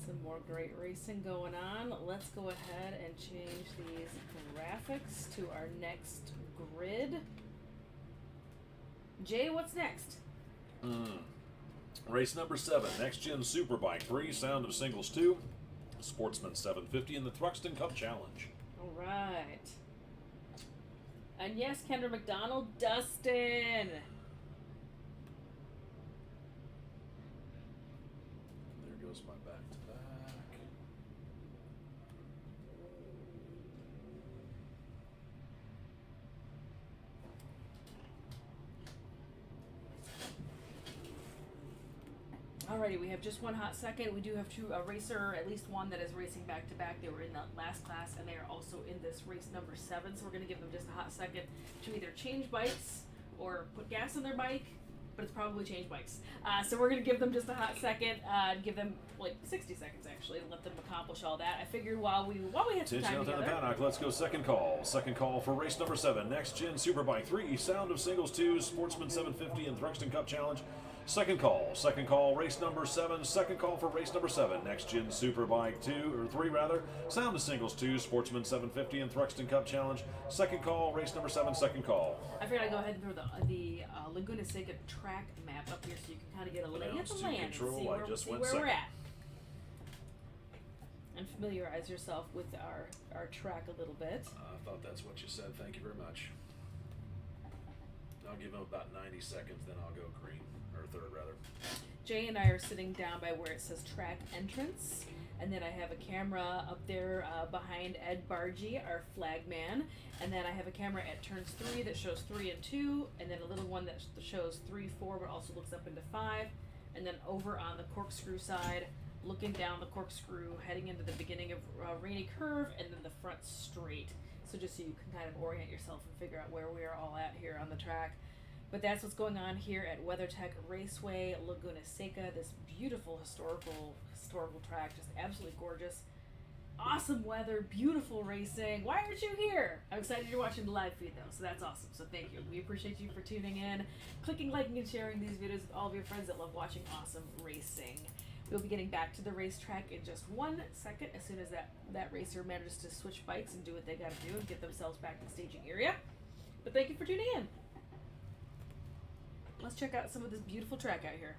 Some more great racing going on. Let's go ahead and change these graphics to our next grid. Jay, what's next? Race number 7, Next Gen Superbike 3, Sound of Singles 2, Sportsman 750, and the Thruxton Cup Challenge. Alright. And yes, Kendra McDonald, Dustin. There goes my back to back. Alrighty, we have just one hot second. We do have two, a racer, at least one that is racing back to back. They were in the last class, and they are also in this race number 7. So we're going to give them just a hot second to either change bikes or put gas in their bike, but it's probably change bikes. So we're going to give them just a hot second, give them like 60 seconds actually, and let them accomplish all that. I figured while we had some Attention time out there in the together. paddock. Let's go second call. Second call for race number 7, Next Gen Superbike 3, Sound of Singles 2, Sportsman 750, and Thruxton Cup Challenge. Second call, race number 7. Second call for race number 7, Next Gen Superbike 3 rather. Sound of Singles 2, Sportsman 750, and Thruxton Cup Challenge. Second call, race number 7. Second call. I figured I'd go ahead and throw the Laguna Seca track map up here so you can kind of get a lay of the Announce to land and control, see I where, just see went where we're second. at. And familiarize yourself with our track a little bit. I thought that's what you said. Thank you very much. I'll give him about 90 seconds, then I'll go green. Or third, rather. Jay and I are sitting down by where it says track entrance, and then I have a camera up there behind Ed Bargy, our flag man, and then I have a camera at turns 3 that shows 3 and 2, and then a little one that shows 3, 4, but also looks up into 5, and then over on the corkscrew side, looking down the corkscrew, heading into the beginning of Rainy Curve, and then the front straight. So just so you can kind of orient yourself and figure out where we are all at here on the track. But that's what's going on here at WeatherTech Raceway, Laguna Seca. This beautiful historical track, just absolutely gorgeous. Awesome weather, beautiful racing. Why aren't you here? I'm excited you're watching the live feed though, so that's awesome. So thank you. We appreciate you for tuning in, clicking, liking, and sharing these videos with all of your friends that love watching awesome racing. We'll be getting back to the racetrack in just 1 second as soon as that racer manages to switch bikes and do what they gotta do and get themselves back to the staging area. But thank you for tuning in. Let's check out some of this beautiful track out here.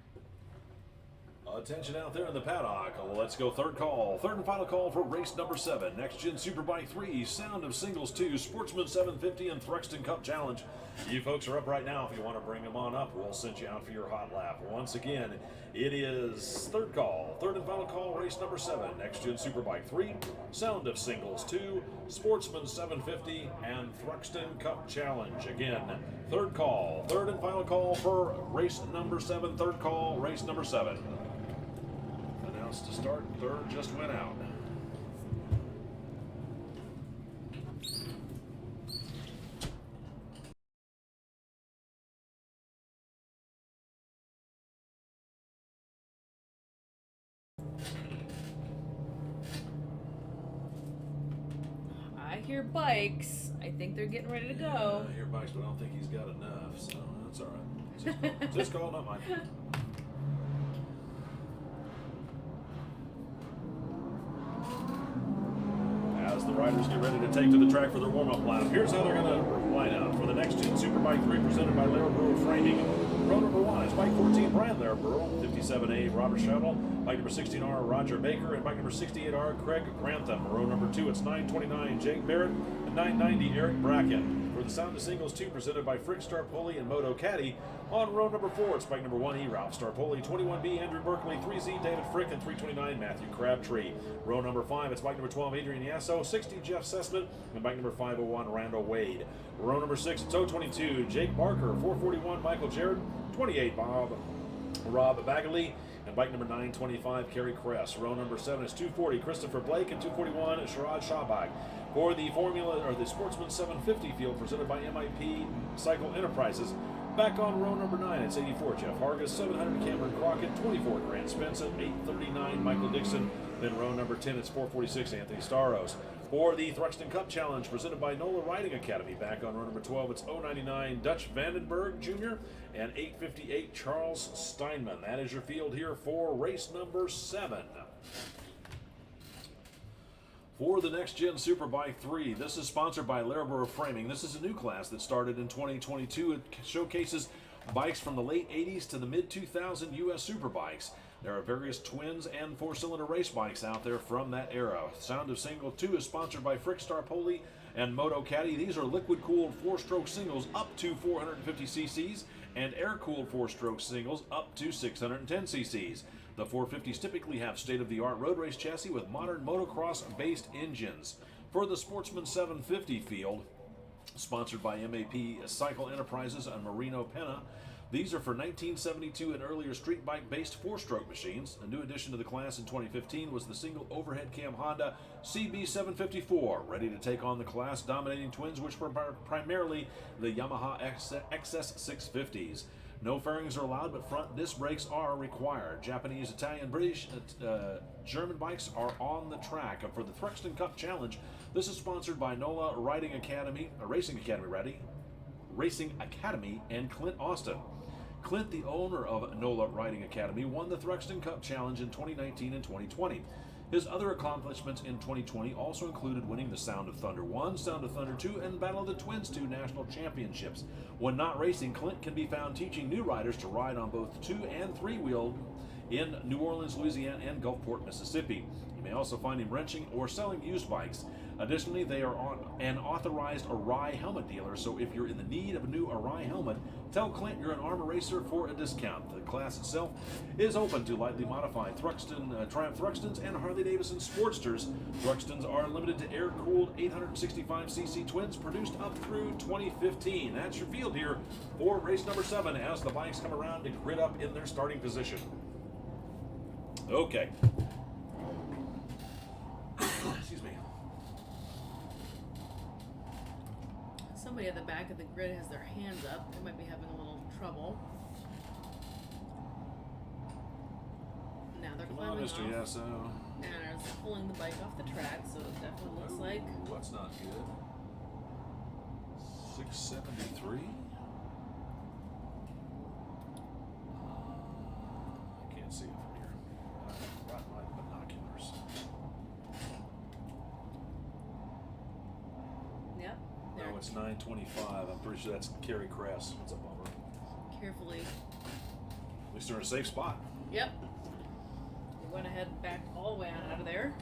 Attention out there in the paddock. Let's go third call. Third and final call for race number 7. Next Gen Superbike 3, Sound of Singles 2, Sportsman 750, and Thruxton Cup Challenge. You folks are up right now. If you want to bring them on up, we'll send you out for your hot lap. Once again, it is third call. Third and final call, race number 7. Next Gen Superbike 3, Sound of Singles 2, Sportsman 750, and Thruxton Cup Challenge. Again, third call. Third and final call for race number 7. Third call, race number 7. To start, third just went out. I hear bikes. I think they're getting ready to go. I hear bikes, but I don't think he's got enough, so that's all right. Just call, not mine. As the riders get ready to take to the track for their warm-up lap, here's how they're going to line up. For the Next Gen Superbike 3 presented by Lero Brewer Framing, Row number 1 is bike 14, Brian Laraburl. 57A, Robert Shuttle. Bike number 16R, Roger Baker. And bike number 68R, Craig Grantham. Row number 2, it's 929, Jake Barrett. And 990, Eric Bracken. For the Sound of Singles 2, presented by Frick Starpoli and Moto Caddy. On row number 4, it's bike number 1E, Ralph Starpoli. 21B, Andrew Berkeley. 3Z, David Frick. And 329, Matthew Crabtree. Row number 5, it's bike number 12, Adrian Yasso. 60, Jeff Sessman. And bike number 501, Randall Wade. Row number 6, it's 022, Jake Barker. 441, Michael Jared. 28, Rob Bagley. And bike number 925, Kerry Kress. Row number 7 is 240, Christopher Blake. And 241, Sharad Shabag. For the the Sportsman 750 field, presented by MIP Cycle Enterprises. Back on row number 9, it's 84, Jeff Hargis. 700, Cameron Crockett. 24, Grant Spencer. 839, Michael Dixon. Then row number 10, it's 446, Anthony Staros. For the Thruxton Cup Challenge, presented by NOLA Riding Academy. Back on row number 12, it's 099, Dutch Vandenberg Jr. And 858, Charles Steinman. That is your field here for race number 7. For the Next Gen Superbike 3, this is sponsored by Laraburro Framing. This is a new class that started in 2022. It showcases bikes from the late 80s to the mid-2000 U.S. Superbikes. There are various twins and 4-cylinder race bikes out there from that era. Sound of Single 2 is sponsored by Frick Starpoli and Moto Caddy. These are liquid-cooled 4-stroke singles up to 450 cc's and air-cooled 4-stroke singles up to 610 cc's. The 450s typically have state-of-the-art road race chassis with modern motocross-based engines. For the Sportsman 750 field, sponsored by MAP Cycle Enterprises and Marino Pena, these are for 1972 and earlier street bike-based 4-stroke machines. A new addition to the class in 2015 was the single overhead cam Honda CB754, ready to take on the class dominating twins, which were primarily the Yamaha XS650s. No fairings are allowed, but front disc brakes are required. Japanese, Italian, British, German bikes are on the track. For the Thruxton Cup Challenge, this is sponsored by NOLA Riding Academy, Racing Academy, and Clint Austin. Clint, the owner of NOLA Riding Academy, won the Thruxton Cup Challenge in 2019 and 2020. His other accomplishments in 2020 also included winning the Sound of Thunder 1, Sound of Thunder 2, and Battle of the Twins 2 national championships. When not racing, Clint can be found teaching new riders to ride on both 2- and 3-wheel in New Orleans, Louisiana, and Gulfport, Mississippi. You may also find him wrenching or selling used bikes. Additionally, they are an authorized AHRMA helmet dealer, so if you're in the need of a new AHRMA helmet, tell Clint you're an AHRMA racer for a discount. The class itself is open to lightly modified Triumph Thruxtons and Harley-Davidson Sportsters. Thruxtons are limited to air-cooled 865cc twins produced up through 2015. That's your field here for race number 7 as the bikes come around to grid up in their starting position. Okay. Excuse me. Somebody at the back of the grid has their hands up. They might be having a little trouble. Now they're Come on, climbing Mr. off. Yasso. And they're pulling the bike off the track, so it definitely looks like. What's not good? 673? I can't see it from here. I've got my binoculars. Yep. No, They're it's 925. I'm pretty sure that's Kerry Kress. That's a bummer. carefully. At least they're in a safe spot. Yep. We went ahead and backed all the way on out of there.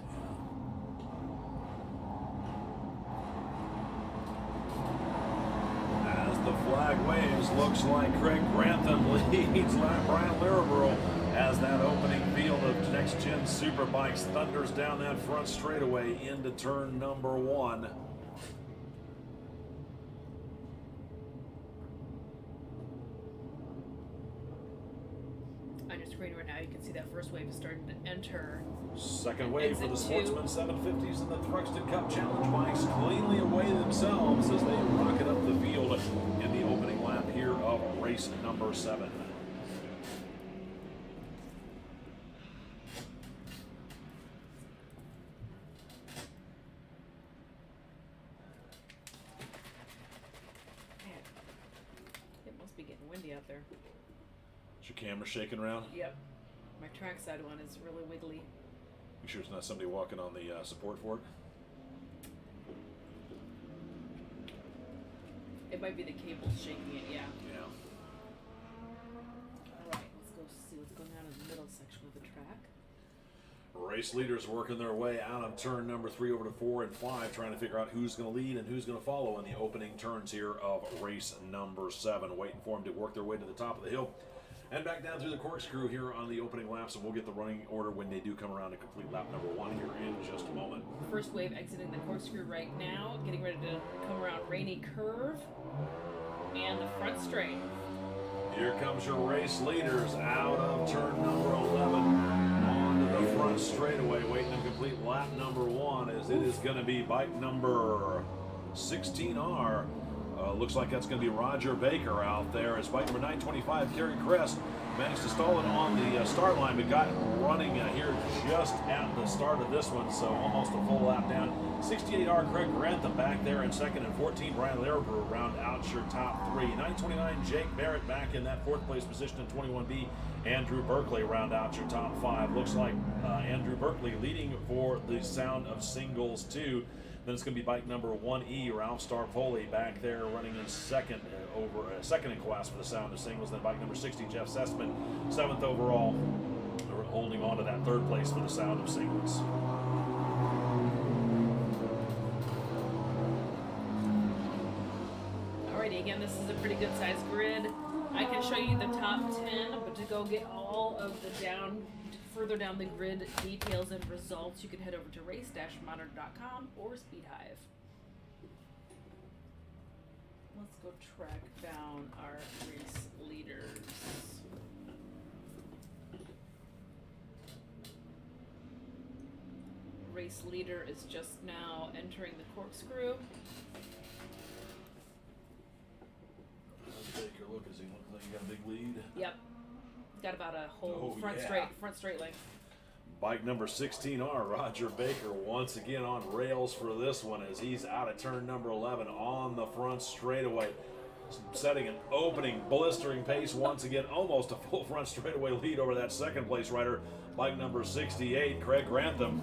As the flag waves, looks like Craig Grantham leads Brian Laraburro as that opening field of Next Gen Superbikes thunders down that front straightaway into turn number 1. On your screen right now, you can see that first wave is starting to enter. Second wave for the Exit Sportsman 750s and the Thruxton Cup Challenge bikes cleanly away themselves as they rocket up the field in the opening lap here of race number 7. Man, it must be getting windy out there. Is your camera shaking around? Yep. My trackside one is really wiggly. You sure it's not somebody walking on the support for it? It might be the cables shaking it, yeah. Yeah. close to see what's going on in the middle section of the track. Race leaders working their way out of turn number 3 over to 4 and 5, trying to figure out who's going to lead and who's going to follow in the opening turns here of race number 7. Waiting for them to work their way to the top of the hill and back down through the corkscrew here on the opening laps, and we'll get the running order when they do come around to complete lap number 1 here in just a moment. First wave exiting the corkscrew right now, getting ready to come around Rainy Curve and the front straight. Here comes your race leaders out of turn number 11 onto the front straightaway, waiting to complete lap number 1, as it is going to be bike number 16R. Looks like that's going to be Roger Baker out there, as bike number 925, Kerry Crest, managed to stall it on the start line, but got running here just at the start of this one, so almost a full lap down. 68R Craig Grantham back there in second, and 14 Brian Larabrew round out your top 3. 929 Jake Barrett back in that 4th place position, and 21B Andrew Berkeley round out your top 5. Looks like Andrew Berkeley leading for the Sound of Singles 2. Then it's going to be bike number 1E, Ralph Starpoli back there running in second second in class for the Sound of Singles. Then bike number 60, Jeff Sessman, 7th overall, holding on to that 3rd place for the Sound of Singles. Alrighty, again, this is a pretty good sized grid. I can show you the top 10, but to go get all of the further down the grid details and results, you can head over to race-monitor.com or Speed Hive. Let's go track down our race leaders. Race leader is just now entering the corkscrew. Baker, look, does he look like he got a big lead? Yep. Got about a whole front straight length. Bike number 16R, Roger Baker, once again on rails for this one, as he's out of turn number 11 on the front straightaway, setting an opening blistering pace once again, almost a full front straightaway lead over that 2nd place rider, bike number 68, Craig Grantham,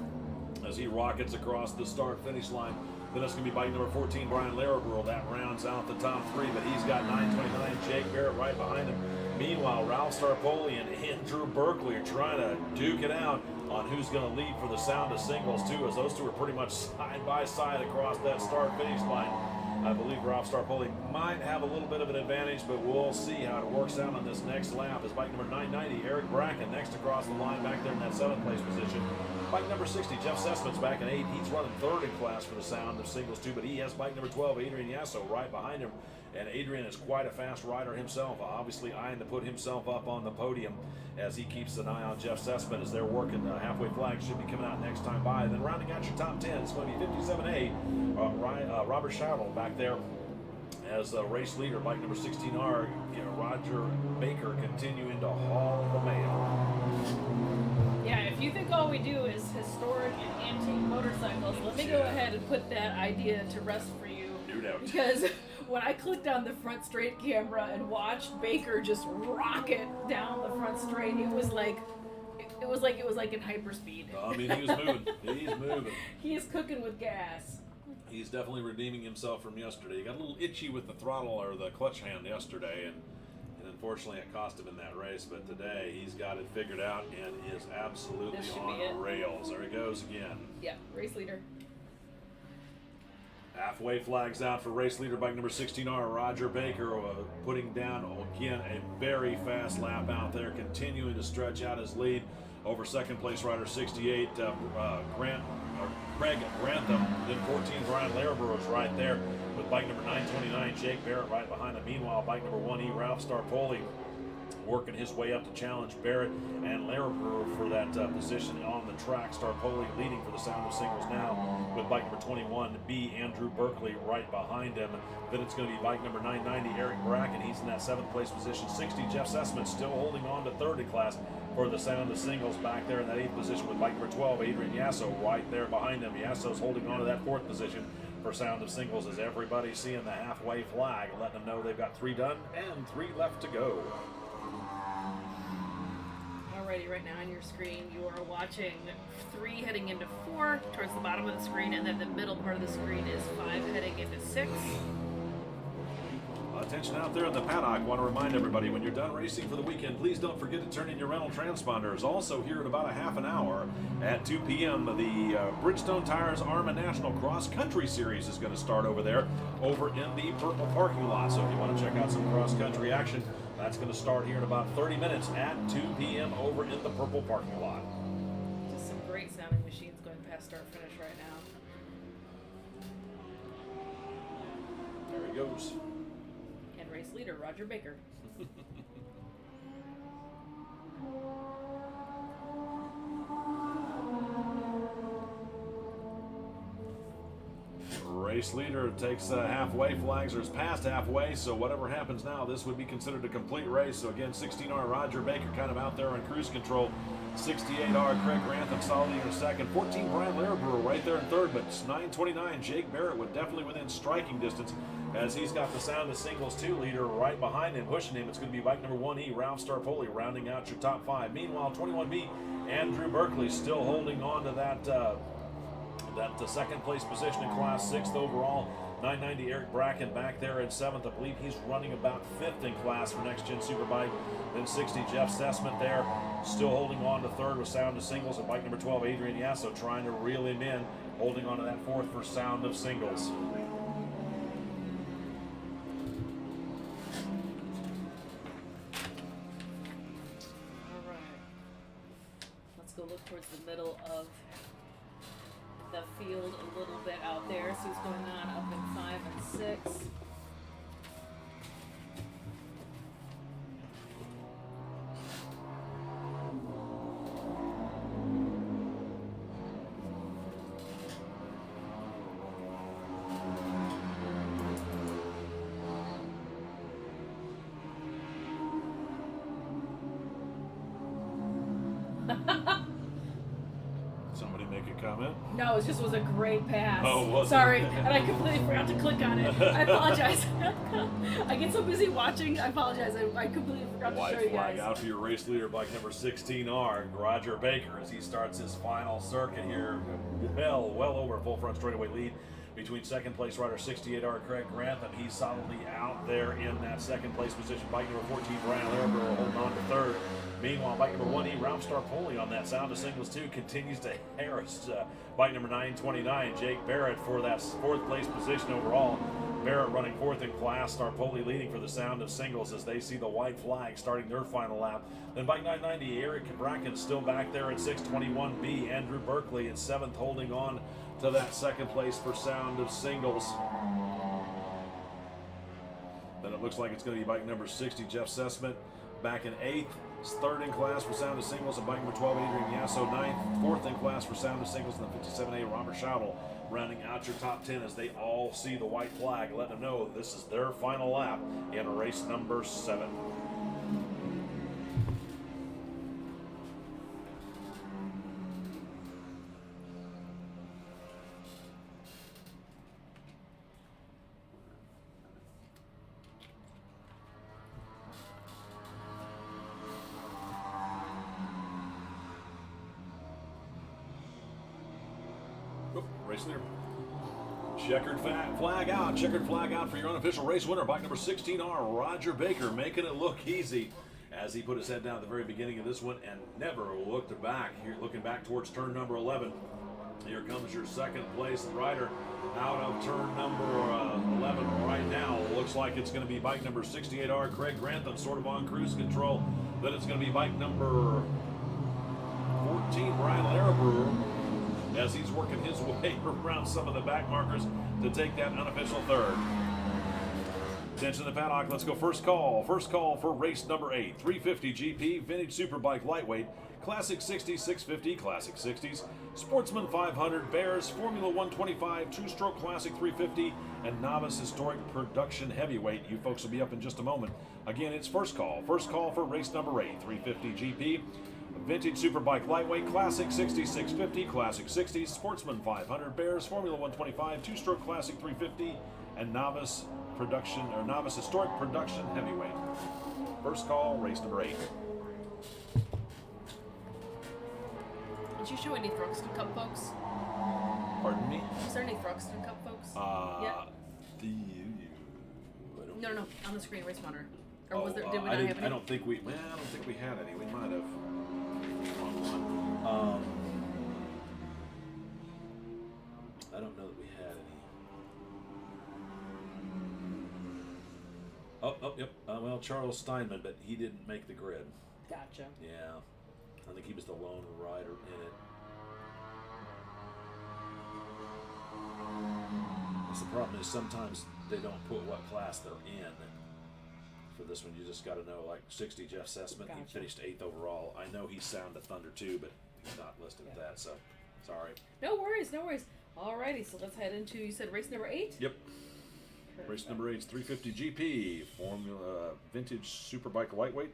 as he rockets across the start-finish line. Then it's going to be bike number 14, Brian Larabrew, that rounds out the top 3, but he's got 929 Jake Barrett right behind him. Meanwhile, Ralph Starpoli and Andrew Berkeley are trying to duke it out on who's going to lead for the Sound of Singles too, as those two are pretty much side by side across that start-finish line. I believe Ralph Starpoli might have a little bit of an advantage, but we'll see how it works out on this next lap, as bike number 990, Eric Bracken, next across the line back there in that 7th place position. Bike number 60, Jeff Sessman's back in 8. He's running 3rd in class for the Sound of Singles too, but he has bike number 12, Adrian Yasso, right behind him. And Adrian is quite a fast rider himself, obviously eyeing to put himself up on the podium as he keeps an eye on Jeff Sessman as they're working. Halfway flag should be coming out next time by. And then rounding out your top 10, it's going to be 57A, Robert Shadle back there as race leader, bike number 16R, Roger Baker continuing to haul the mail. Yeah, if you think all we do is historic and antique motorcycles, let me go ahead and put that idea to rest for you. No doubt. Because when I clicked on the front straight camera and watched Baker just rocket down the front straight, it was like in hyperspeed. I mean, he was moving. He's moving. He is cooking with gas. He's definitely redeeming himself from yesterday. He got a little itchy with the throttle or the clutch hand yesterday, and unfortunately it cost him in that race. But today he's got it figured out and is absolutely on the rails. There he goes again. Yeah, race leader. Halfway flags out for race leader bike number 16R, Roger Baker, putting down again a very fast lap out there, continuing to stretch out his lead over 2nd place rider 68, Craig Grantham. Then 14, Brian Larabrew is right there with bike number 929, Jake Barrett right behind him. Meanwhile, bike number 1E, Ralph Starpoli, working his way up to challenge Barrett and Larabrew for that position on the track. Starpoli leading for the Sound of Singles now with bike number 21B, Andrew Berkeley, right behind him. Then it's going to be bike number 990, Eric Bracken. He's in that 7th place position. 60, Jeff Sessman still holding on to 3rd in class for the Sound of Singles back there in that 8th position with bike number 12, Adrian Yasso, right there behind him. Yasso's holding on to that 4th position for Sound of Singles as everybody's seeing the halfway flag, letting them know they've got 3 done and 3 left to go. Alrighty, right now on your screen you are watching 3 heading into 4 towards the bottom of the screen, and then the middle part of the screen is 5 heading into 6. Attention out there in the paddock. Want to remind everybody, when you're done racing for the weekend, please don't forget to turn in your rental transponders. Also, here in about a half an hour at 2 p.m., the Bridgestone Tires AHRMA National Cross Country Series is going to start over there, over in the purple parking lot. So if you want to check out some cross country action, that's going to start here in about 30 minutes at 2 p.m. over in the purple parking lot. Just some great sounding machines going past start finish right now. There he goes. And race leader Roger Baker. Race leader takes halfway, flags are past halfway, so whatever happens now, this would be considered a complete race. So again, 16R Roger Baker kind of out there on cruise control. 68R Craig Grantham solidly in second. 14 Brian Lehrer right there in third, but 929 Jake Barrett would definitely within striking distance, as he's got the Sound of Singles 2 leader right behind him, pushing him. It's going to be bike number 1E, Ralph Starpoli, rounding out your top 5. Meanwhile, 21B, Andrew Berkeley still holding on to that second place position in class, 6th overall. 990 Eric Bracken back there in 7th. I believe he's running about 5th in class for Next Gen Superbike. Then 60 Jeff Sessman there, still holding on to 3rd with Sound of Singles. And bike number 12 Adrian Yasso trying to reel him in, holding on to that 4th for Sound of Singles. All right. Let's go look towards the middle of the field a little bit out there. See what's going on up in 5 and 6. Somebody make a comment? No, it just was a great pass. Oh, was it? Sorry, and I completely forgot to click on it. I apologize. I get so busy watching. I apologize. I completely forgot to show White you flag guys. out for your race leader, bike number 16R, Roger Baker, as he starts his final circuit here. Well over a full front straightaway lead between second place rider 68R Craig Grantham. He's solidly out there in that second place position. Bike number 14, Brian Lehrer, holding on to 3rd. Meanwhile, bike number 1E, Ralph Starpoli on that Sound of Singles 2 continues to harass bike number 929, Jake Barrett, for that 4th place position overall. Barrett running 4th in class, Starpoli leading for the Sound of Singles as they see the white flag starting their final lap. Then bike 990, Eric Bracken still back there at 621B. Andrew Berkeley at 7th, holding on to that 2nd place for Sound of Singles. Then it looks like it's going to be bike number 60, Jeff Sessman, back in 8th. 3rd in class for Sound of Singles, and bike number 12, Adrian Yasso, 9th. 4th in class for Sound of Singles, and the 57A, Robert Schautel, rounding out your top 10 as they all see the white flag, letting them know this is their final lap in race number 7. Race leader. Checkered flag out for your unofficial race winner, bike number 16R, Roger Baker, making it look easy as he put his head down at the very beginning of this one and never looked back. Here, looking back towards turn number 11. Here comes your 2nd place rider out of turn number 11 right now. Looks like it's going to be bike number 68R, Craig Grantham, sort of on cruise control. Then it's going to be bike number 14, Brian Lehrer, as he's working his way around some of the back markers to take that unofficial 3rd. Attention to the paddock, let's go first call. First call for race number 8, 350 GP, Vintage Superbike Lightweight, Classic 60s, 650, Classic 60s, Sportsman 500, Bears, Formula 125, Two-Stroke Classic 350, and Novice Historic Production Heavyweight. You folks will be up in just a moment. Again, it's first call. First call for race number 8, 350 GP, Vintage Superbike Lightweight, Classic 60, 650, Classic 60s, Sportsman 500, Bears, Formula 125, Two-Stroke Classic 350, and Novice Historic Production Heavyweight. First call, race number 8. Did you show any Thruxton Cup folks? Pardon me? Is there any Thruxton Cup folks? I No, on the screen, race monitor. Or was there? Did we I not didn't. have any? I don't think we had any. We might have. Wrong one. I don't know that we had any. Yep. Well, Charles Steinman, but he didn't make the grid. Gotcha. Yeah, I think he was the lone rider in it. The problem is sometimes they don't put what class they're in. For this one, you just got to know, like 60 Jeff Sessman, Gotcha. he finished 8th overall. I know he's sound to Thunder too, but he's not listed at that, so sorry. No worries. Alrighty, so let's head into, you said race number 8? Yep. Perfect. Race number 8 is 350 GP, Formula Vintage Superbike Lightweight,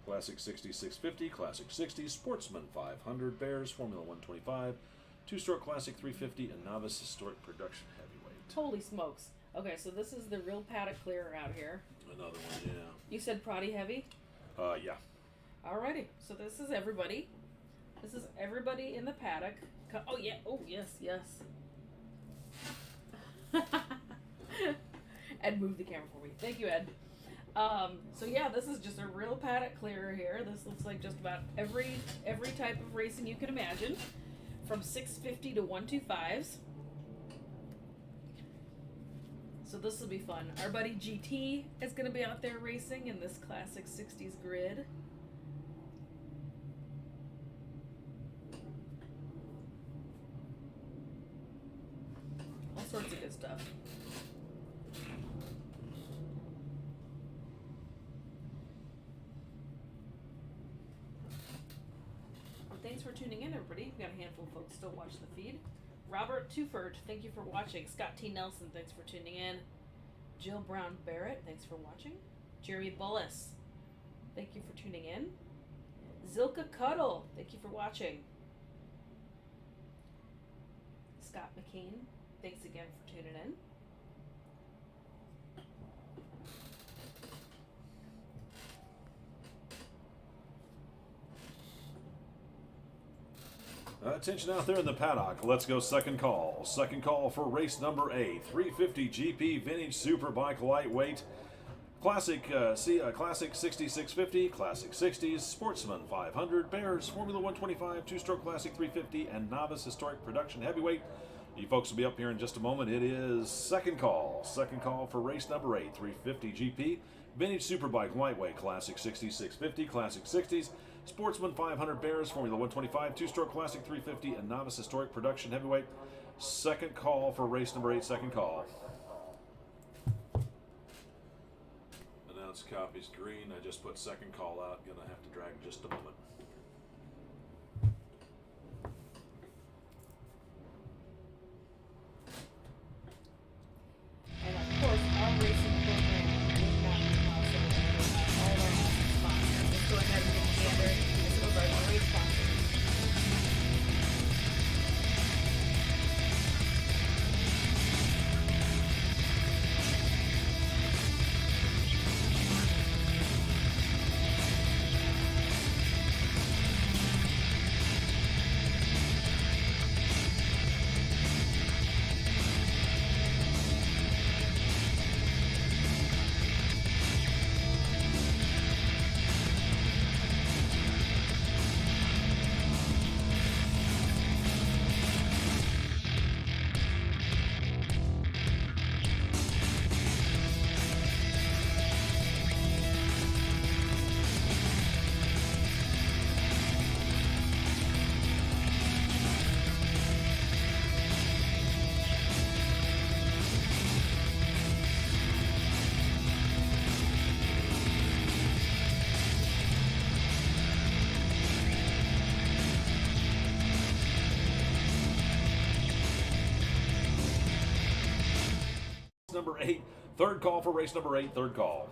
Classic 60 650, Classic 60, Sportsman 500, Bears, Formula 125, two-stroke Classic 350, and Novice Historic Production Heavyweight. Holy smokes. Okay, so this is the real paddock clearer out here. Another one, yeah. You said Proddy heavy? Yeah. Alrighty, so this is everybody. This is everybody in the paddock. Oh, yeah. Oh, yes. Ed, move the camera for me. Thank you, Ed. So yeah, this is just a real paddock clearer here. This looks like just about every type of racing you can imagine, from 650 to 125s. So this will be fun. Our buddy GT is going to be out there racing in this classic 60s grid. All sorts of good stuff. Thanks for tuning in, everybody. We've got a handful of folks still watch the feed. Robert Tuford, thank you for watching. Scott T. Nelson, thanks for tuning in. Jill Brown Barrett, thanks for watching. Jeremy Bullis, thank you for tuning in. Zilka Cuddle, thank you for watching. Scott McCain, thanks again for tuning in. Attention out there in the paddock. Let's go second call. Second call for race number 8. 350 GP Vintage Superbike Lightweight. Classic Classic 6650, Classic 60s, Sportsman 500, Bears, Formula 125, two-stroke Classic 350, and Novice Historic Production Heavyweight. You folks will be up here in just a moment. It is second call. Second call for race number 8. 350 GP Vintage Superbike Lightweight, Classic 6650, Classic 60s, Sportsman 500, Bears, Formula 125, two-stroke Classic 350, and Novice Historic Production Heavyweight. Second call for race number 8, second call. Announce copies green. I just put second call out. Gonna have to drag just a moment. And of course, our racing program would not be possible without all of our awesome sponsors. Let's go ahead and get together with some of our great sponsors. Number 8, third call for race number 8, third call.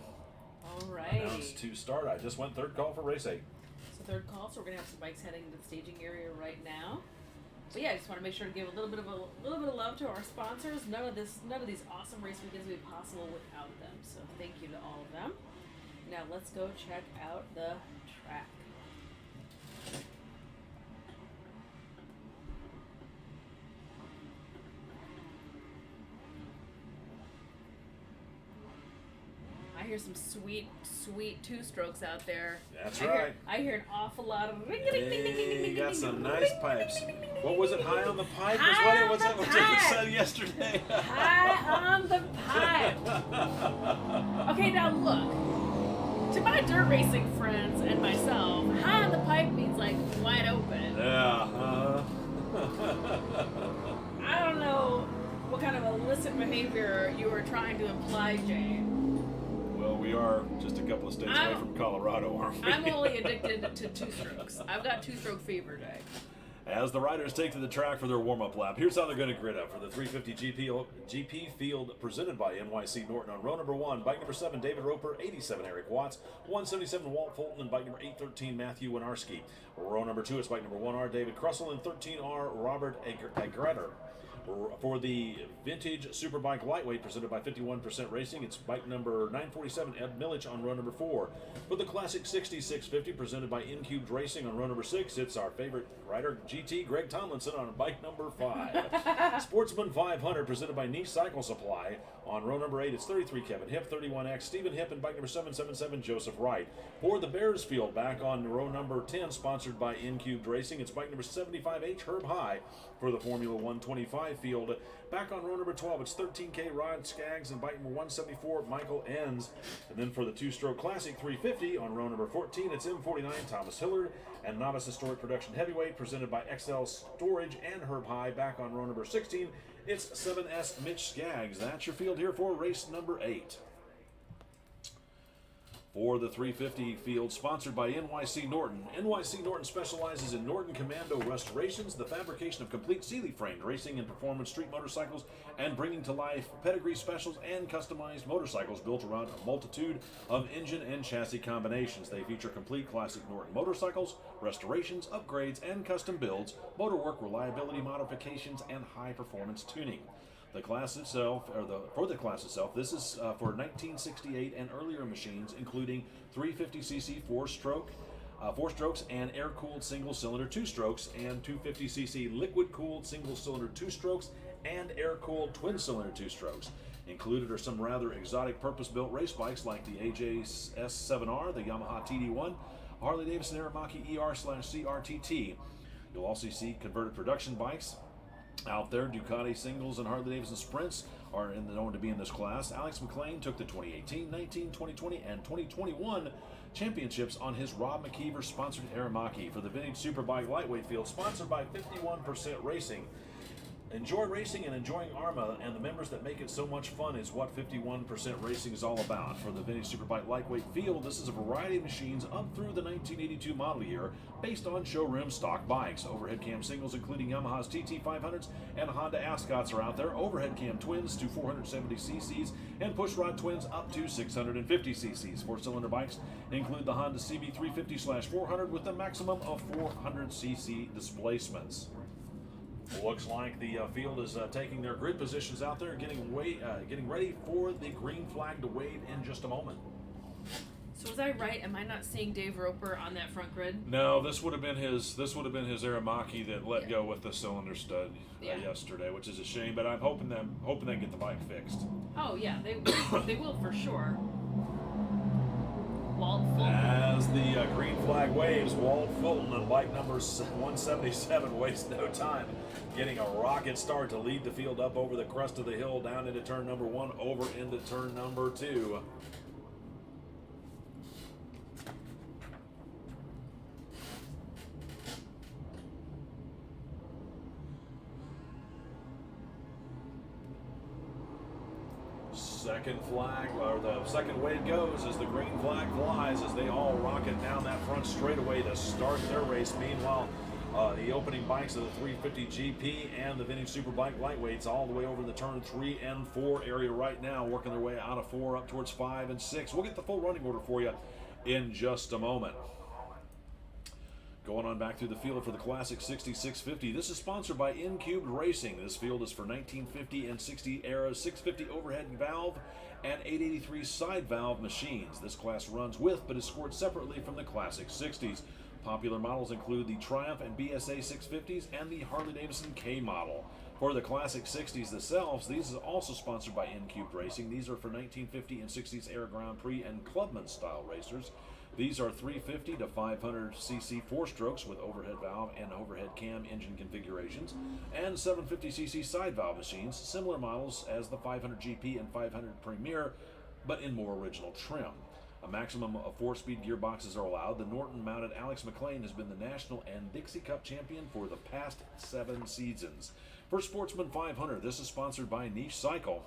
Alrighty. Announced to start. I just went third call for race 8. So third call, so we're gonna have some bikes heading into the staging area right now. But yeah, I just want to make sure to give a little bit of love to our sponsors. None of these awesome race weekends would be possible without them. So thank you to all of them. Now let's go check out the track. hear some sweet, sweet two-strokes out there. That's right. I hear an awful lot of. Hey, you got some nice pipes. What was it? High on the pipe? High on What's the that? What pipe. you said yesterday? High on the pipe. Okay, now look. To my dirt racing friends and myself, high on the pipe means like wide open. Yeah. I don't know what kind of illicit behavior you were trying to imply, Jay. Well, we are just a couple of states away from Colorado, aren't we? I'm only addicted to two-strokes. I've got two-stroke fever, Jay. As the riders take to the track for their warm-up lap, here's how they're going to grid up for the 350 GP field presented by NYC Norton. On row number 1, bike number 7, David Roper, 87, Eric Watts, 177, Walt Fulton, and bike number 813, Matthew Winarski. Row number 2 is bike number 1R, David Crussell, and 13R, Robert Agretter. For the vintage Superbike Lightweight presented by 51% Racing, it's bike number 947, Ed Millich on row number 4. For the Classic 60 650 presented by N-Cubed Racing on row number 6, it's our favorite rider, GT Greg Tomlinson on bike number 5. Sportsman 500 presented by Niche Cycle Supply on row number 8, it's 33 Kevin Hipp, 31X Stephen Hipp, and bike number 777 Joseph Wright. For the Bears Field, back on row number 10, sponsored by N-Cubed Racing, it's bike number 75H Herb High. For the Formula 125 field, back on row number 12, it's 13K Rod Skaggs and bike number 174 Michael Enns. And then for the two-stroke Classic 350 on row number 14, it's M49 Thomas Hillard and Novice Historic Production Heavyweight presented by XL Storage and Herb High. Back on row number 16, it's 7S Mitch Skaggs. That's your field here for race number 8. For the 350 field, sponsored by NYC Norton. NYC Norton specializes in Norton Commando restorations, the fabrication of complete Sealy-framed racing and performance street motorcycles, and bringing to life pedigree specials and customized motorcycles built around a multitude of engine and chassis combinations. They feature complete classic Norton motorcycles, restorations, upgrades, and custom builds, motorwork, reliability modifications, and high-performance tuning. The class itself, for the class itself, this is for 1968 and earlier machines, including 350cc four strokes and air-cooled single-cylinder two-strokes, and 250cc liquid-cooled single-cylinder two-strokes and air-cooled twin-cylinder two-strokes. Included are some rather exotic purpose-built race bikes like the AJS7R, the Yamaha TD1, Harley-Davidson Aramaki ER/CRTT. You'll also see converted production bikes out there. Ducati singles and Harley-Davidson Sprints are known to be in this class. Alex McLean took the 2018, 19, 2020, and 2021 championships on his Rob McKeever-sponsored Aramaki. For the Vintage Superbike Lightweight field, sponsored by 51% Racing. Enjoy racing and enjoying AHRMA, and the members that make it so much fun is what 51% Racing is all about. For the Vintage Superbike Lightweight field, this is a variety of machines up through the 1982 model year based on showroom stock bikes. Overhead cam singles including Yamaha's TT500s and Honda Ascots are out there. Overhead cam twins to 470cc's and pushrod twins up to 650cc's. Four-cylinder bikes include the Honda CB350/400 with a maximum of 400cc displacements. Looks like the field is taking their grid positions out there, getting ready for the green flag to wave in just a moment. So was I right? Am I not seeing Dave Roper on that front grid? No, this would have been his Aramaki that let go with the cylinder stud yesterday, which is a shame. But I'm hoping they get the bike fixed. Oh yeah, they will for sure. Walt Fulton. As the green flag waves, Walt Fulton on bike number 177 wastes no time, getting a rocket start to lead the field up over the crest of the hill, down into turn number 1, over into turn number 2. Second flag, or the second way it goes, as the green flag flies, as they all rocket down that front straightaway to start their race. Meanwhile, the opening bikes of the 350 GP and the Vintage Superbike Lightweights all the way over the turn 3 and 4 area right now, working their way out of 4 up towards 5 and 6. We'll get the full running order for you in just a moment. Going on back through the field for the Classic 6650. This is sponsored by N-Cubed Racing. This field is for 1950 and 60 era 650 overhead valve and 883 side valve machines. This class runs with but is scored separately from the Classic 60s. Popular models include the Triumph and BSA 650s and the Harley-Davidson K model. For the Classic 60s themselves, these are also sponsored by N-Cubed Racing. These are for 1950 and 60s Air Grand Prix and Clubman style racers. These are 350 to 500 cc 4-strokes with overhead valve and overhead cam engine configurations, and 750 cc side valve machines, similar models as the 500 GP and 500 Premier, but in more original trim. A maximum of 4-speed gearboxes are allowed. The Norton-mounted Alex McLean has been the National and Dixie Cup champion for the past 7 seasons. For Sportsman 500, this is sponsored by Niche Cycle.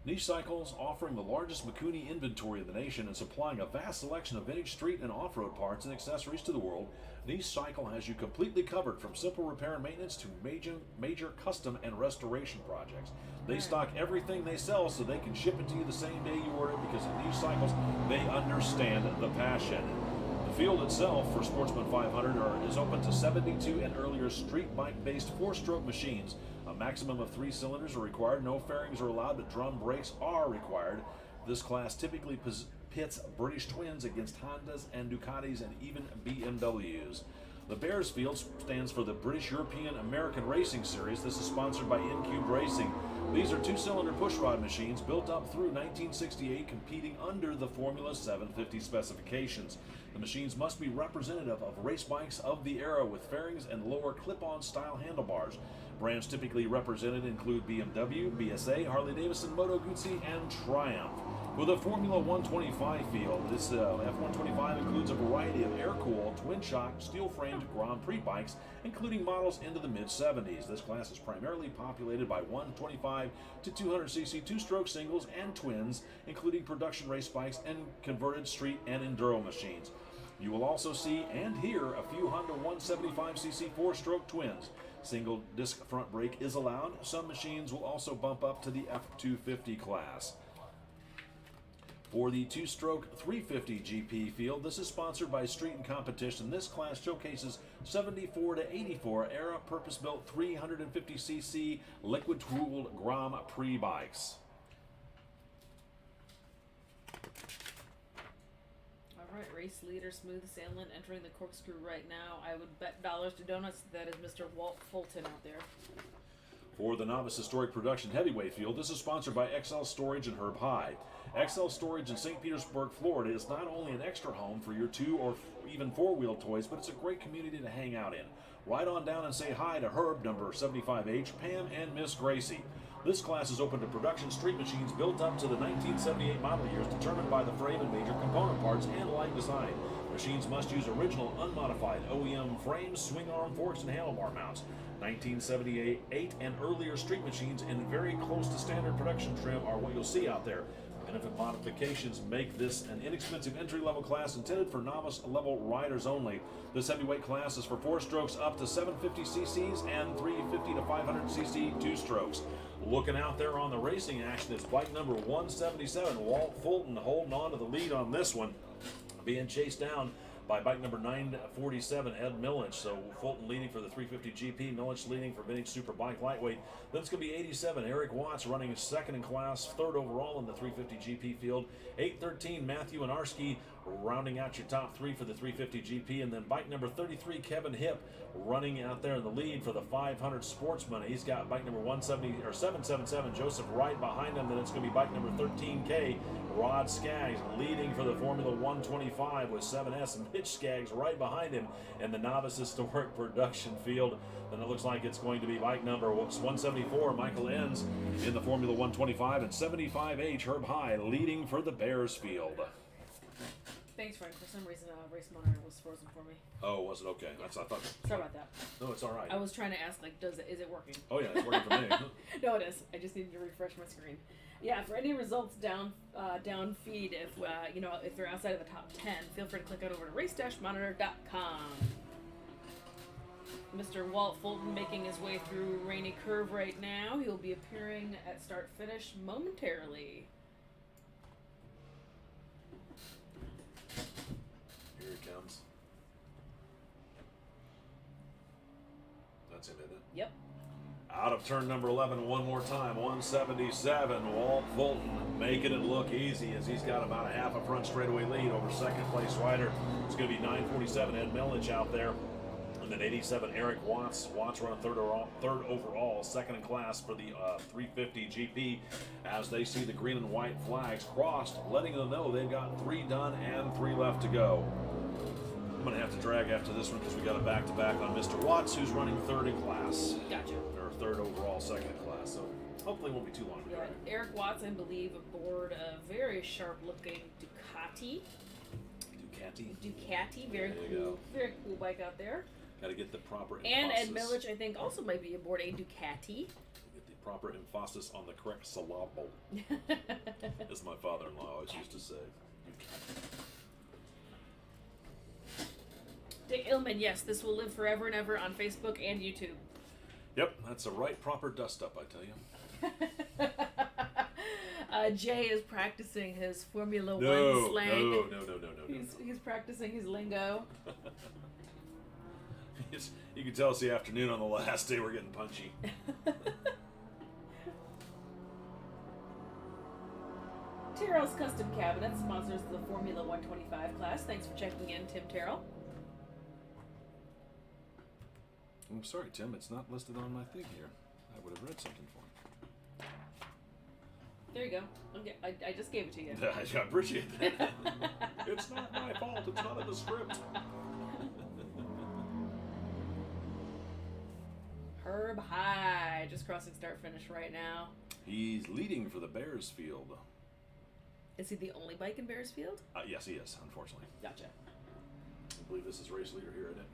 Niche Cycles, offering the largest Mikuni inventory in the nation and supplying a vast selection of vintage street and off-road parts and accessories to the world, Niche Cycle has you completely covered from simple repair and maintenance to major custom and restoration projects. They stock everything they sell so they can ship it to you the same day you order, because at Niche Cycles, they understand the passion. The field itself for Sportsman 500 is open to 72 and earlier street bike-based 4-stroke machines. A maximum of 3 cylinders are required. No fairings are allowed, but drum brakes are required. This class typically pits British twins against Hondas and Ducatis and even BMWs. The Bears Field stands for the British European American Racing Series. This is sponsored by N-Cubed Racing. These are 2-cylinder pushrod machines built up through 1968, competing under the Formula 750 specifications. The machines must be representative of race bikes of the era, with fairings and lower clip-on style handlebars. Brands typically represented include BMW, BSA, Harley-Davidson, Moto Guzzi, and Triumph. For the Formula 125 field, this F125 includes a variety of air-cooled, twin-shock, steel-framed Grand Prix bikes, including models into the mid-70s. This class is primarily populated by 125 to 200cc 2-stroke singles and twins, including production race bikes and converted street and enduro machines. You will also see and hear a few Honda 175cc 4-stroke twins. Single disc front brake is allowed. Some machines will also bump up to the F250 class. For the 2-stroke 350 GP field, this is sponsored by Street and Competition. This class showcases 74 to 84 era purpose-built 350cc liquid-cooled Grand Prix bikes. Alright, race leader Smooth Sandlin entering the corkscrew right now. I would bet dollars to donuts that is Mr. Walt Fulton out there. For the Novice Historic Production Heavyweight field, this is sponsored by XL Storage and Herb High. XL Storage in St. Petersburg, Florida is not only an extra home for your 2 or even 4-wheel toys, but it's a great community to hang out in. Ride on down and say hi to Herb, number 75H, Pam, and Miss Gracie. This class is open to production street machines built up to the 1978 model years, determined by the frame and major component parts and light design. Machines must use original, unmodified OEM frames, swing arm forks, and handlebar mounts. 1978 and earlier street machines in very close to standard production trim are what you'll see out there. Benefit modifications make this an inexpensive entry-level class intended for novice-level riders only. This heavyweight class is for 4-strokes up to 750 cc's and 350 to 500 cc 2-strokes. Looking out there on the racing action is bike number 177, Walt Fulton, holding on to the lead on this one, being chased down by bike number 947, Ed Millich. So Fulton leading for the 350 GP, Millich leading for Vintage Superbike Lightweight. Then it's going to be 87, Eric Watts running second in class, third overall in the 350 GP field. 813, Matthew Anarski rounding out your top 3 for the 350 GP. And then bike number 33, Kevin Hipp, running out there in the lead for the 500 Sportsman. He's got bike number 777, Joseph Wright behind him. Then it's going to be bike number 13K, Rod Skaggs leading for the Formula 125 with 7S, and Mitch Skaggs right behind him in the Novice Historic Production field. Then it looks like it's going to be bike number 174, Michael Enns in the Formula 125, and 75H, Herb High leading for the Bears field. Thanks, Frank. For some reason, race monitor was frozen for me. Oh, was it? Okay. That's I thought. Sorry about that. No, it's all right. I was trying to ask, like, is it working? Oh yeah, it's working for me. No, it is. I just needed to refresh my screen. Yeah, for any results down feed, if if they're outside of the top 10, feel free to click on over to race-monitor.com. Mr. Walt Fulton making his way through Rainy Curve right now. He'll be appearing at start-finish momentarily. Here he comes. That's him, isn't it? Yep. Out of turn number 11 one more time, 177. Walt Fulton making it look easy as he's got about a half a front straightaway lead over second place rider. It's going to be 947 Ed Millich out there. And then 87 Eric Watts. Watts running third overall, second in class for the 350 GP as they see the green and white flags crossed, letting them know they've got 3 done and 3 left to go. I'm going to have to drag after this one because we got a back-to-back on Mr. Watts, who's running third in class. Gotcha. Or third overall, second in class. So hopefully it won't be too long. Yeah, Eric Watts, I believe, aboard a very sharp-looking Ducati. Very cool. Very cool bike out there. Got to get the proper emphasis. And Ed Millich, I think, also might be aboard a Ducati. Get the proper emphasis on the correct syllable, as my father-in-law always used to say. Dick Illman, yes, this will live forever and ever on Facebook and YouTube. Yep, that's a right proper dust-up, I tell you. Jay is practicing his Formula One slang. No. He's practicing his lingo. You can tell it's the afternoon on the last day. We're getting punchy. Terrell's Custom Cabinets sponsors the Formula 125 class. Thanks for checking in, Tim Terrell. I'm sorry, Tim. It's not listed on my thing here. I would have read something for him. There you go. Okay, I just gave it to you. I appreciate that. It's not my fault. It's not in the script. Herb High, just crossing start finish right now. He's leading for the Bears field. Is he the only bike in Bearsfield? Yes, he is, unfortunately. Gotcha. I believe this is race leader here, isn't it?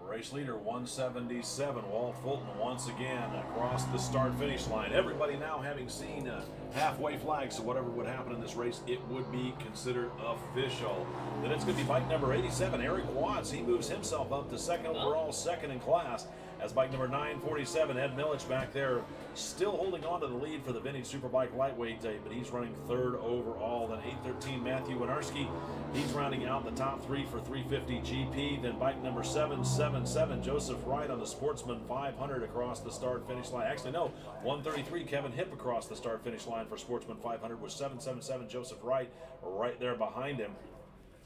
Race leader 177, Walt Fulton once again across the start-finish line. Everybody now having seen a halfway flag, so whatever would happen in this race, it would be considered official. Then it's going to be bike number 87, Eric Watts. He moves himself up to second overall, second in class, as bike number 947, Ed Millich back there, still holding on to the lead for the Vintage Superbike Lightweight Day, but he's running third overall. Then 813, Matthew Winarski, he's rounding out the top 3 for 350 GP. Then bike number 777, Joseph Wright on the Sportsman 500 across the start-finish line. Actually, no, 133, Kevin Hipp across the start-finish line for Sportsman 500 with 777, Joseph Wright right there behind him.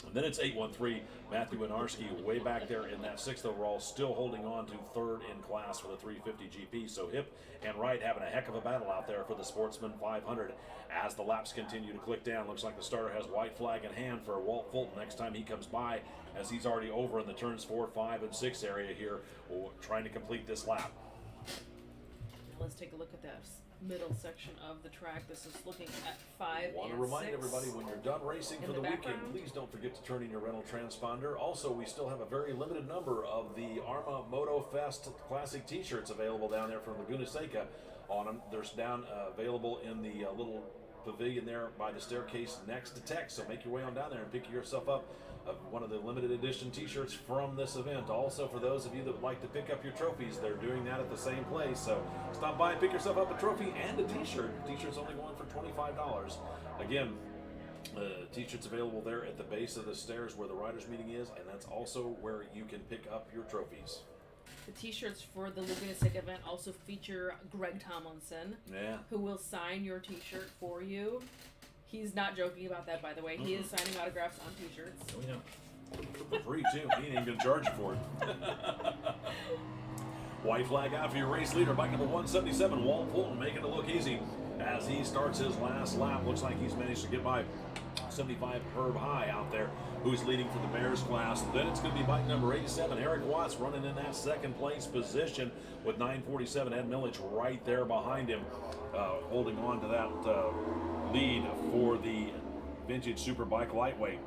And then it's 813, Matthew Winarski way back there in that 6th overall, still holding on to third in class for the 350 GP. So Hipp and Wright having a heck of a battle out there for the Sportsman 500 as the laps continue to click down. Looks like the starter has white flag in hand for Walt Fulton next time he comes by, as he's already over in the turns 4, 5, and 6 area here, trying to complete this lap. Let's take a look at that middle section of the track. This is looking at 5 and 6. Want to remind everybody, when you're done racing for the weekend, please don't forget to turn in your rental transponder. Also, we still have a very limited number of the AHRMA MotoFest Classic t-shirts available down there from Laguna Seca on them. They're down available in the little pavilion there by the staircase next to Tech. So make your way on down there and pick yourself up one of the limited edition t-shirts from this event. Also, for those of you that would like to pick up your trophies, they're doing that at the same place. So stop by and pick yourself up a trophy and a t-shirt. T-shirt's only going for $25. Again, t-shirts available there at the base of the stairs where the riders meeting is, and that's also where you can pick up your trophies. The t-shirts for the Laguna Seca event also feature Greg Tomlinson, who will sign your t-shirt for you. He's not joking about that, by the way. He is signing autographs on t-shirts. We know. For free, too. He ain't even going to charge you for it. White flag out for your race leader, bike number 177, Walt Fulton, making it look easy as he starts his last lap. Looks like he's managed to get by 75 Herb High out there, who's leading for the Bears class. Then it's going to be bike number 87, Eric Watts, running in that second place position with 947 Ed Millich right there behind him, holding on to that lead for the Vintage Superbike Lightweight.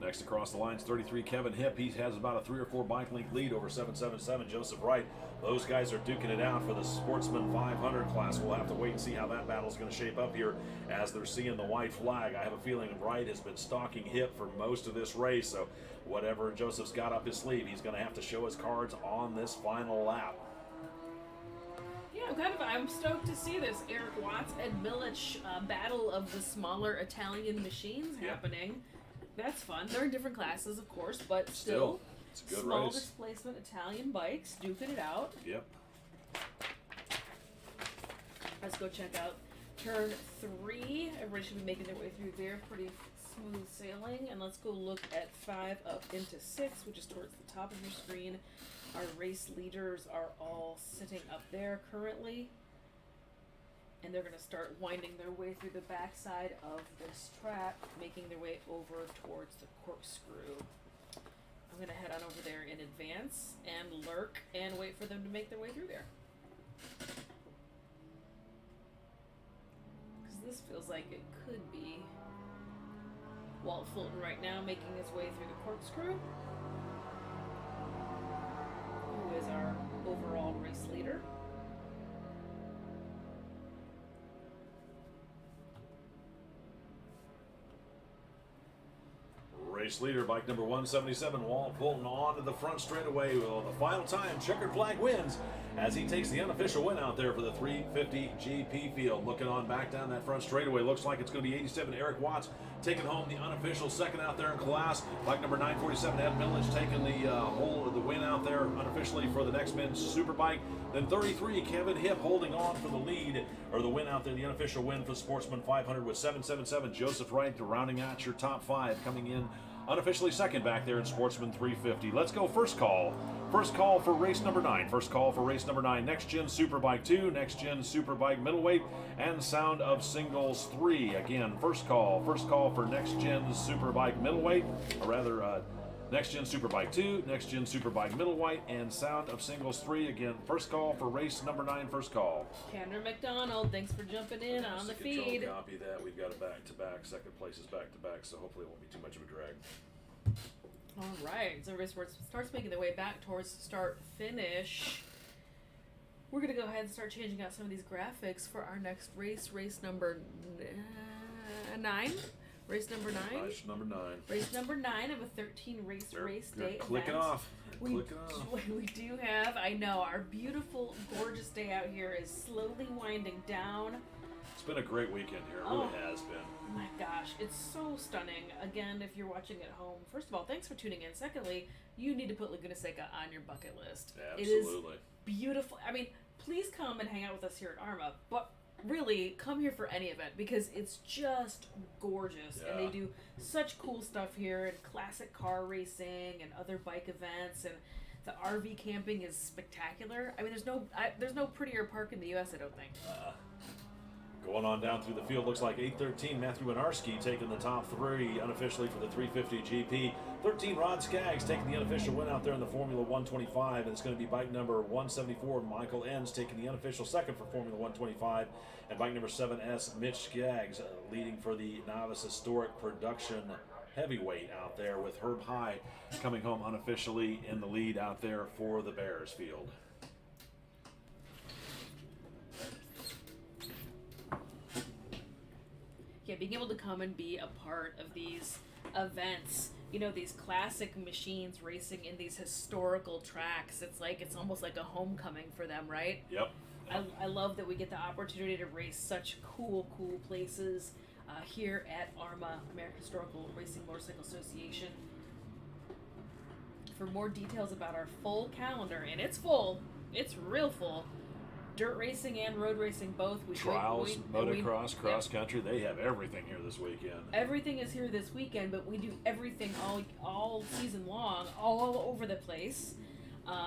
Next across the lines, 33 Kevin Hipp. He has about a 3 or 4 bike length lead over 777 Joseph Wright. Those guys are duking it out for the Sportsman 500 class. We'll have to wait and see how that battle's going to shape up here as they're seeing the white flag. I have a feeling Wright has been stalking Hipp for most of this race, so whatever Joseph's got up his sleeve, he's going to have to show his cards on this final lap. Yeah, I'm stoked to see this Eric Watts and Millich battle of the smaller Italian machines happening. That's fun. They're in different classes, of course, but still. It's a good Small race. displacement Italian bikes, duking it out. Yep. Let's go check out turn 3. Everybody should be making their way through there. Pretty smooth sailing. And let's go look at 5 up into 6, which is towards the top of your screen. Our race leaders are all sitting up there currently. And they're going to start winding their way through the backside of this track, making their way over towards the corkscrew. I'm going to head on over there in advance and lurk and wait for them to make their way through there. Because this feels like it could be Walt Fulton right now making his way through the corkscrew, who is our overall race leader. Race leader, bike number 177, Walt Fulton on to the front straightaway. Well, the final time, checkered flag wins as he takes the unofficial win out there for the 350 GP field. Looking on back down that front straightaway, looks like it's going to be 87 Eric Watts taking home the unofficial second out there in class. Bike number 947, Ed Millage taking the whole of the win out there unofficially for the next men's superbike. Then 33, Kevin Hipp holding on for the lead, or the win out there, the unofficial win for the Sportsman 500 with 777. Joseph Wright rounding out your top 5, coming in unofficially second back there in Sportsman 350. Let's go first call. First call for race number 9. First call for race number 9. Next Gen Superbike 2, Next Gen Superbike Middleweight, and Sound of Singles 3. Again, first call. First call for Next Gen Superbike Middleweight, or rather, Next Gen Superbike 2, Next Gen Superbike Middleweight, and Sound of Singles 3. Again, first call for race number 9, first call. Kendra McDonald, thanks for jumping in on the feed. Copy that. We've got a back-to-back, second place is back-to-back, so hopefully it won't be too much of a drag. All right, so everybody starts making their way back towards start-finish. We're going to go ahead and start changing out some of these graphics for our next race, race number 9. Race number 9. Race number 9. Race number 9 of a 13 race day Click it event. off. We, Click it off. we do have, I know, our beautiful, gorgeous day out here is slowly winding down. It's been a great weekend here. It really has been. My gosh, it's so stunning. Again, if you're watching at home, first of all, thanks for tuning in. Secondly, you need to put Laguna Seca on your bucket list. Absolutely. It is beautiful. I mean, please come and hang out with us here at AHRMA, but really, come here for any event because it's just gorgeous. Yeah. And they do such cool stuff here, and classic car racing and other bike events, and the RV camping is spectacular. I mean, there's no prettier park in the U.S., I don't think. Going on down through the field, looks like 813 Matthew Winarski taking the top 3 unofficially for the 350 GP. 13 Rod Skaggs taking the unofficial win out there in the Formula 125, and it's going to be bike number 174 Michael Enns taking the unofficial second for Formula 125, and bike number 7S Mitch Skaggs leading for the novice historic production heavyweight out there, with Herb High coming home unofficially in the lead out there for the Bears field. Yeah, being able to come and be a part of these events, you know, these classic machines racing in these historical tracks, it's almost like a homecoming for them, right? Yep. I love that we get the opportunity to race such cool places here at AHRMA, American Historical Racing Motorcycle Association. For more details about our full calendar, and it's full, it's real full, dirt racing and road racing both. Trials, motocross, cross country, they have everything here this weekend. Everything is here this weekend, but we do everything all season long, all over the place.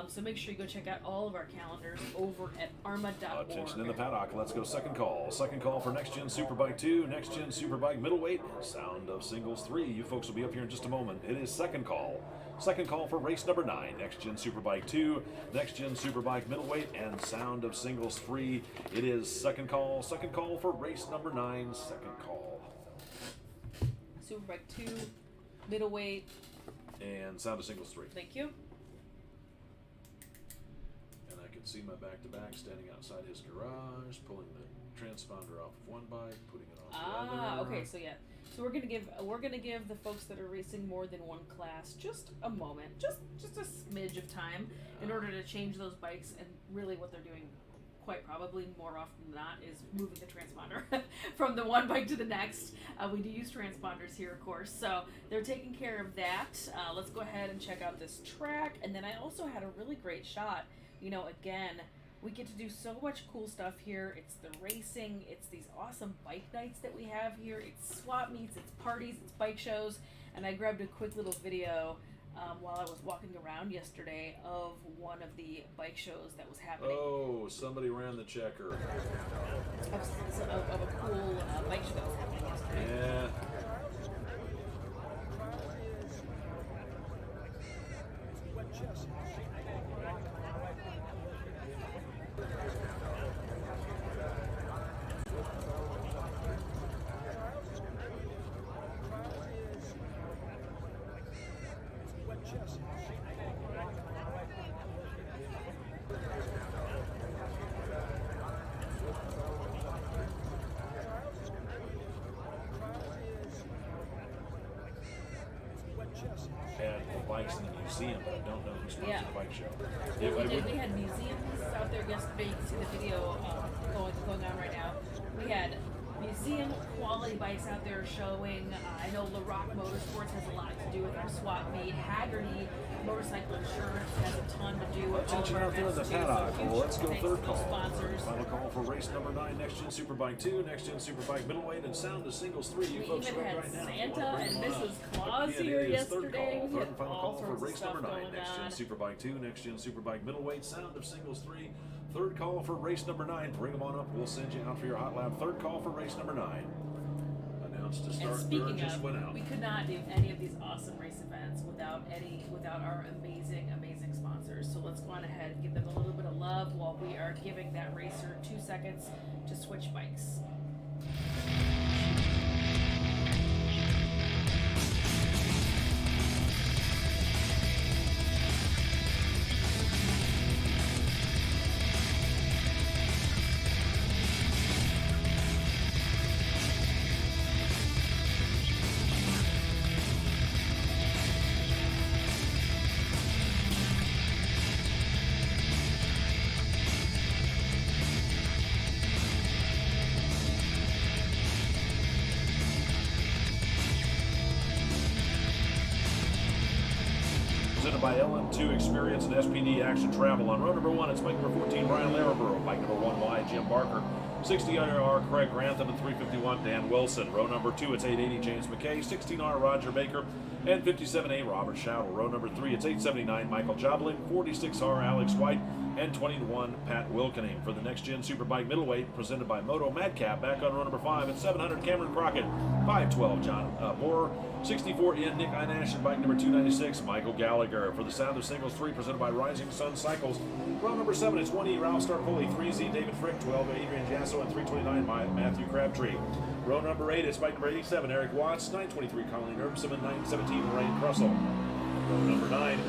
So make sure you go check out all of our calendars over at AHRMA.org. Attention in the paddock. Let's go second call. Second call for Next Gen Superbike 2, Next Gen Superbike Middleweight, and Sound of Singles 3. You folks will be up here in just a moment. It is second call. Second call for race number 9, Next Gen Superbike 2, Next Gen Superbike Middleweight, and Sound of Singles 3. It is second call for race number 9, second call. Superbike 2, middleweight. And Sound of Singles 3. Thank you. And I can see my back-to-back standing outside his garage, pulling the transponder off of one bike, putting it on the other. Okay, so yeah. So we're gonna give the folks that are racing more than one class just a moment, just a smidge of time in order to change those bikes, and really what they're doing quite probably more often than not is moving the transponder from the one bike to the next. We do use transponders here, of course, so they're taking care of that. Let's go ahead and check out this track. And then I also had a really great shot. You know, again, we get to do so much cool stuff here. It's the racing, it's these awesome bike nights that we have here, it's swap meets, it's parties, it's bike shows. And I grabbed a quick little video while I was walking around yesterday of one of the bike shows that was happening. Oh, somebody ran the checker. Of a cool bike show that was happening yesterday. Yeah. And the bikes in the museum, but I don't know who sponsored the bike show. We had museums out there yesterday. You can see the video going on right now. We had museum quality bikes out there showing. I know LaRock Motorsports has a lot to do with our swap meet. Haggerty Motorcycle Insurance has a ton to do with all of our out there in the events too. paddock. So Well, let's go thanks third to those call. sponsors. Final call for race number 9, Next Gen Superbike 2, Next Gen Superbike Middleweight, and Sound to Singles 3. You We folks even are had right now. Santa Bring and them on Mrs. up. Claus Again, here it is third yesterday. call. We Third had and final all call for sorts of race stuff number 9, going Next Gen on. Superbike 2, Next Gen Superbike Middleweight, Sound of Singles 3. Third call for race number 9. Bring them on up. We'll send you out for your hot lap. Third call for race number 9. Announced to And start. speaking Third just went of, out. we could not do any of these awesome race events without our amazing sponsors. So let's go on ahead and give them a little bit of love while we are giving that racer 2 seconds to switch bikes. Presented by LM2 Experience and SPD Action Travel. On row number 1, it's bike number 14, Brian Laraborough. Bike number 1Y, Jim Barker. 60R, Craig Grantham, and 351, Dan Wilson. Row number 2, it's 880, James McKay. 16R, Roger Baker. And 57A, Robert Schautel. Row number 3, it's 879, Michael Jobling. 46R, Alex White. And 21, Pat Wilkening. For the Next Gen Superbike Middleweight, presented by Moto Madcap. Back on row number 5 at 700, Cameron Crockett. 512, John Borer. 64 in, Nick Einash. And bike number 296, Michael Gallagher. For the Sound of Singles 3, presented by Rising Sun Cycles. Row number 7, it's 1E, Ralph Starpoli. 3Z, David Frick. 12, Adrian Jasso. And 329, Matthew Crabtree. Row number 8, it's bike number 87, Eric Watts. 923, Colleen Erbson. And 917, Lorraine Russell. Row number 9,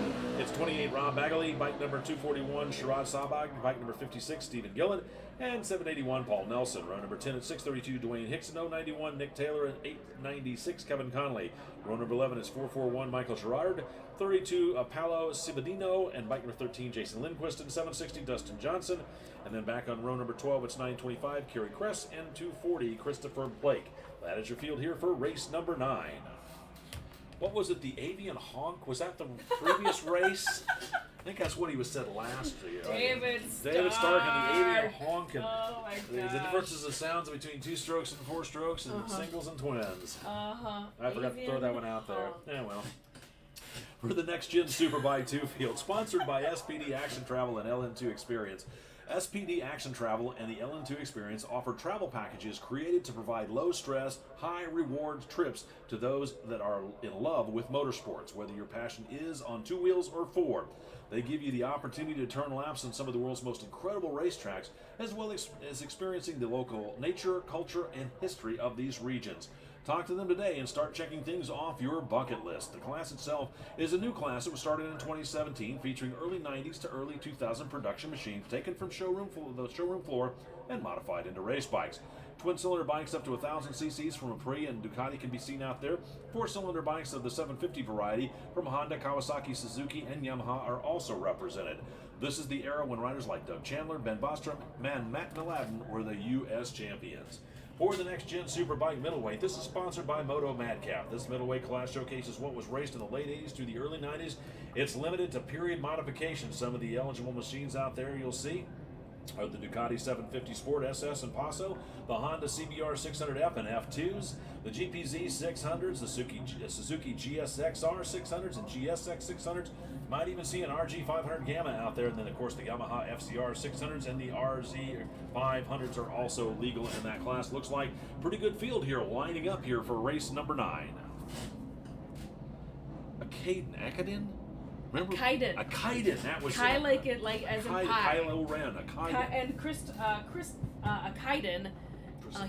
it's 28, Rob Bagley. Bike number 241, Sharad Sabag. Bike number 56, Stephen Gillen. And 781, Paul Nelson. Row number 10 at 632, Dwayne Hickson. 091, Nick Taylor. And 896, Kevin Conley. Row number 11 is 441, Michael Gerard. 32, Paolo Cibadino. And bike number 13, Jason Lindquist. And 760, Dustin Johnson. And then back on row number 12, it's 925, Kerry Kress. And 240, Christopher Blake. That is your field here for race number 9. What was it, the avian honk? Was that the previous race? I think that's what he was said last year. David Stark and the avian honk. And oh my the gosh. differences of sounds between 2 strokes and 4 strokes and singles and twins. I forgot to throw that one out there. Yeah, well. For the Next Gen Superbike 2 field, sponsored by SPD Action Travel and LN2 Experience. SPD Action Travel and the LN2 Experience offer travel packages created to provide low-stress, high-reward trips to those that are in love with motorsports, whether your passion is on 2 wheels or 4. They give you the opportunity to turn laps on some of the world's most incredible racetracks, as well as experiencing the local nature, culture, and history of these regions. Talk to them today and start checking things off your bucket list. The class itself is a new class that was started in 2017, featuring early 90s to early 2000 production machines taken from the showroom floor and modified into race bikes. Twin-cylinder bikes up to 1,000 cc's from Aprilia and Ducati can be seen out there. Four-cylinder bikes of the 750 variety from Honda, Kawasaki, Suzuki, and Yamaha are also represented. This is the era when riders like Doug Chandler, Ben Bostrom, and Matt Mladen were the U.S. champions. For the next gen Superbike middleweight, this is sponsored by Moto Madcap. This middleweight class showcases what was raced in the late 80s through the early 90s. It's limited to period modifications. Some of the eligible machines out there you'll see are the Ducati 750 Sport SS and Paso, the Honda CBR 600F and F2s, the GPZ 600s, the Suzuki GSXR 600s and GSX 600s. Might even see an RG 500 Gamma out there, and then of course the Yamaha FCR 600s and the RZ 500s are also legal in that class. Looks like pretty good field here lining up here for race number 9. Akadin? Remember? Akadin. That was Kai like as in pie. Kylo Ren. And Chris Akadin.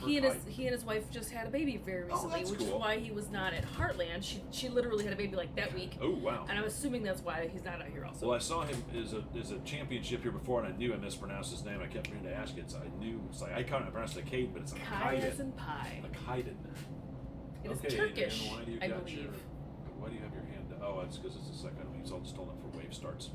He and his wife just had a baby very recently, which is why he was not at Heartland. She literally had a baby like that week. Oh wow! And I'm assuming that's why he's not out here also. Well, I saw him as a championship here before, and I knew I mispronounced his name. I kept meaning to ask it, so I knew it's like I kind of pronounced it Kate, but it's like Kai as in pie. Akadin. It is Turkish, why do you I got believe. Why do you have your hand? Oh, it's because it's the second week, so I'll just hold it for wave starts.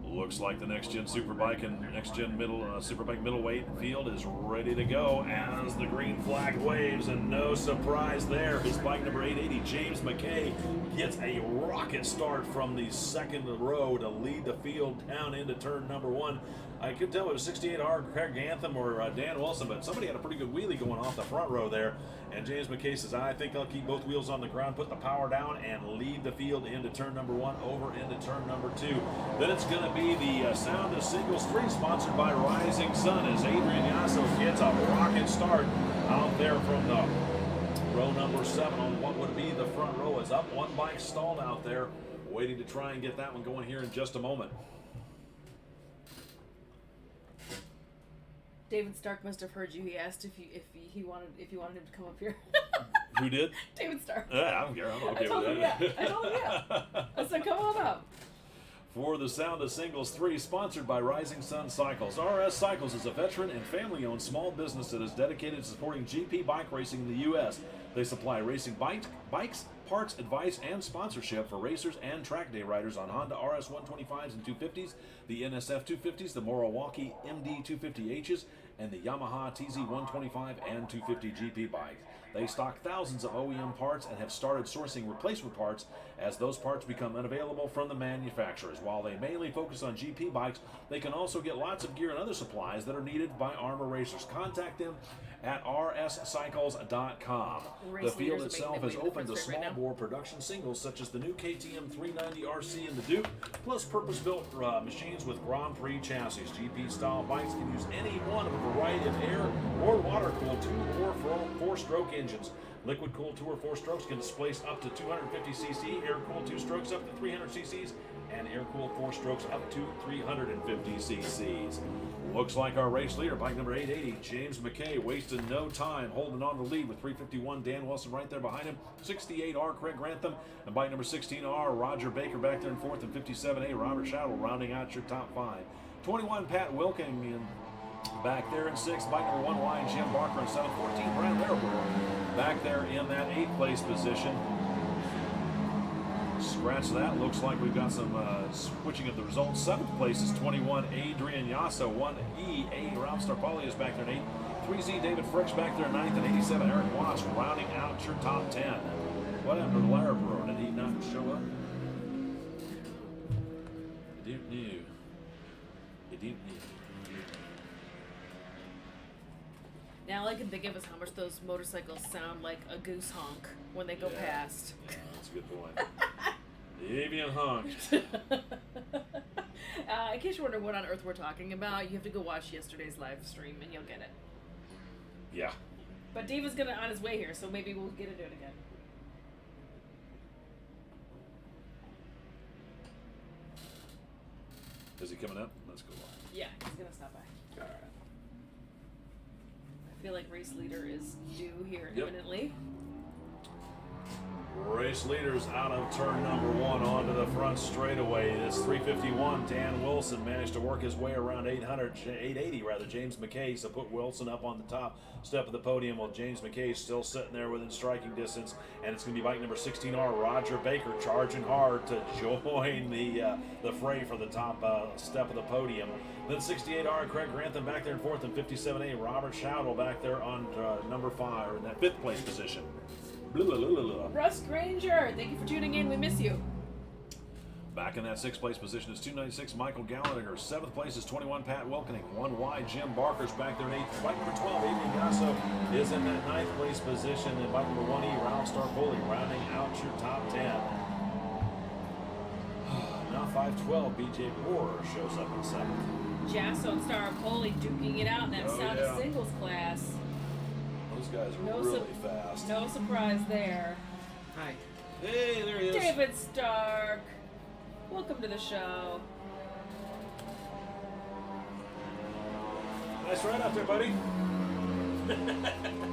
Looks like the next gen Superbike and next gen Superbike middleweight field is ready to go as the green flag waves, and no surprise there. His bike number 880, James McKay, gets a rocket start from the second row to lead the field down into turn number 1. I could tell it was 68R Craig Anthem or Dan Wilson, but somebody had a pretty good wheelie going off the front row there. And James McKay says, I think I'll keep both wheels on the ground, put the power down, and lead the field into turn number 1, over into turn number 2. Then it's going to be the Sound of Singles 3, sponsored by Rising Sun, as Adrian Yasso gets a rocket start out there from the row number 7 on what would be the front row. Is up, one bike stalled out there, waiting to try and get that one going here in just a moment. David Stark must have heard you. He asked if you wanted him to come up here. Who did? David Stark. Yeah, I don't care. I'm okay with that. I told him yeah. I said, come on up. For the Sound of Singles 3, sponsored by Rising Sun Cycles. RS Cycles is a veteran and family-owned small business that is dedicated to supporting GP bike racing in the U.S. They supply racing bikes, parts, advice, and sponsorship for racers and track day riders on Honda RS 125s and 250s, the NSF 250s, the Milwaukee MD 250Hs, and the Yamaha TZ 125 and 250 GP bikes. They stock thousands of OEM parts and have started sourcing replacement parts as those parts become unavailable from the manufacturers. While they mainly focus on GP bikes, they can also get lots of gear and other supplies that are needed by AHRMA racers. Contact them at rscycles.com. The field itself is open to small bore production singles such as the new KTM 390 RC and the Duke, plus purpose-built machines with Grand Prix chassis. GP-style bikes can use any one of a variety of air or water-cooled 2 or 4-stroke engines. Liquid-cooled 2 or 4 strokes can displace up to 250 cc, air-cooled 2 strokes up to 300 cc's, and air-cooled 4 strokes up to 350 cc's. Looks like our race leader, bike number 880, James McKay, wasted no time, holding on to the lead with 351 Dan Wilson right there behind him, 68R Craig Grantham, and bike number 16R Roger Baker back there in 4th, and 57A Robert Shattle rounding out your top 5. 21 Pat Wilking back there in 6th, bike number 1 Ryan Jim Barker in 7th, 14 Brad Larabore back there in that 8th place position. Scratch that. Looks like we've got some switching of the results. 7th place is 21 Adrian Yasso. 1E Ralph Starpoli is back there in 8th. 3Z David Frick's back there in 9th, and 87 Eric Watts rounding out your top 10. What happened to Larabro? Did he not show up? He didn't. Now all I can think of is how much those motorcycles sound like a goose honk when they go past. Yeah, that's a good point. The avian honk. In case you're wondering what on earth we're talking about, you have to go watch yesterday's live stream and you'll get it. Yeah. But Dave is on his way here, so maybe we'll get into it again. Is he coming up? Let's go. Yeah, he's gonna stop by. All right. feel like race leader is due here Yep. imminently. Race leaders out of turn number 1 onto the front straightaway. It's 351. Dan Wilson managed to work his way around 880 rather. James McKay, so put Wilson up on the top step of the podium while James McKay is still sitting there within striking distance. And it's going to be bike number 16R, Roger Baker, charging hard to join the fray for the top step of the podium. Then 68R, Craig Grantham back there in 4th, and 57A, Robert Schautel back there on number 5 in that 5th place position. Russ Granger, thank you for tuning in. We miss you. Back in that 6th place position is 296 Michael Gallagher. 7th place is 21 Pat Wilkening. 1 wide Jim Barker's back there in 8th. Bike number 12 Adrian Gasso is in that 9th place position. And bike number 1E Ralph Starpoli rounding out your top 10. Now 512 BJ Borer shows up in 7th. Jasso and Starpoli duking it out in that Saudi singles class. Those guys are really fast. No surprise there. Hi. Hey, there he is. David Stark, welcome to the show. Nice ride out there, buddy.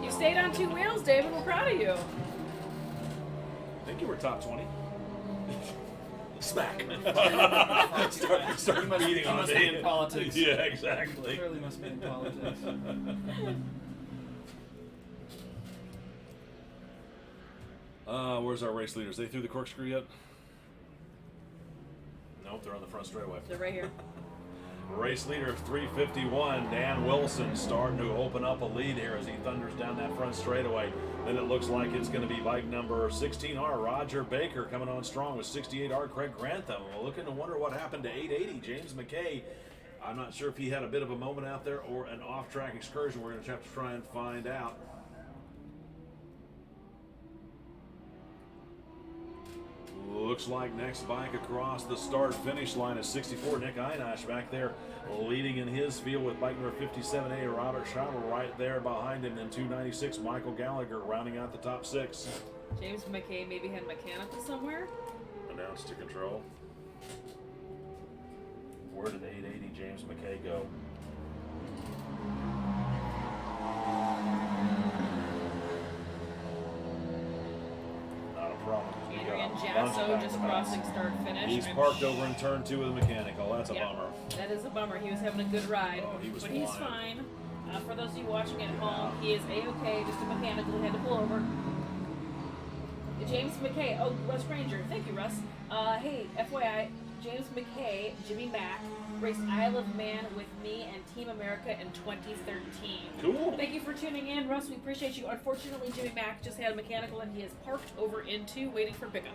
You stayed on 2 wheels, David. We're proud of you. I think you were top 20. Smack. Start beating on must it. be in politics. Yeah, exactly. Clearly must be in politics. Where's our race leaders? They threw the corkscrew yet? Nope, they're on the front straightaway. They're right here. Race leader 351, Dan Wilson, starting to open up a lead here as he thunders down that front straightaway. Then it looks like it's going to be bike number 16R, Roger Baker, coming on strong with 68R, Craig Grantham. We're looking to wonder what happened to 880, James McKay. I'm not sure if he had a bit of a moment out there or an off-track excursion. We're going to have to try and find out. Looks like next bike across the start-finish line is 64, Nick Einash back there leading in his field with bike number 57A, Robert Schautel right there behind him, and 296, Michael Gallagher rounding out the top 6. James McKay maybe had mechanical somewhere. Announced to control. Where did 880 James McKay go? Not a problem. Adrian Jasso just crossing start finish. He's parked over in turn 2 with a mechanical. That's a bummer. That is a bummer. He was having a good ride, Oh, he was but he's flying. fine. For those of you watching at home, he is A-okay, just a mechanical. He had to pull over. James McKay. Oh, Russ Granger. Thank you, Russ. Hey, FYI, James McKay, Jimmy Mack, raced Isle of Man with me and Team America in 2013. Cool. Thank you for tuning in, Russ. We appreciate you. Unfortunately, Jimmy Mack just had a mechanical and he is parked over into waiting for pickup.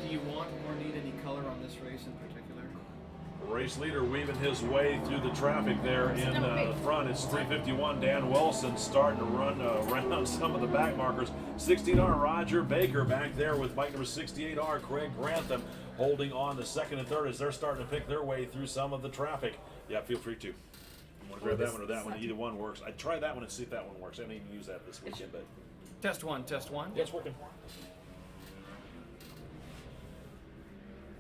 Do you want or need any color on this race in particular? Race leader weaving his way through the traffic there in the front. It's 351 Dan Wilson starting to run around some of the back markers. 16R Roger Baker back there with bike number 68R Craig Grantham holding on to 2nd and 3rd as they're starting to pick their way through some of the traffic. Yeah, feel free to. You want to grab that one or that one? Either one works. I'd try that one and see if that one works. I haven't even used that this weekend, but Test one, test one. yeah, it's working.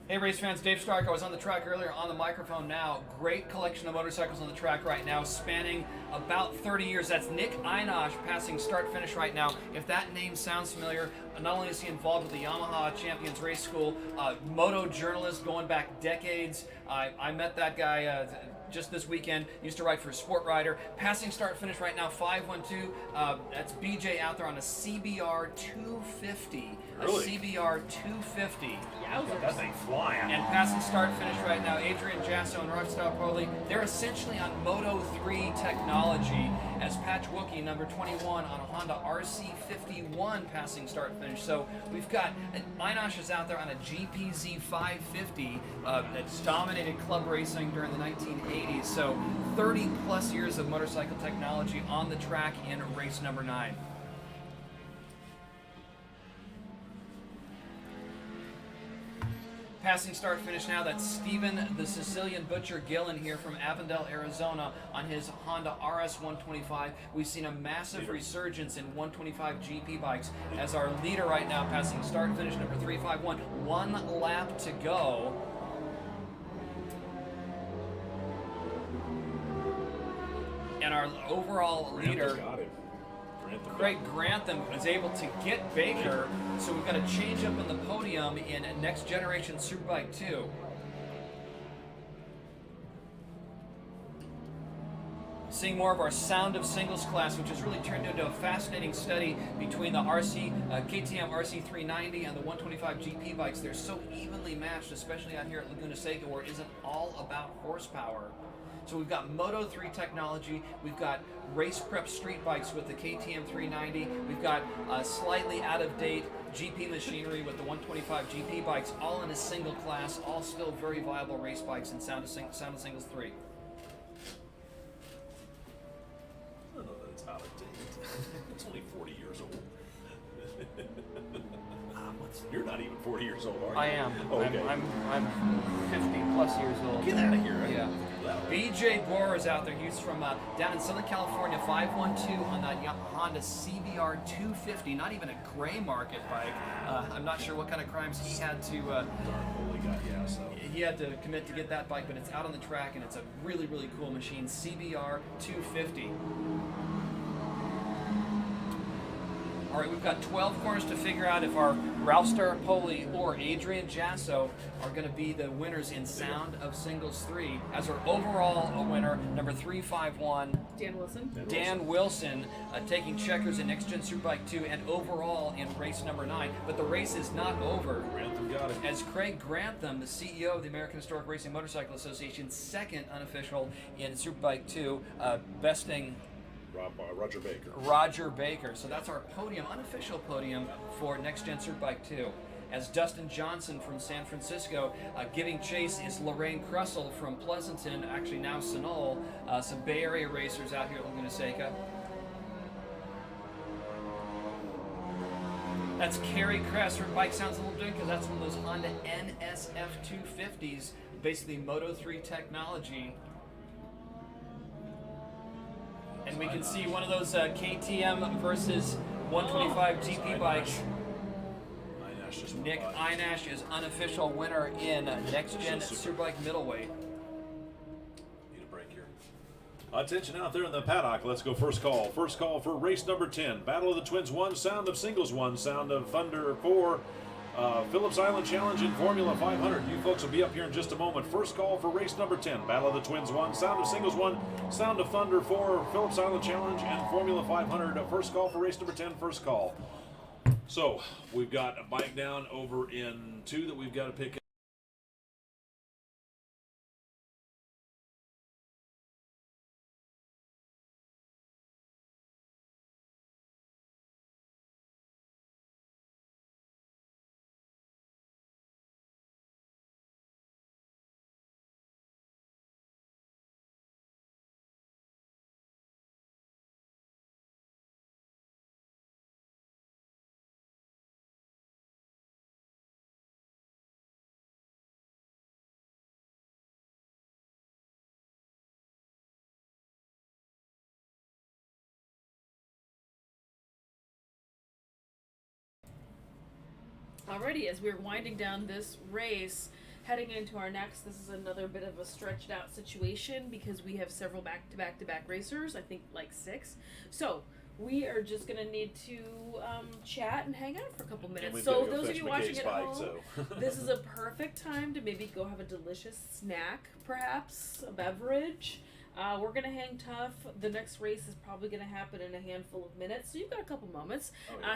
Hey race fans, Dave Stark. I was on the track earlier, on the microphone now. Great collection of motorcycles on the track right now, spanning about 30 years. That's Nick Einash passing start-finish right now. If that name sounds familiar, not only is he involved with the Yamaha Champions Race School, moto journalist going back decades. I met that guy just this weekend. Used to ride for Sport Rider. Passing start-finish right now, 512. That's BJ out there on a CBR 250. Really? A CBR 250. Yowzers. That thing flying. And passing start finish right now, Adrian Jasso and Rob Staupoli, they're essentially on Moto 3 technology as Patch Wookie, number 21, on a Honda RC51 passing start finish. So we've got, Einash is out there on a GPZ 550 that's dominated club racing during the 1980s. So 30 plus years of motorcycle technology on the track in race number 9. Passing start finish now. That's Stephen the Sicilian Butcher Gillen here from Avondale, Arizona on his Honda RS 125. We've seen a massive resurgence in 125 GP bikes as our leader right now passing start finish number 351. 1 lap to go. And our overall leader, got him. Craig Grantham, is able to get Baker, so we've got a change up in the podium in Next Generation Superbike 2. Seeing more of our Sound of Singles class, which has really turned into a fascinating study between the KTM RC390 and the 125 GP bikes. They're so evenly matched, especially out here at Laguna Seca, where it isn't all about horsepower. So we've got Moto3 technology, we've got race prep street bikes with the KTM 390, we've got slightly out of date GP machinery with the 125 GP bikes, all in a single class, all still very viable race bikes in Sound of Singles 3. I don't know that it's out of date. It's only 40 years old. You're not even 40 years old, are you? I am. Oh, okay. I'm 50 plus years old. Get out of here. Right? Yeah. BJ Bohr is out there. He's from down in Southern California, 512 on that Honda CBR 250. Not even a gray market bike. I'm not sure what kind of crimes he had to. Holy God, yeah. So. He had to commit to get that bike, but it's out on the track and it's a really, really cool machine. CBR 250. All right, we've got 12 corners to figure out if our Ralph Staropoli or Adrian Jasso are going to be the winners in Sound of Singles 3. As our overall winner, number 351, Dan Wilson. Dan Wilson, taking checkers in Next Gen Superbike 2 and overall in race number 9. But the race is not over. Grantham got it. As Craig Grantham, the CEO of the American Historic Racing Motorcycle Association, second unofficial in Superbike 2, besting Roger Baker. Roger Baker. So that's our podium, unofficial podium for Next Gen Superbike 2. As Dustin Johnson from San Francisco, giving chase is Lorraine Crussell from Pleasanton, actually now Sunol, some Bay Area racers out here at Laguna Seca. That's Carrie Kress. Her bike sounds a little different because that's one of those Honda NSF 250s, basically Moto3 technology. And we can see one of those KTM versus 125 GP bikes. Nick Einash is unofficial winner in Next Gen Superbike middleweight. Need a break here. Attention out there in the paddock. Let's go first call. First call for race number 10. Battle of the Twins 1, Sound of Singles 1, Sound of Thunder 4. Phillips Island Challenge in Formula 500. You folks will be up here in just a moment. First call for race number 10. Battle of the Twins 1, Sound of Singles 1, Sound of Thunder 4, Phillips Island Challenge and Formula 500. First call for race number 10. First call. So we've got a bike down over in 2 that we've got to pick up. Alrighty, as we're winding down this race, heading into our next, this is another bit of a stretched out situation because we have several back-to-back racers, I think like 6. So we are just going to need to chat and hang out for a couple minutes. So those of you watching at home, this is a perfect time to maybe go have a delicious snack, perhaps, a beverage. We're going to hang tough. The next race is probably going to happen in a handful of minutes, so you've got a couple moments.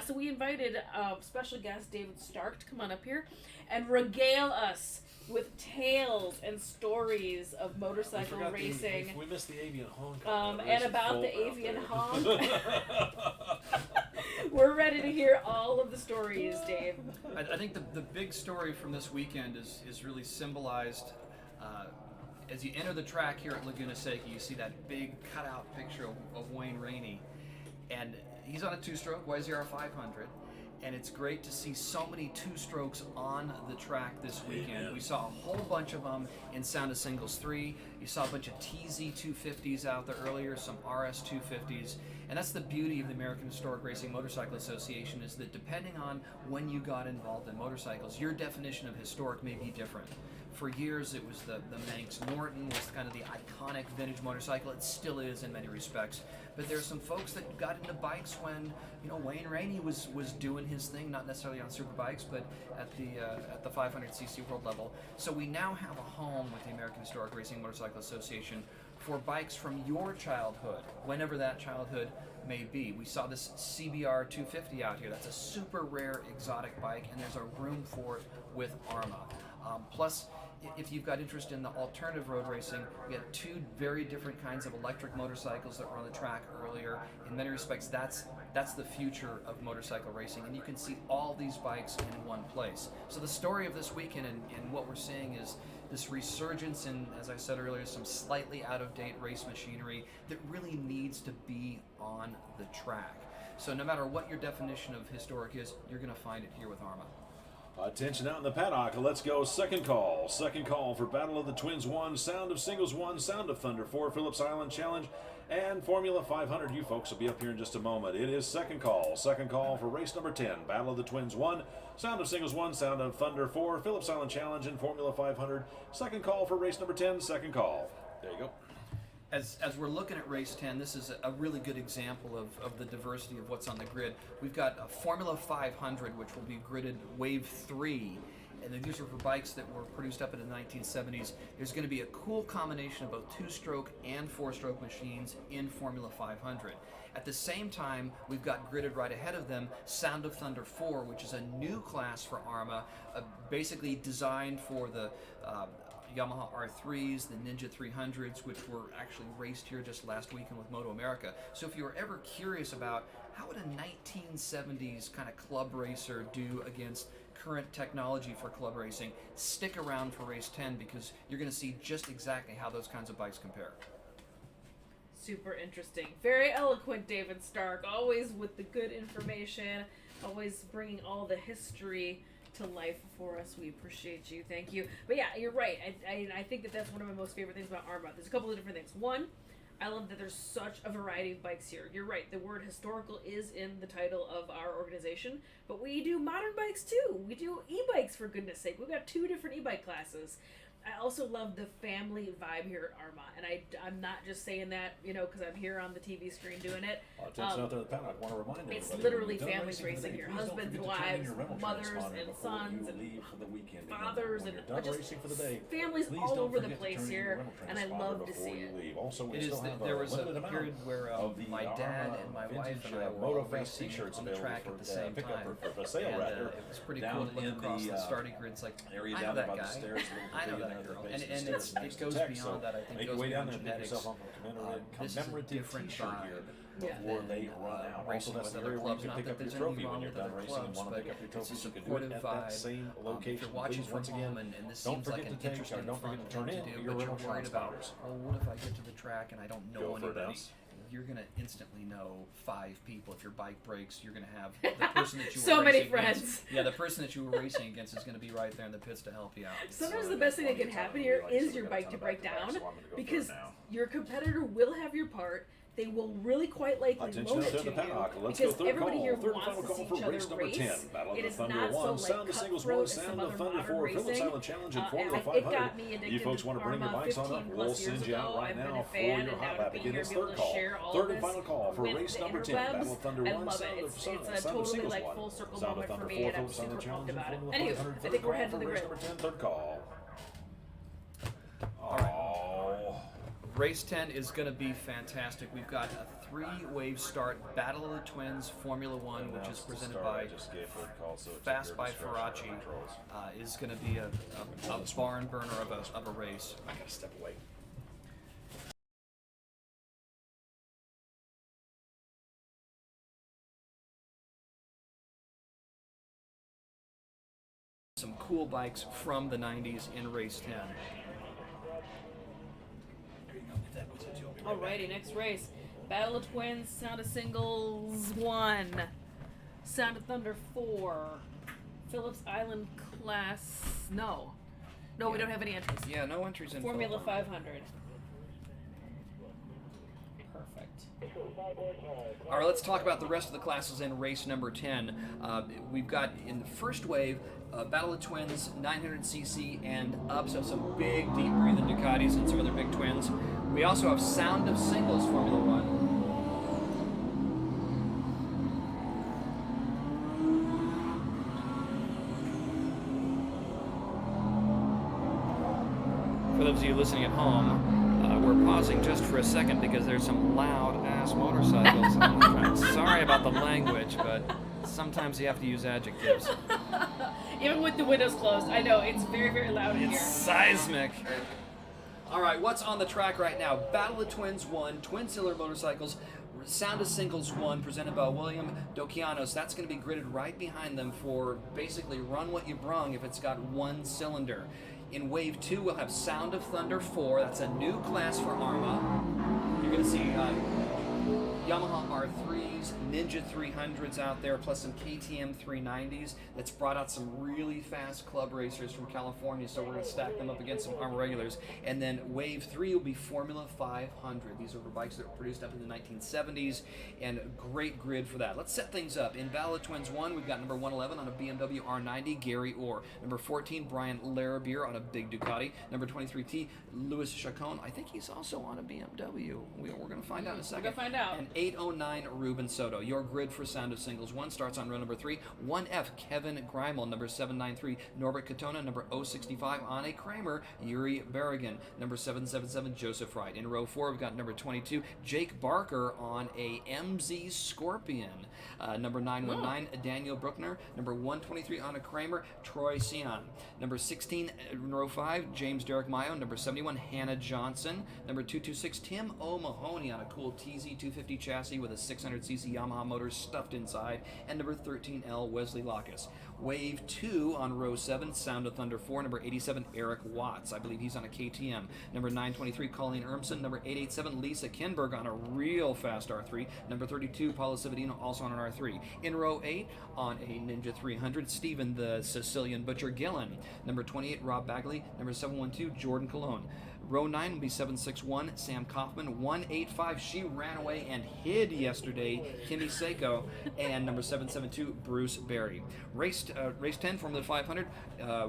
So we invited special guest David Stark to come on up here and regale us with tales and stories of motorcycle racing. We missed the avian honk. And about the avian honk. We're ready to hear all of the stories, Dave. I think the big story from this weekend is really symbolized as you enter the track here at Laguna Seca. You see that big cutout picture of Wayne Rainey, and he's on a 2-stroke YZR 500, and it's great to see so many two-strokes on the track this weekend. Amen. We saw a whole bunch of them in Sound of Singles 3. You saw a bunch of TZ 250s out there earlier, some RS 250s, and that's the beauty of the American Historic Racing Motorcycle Association, is that depending on when you got involved in motorcycles, your definition of historic may be different. For years, it was the Manx Norton was kind of the iconic vintage motorcycle. It still is in many respects. But there's some folks that got into bikes when, Wayne Rainey was doing his thing, not necessarily on super bikes, but at the 500cc world level. So we now have a home with the American Historic Racing Motorcycle Association for bikes from your childhood, whenever that childhood may be. We saw this CBR 250 out here. That's a super rare exotic bike, and there's a room for it with AHRMA. Plus, if you've got interest in the alternative road racing, we have two very different kinds of electric motorcycles that were on the track earlier. In many respects, that's the future of motorcycle racing, and you can see all these bikes in one place. So the story of this weekend and what we're seeing is this resurgence in, as I said earlier, some slightly out-of-date race machinery that really needs to be on the track. So no matter what your definition of historic is, you're going to find it here with AHRMA. Attention out in the paddock. Let's go second call. Second call for Battle of the Twins 1, Sound of Singles 1, Sound of Thunder 4, Phillips Island Challenge, and Formula 500. You folks will be up here in just a moment. It is second call. Second call for race number 10, Battle of the Twins 1, Sound of Singles 1, Sound of Thunder 4, Phillips Island Challenge, and Formula 500. Second call for race number 10, second call. There you go. As we're looking at race 10, this is a really good example of the diversity of what's on the grid. We've got a Formula 500, which will be gridded Wave 3, and these are for bikes that were produced up in the 1970s. There's going to be a cool combination of both two-stroke and four-stroke machines in Formula 500. At the same time, we've got gridded right ahead of them Sound of Thunder 4, which is a new class for AHRMA, basically designed for the Yamaha R3s, the Ninja 300s, which were actually raced here just last weekend with Moto America. So if you were ever curious about how would a 1970s kind of club racer do against current technology for club racing, stick around for race 10 because you're going to see just exactly how those kinds of bikes compare. Super interesting. Very eloquent, David Stark. Always with the good information, always bringing all the history to life for us. We appreciate you. Thank you. But yeah, you're right. I think that that's one of my most favorite things about AHRMA. There's a couple of different things. One, I love that there's such a variety of bikes here. You're right. The word historical is in the title of our organization, but we do modern bikes too. We do e-bikes, for goodness sake. We've got 2 different e-bike classes. I also love the family vibe here at AHRMA, and I'm not just saying that, because I'm here on the TV screen doing it. Attention out there in the paddock. I want to remind everybody. It's literally when you're done families racing today, here. please don't Husbands, forget to turn in wives, your rental mothers, transponder and before sons, you and leave for the weekend. fathers, When and you're done just racing for the day, families please all don't over the forget to place turn in your here, rental and I transponder love to before see you it. leave. Also, we It is still have there was a limited amount period where of the my dad AHRMA and my wife vintage, and I were all MotoFest racing t-shirts on the available track for at the same pickup time. or for sale And right there. it was pretty down cool to look in across the the, starting grid. It's like, area I down know there that by the guy. stairs, I know down that at the girl. base And of the it stairs next to goes Tech, beyond that. I think make it your goes way down beyond there and pick genetics. yourself up a This is a commemorative different t-shirt vibe here than, before they run out. Also, racing that's with the other area where you clubs. can Not pick that up your there's trophy anything when wrong you're with done other racing and clubs, want to but pick up your it's trophy. a You can do it supportive at that vibe. same If location. you're watching Please, from once home again, and this don't seems like forget an to take, interesting, don't fun forget to thing turn to in do, your but you're rental worried about, transponders. well, what if I get to the track and I don't know Go for it, anybody? Alice. You're going to instantly know 5 people. If your bike breaks, you're going to have the person that you were So many racing friends. against. Yeah, the person that you were racing against is going to be right there in the pits to help you out. Sometimes the best thing that can happen here is your bike to break down, because your competitor will have your part. They will really quite likely Attention loan out it there to in the paddock. you, Let's go because third everybody call. here Third and wants final to call see for each other race number race. 10. Battle of It the is Thunder not 1, so Sound of Singles 1, cutthroat as Sound some of other Thunder modern 4, Phillips racing. Island Challenge, and Formula It 500. got me addicted You folks to want to bring your AHRMA bikes on up? 15 We'll plus years send you out ago. right I've been now a for fan, your and hot now to lap. be Again, here it's and be able third to call. share all Third and this final call for with race the number 10. interwebs. Battle of Thunder I 1, love it. Sound of It's a Sound of totally Singles like 1. full circle Sound of moment Thunder for 4, me, and I'm Phillips Island super Challenge, pumped and about it. Formula Anywho, 500. I Third think we're call heading to for the race grid. number 10. Third call. Oh. Race 10 is going to be fantastic. We've got a 3-wave start, Battle of the Twins, Formula 1, which is presented by Fast by Faraci. Is going to be a barn burner of a race. I gotta step away. Some cool bikes from the 90s in race 10. Alrighty, next race. Battle of Twins, Sound of Singles 1. Sound of Thunder 4. Phillips Island class. No, we don't have any entries. Yeah, no entries in Formula Philip Island. 500. Perfect. All right, let's talk about the rest of the classes in race number 10. We've got in the first wave, Battle of Twins, 900cc and up, so some big, deep breathing Ducatis and some other big twins. We also have Sound of Singles Formula 1. For those of you listening at home, we're pausing just for a second because there's some loud-ass motorcycles on the track. Sorry about the language, but sometimes you have to use adjectives. Even with the windows closed, I know it's very, very loud in It's here. seismic. All right, what's on the track right now? Battle of Twins 1, Twin Cylinder Motorcycles, Sound of Singles 1, presented by William Docianos. That's going to be gridded right behind them for basically run what you brung if it's got one cylinder. In Wave 2, we'll have Sound of Thunder 4. That's a new class for AHRMA. You're going to see Yamaha R3s, Ninja 300s out there, plus some KTM 390s. That's brought out some really fast club racers from California, so we're going to stack them up against some AHRMA regulars. And then Wave 3 will be Formula 500. These are bikes that were produced up in the 1970s, and a great grid for that. Let's set things up. In Battle of Twins 1, we've got number 111 on a BMW R90, Gary Orr. Number 14, Brian Larabier on a big Ducati. Number 23T, Louis Chacon. I think he's also on a BMW. We're going to find out in a second. We're going to find out. And 809 Ruben Soto. Your grid for Sound of Singles 1 starts on row number 3. 1F Kevin Greimel. Number 793 Norbert Katona. Number 065 Ane Kramer. Yuri Berrigan. Number 777 Joseph Wright. In row 4 we've got number 22 Jake Barker on a MZ Scorpion. Number 919 Daniel Bruckner. Number 123 Anna Kramer. Troy Sion. Number 16 in row 5 James Derek Mayo. Number 71 Hannah Johnson. Number 226 Tim O'Mahony on a cool TZ250 chassis with a 600cc Yamaha motor stuffed inside, and number 13L Wesley Lacus. Wave 2 on row 7, Sound of Thunder 4, number 87 Eric Watts. I believe he's on a KTM. Number 923 Colleen Ermson. Number 887 Lisa Kinberg on a real fast R3. Number 32 Paolo Cividino also on an R3. In row 8 on a Ninja 300, Stephen the Sicilian Butcher Gillen. Number 28 Rob Bagley. Number 712 Jordan Cologne. Row 9 will be 761, Sam Kaufman. 185, she ran away and hid yesterday, Kimmy Seco. And number 772, Bruce Berry. Race 10, Formula 500,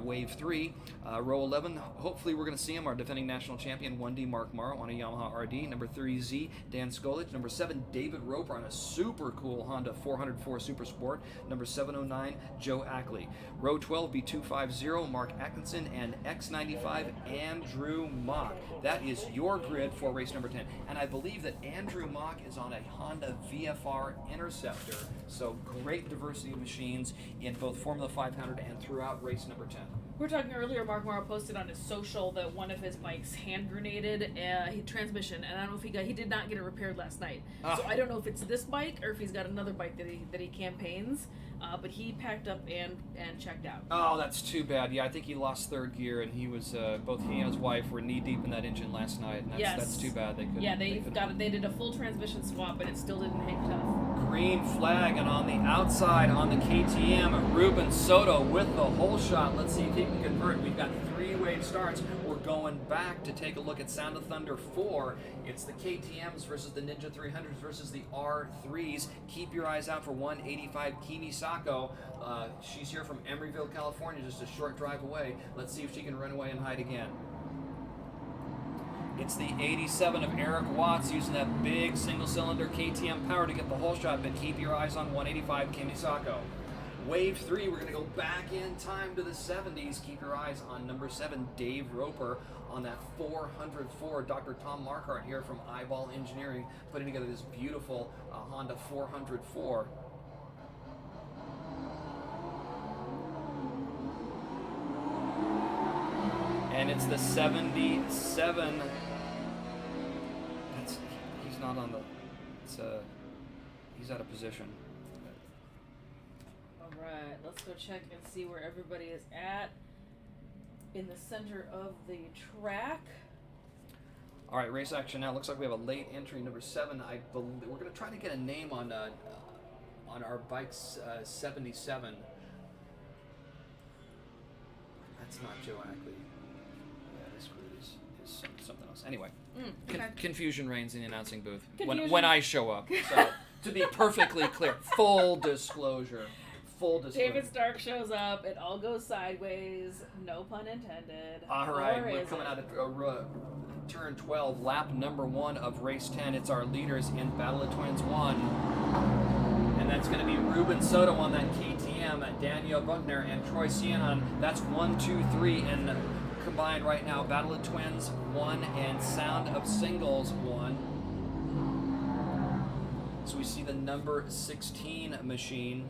Wave 3, row 11. Hopefully we're going to see him, our defending national champion, 1D Mark Morrow on a Yamaha RD. Number 3Z, Dan Skolich. Number 7, David Roper on a super cool Honda 404 Super Sport. Number 709, Joe Ackley. Row 12 be 250, Mark Atkinson. And X95, Andrew Mock. That is your grid for race number 10. And I believe that Andrew Mock is on a Honda VFR Interceptor. So great diversity of machines in both Formula 500 and throughout race number 10. We were talking earlier, Mark Morrow posted on his social that one of his bikes hand grenaded transmission, and I don't know if he did not get it repaired last night. So I don't know if it's this bike or if he's got another bike that he campaigns. But he packed up and checked out. Oh, that's too bad. Yeah, I think he lost third gear, and he was both he and his wife were knee deep in that engine last night. And that's too bad. They couldn't. Yeah, they did a full transmission swap, but it still didn't hang tough. Green flag, and on the outside on the KTM, Ruben Soto with the whole shot. Let's see if he can convert. We've got 3 wave starts. We're going back to take a look at Sound of Thunder 4. It's the KTMs versus the Ninja 300s versus the R3s. Keep your eyes out for 185 Kimi Sako. She's here from Emeryville, California, just a short drive away. Let's see if she can run away and hide again. It's the 87 of Eric Watts using that big single-cylinder KTM power to get the whole shot, but keep your eyes on 185 Kimi Sako. Wave 3, we're going to go back in time to the 70s. Keep your eyes on number 7, Dave Roper, on that 404. Dr. Tom Marquardt here from Eyeball Engineering, putting together this beautiful Honda 404. And it's the 77. He's not on the. He's out of position. Alright, let's go check and see where everybody is at in the center of the track. All right, race action now. Looks like we have a late entry, number 7. I believe we're going to try to get a name on on our bike's 77. That's not Joe Ackley. Yeah, this group is something else. Anyway, Okay. confusion reigns in the announcing booth Confusion. when I show up. So, to be perfectly clear, full disclosure. David Stark shows up. It all goes sideways. No pun intended. All right, Or we're is coming it? out of turn 12, lap number 1 of race 10. It's our leaders in Battle of Twins 1. And that's going to be Ruben Soto on that KTM, Daniel Buckner, and Troy Cianon. That's 1, 2, 3 in combined right now. Battle of Twins 1 and Sound of Singles 1. So we see the number 16 machine.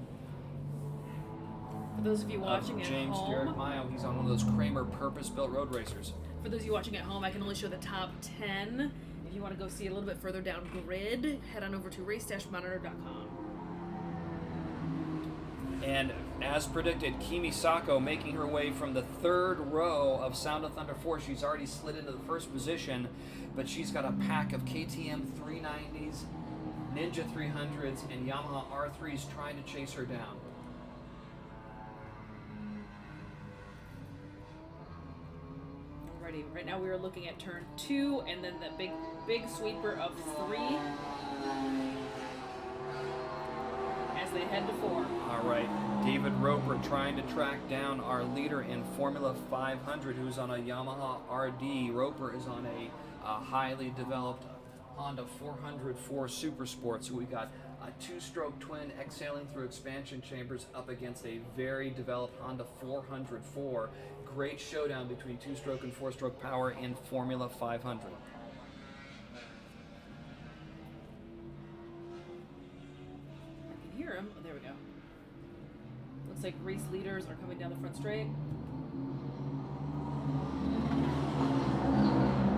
For those of you watching at James home, Derek Mayo. He's on one of those Kramer purpose-built road racers. for those of you watching at home, I can only show the top 10. If you want to go see a little bit further down grid, head on over to race-monitor.com. And as predicted, Kimi Sako making her way from the third row of Sound of Thunder 4. She's already slid into the first position, but she's got a pack of KTM 390s, Ninja 300s, and Yamaha R3s trying to chase her down. Alrighty, right now we are looking at turn 2 and then the big sweeper of 3 as they head to 4. All right, David Roper trying to track down our leader in Formula 500, who's on a Yamaha RD. Roper is on a highly developed Honda 404 Super Sport. So we got a two-stroke twin exhaling through expansion chambers up against a very developed Honda 404. Great showdown between two-stroke and four-stroke power in Formula 500. I can hear him. Oh, there we go. Looks like race leaders are coming down the front straight.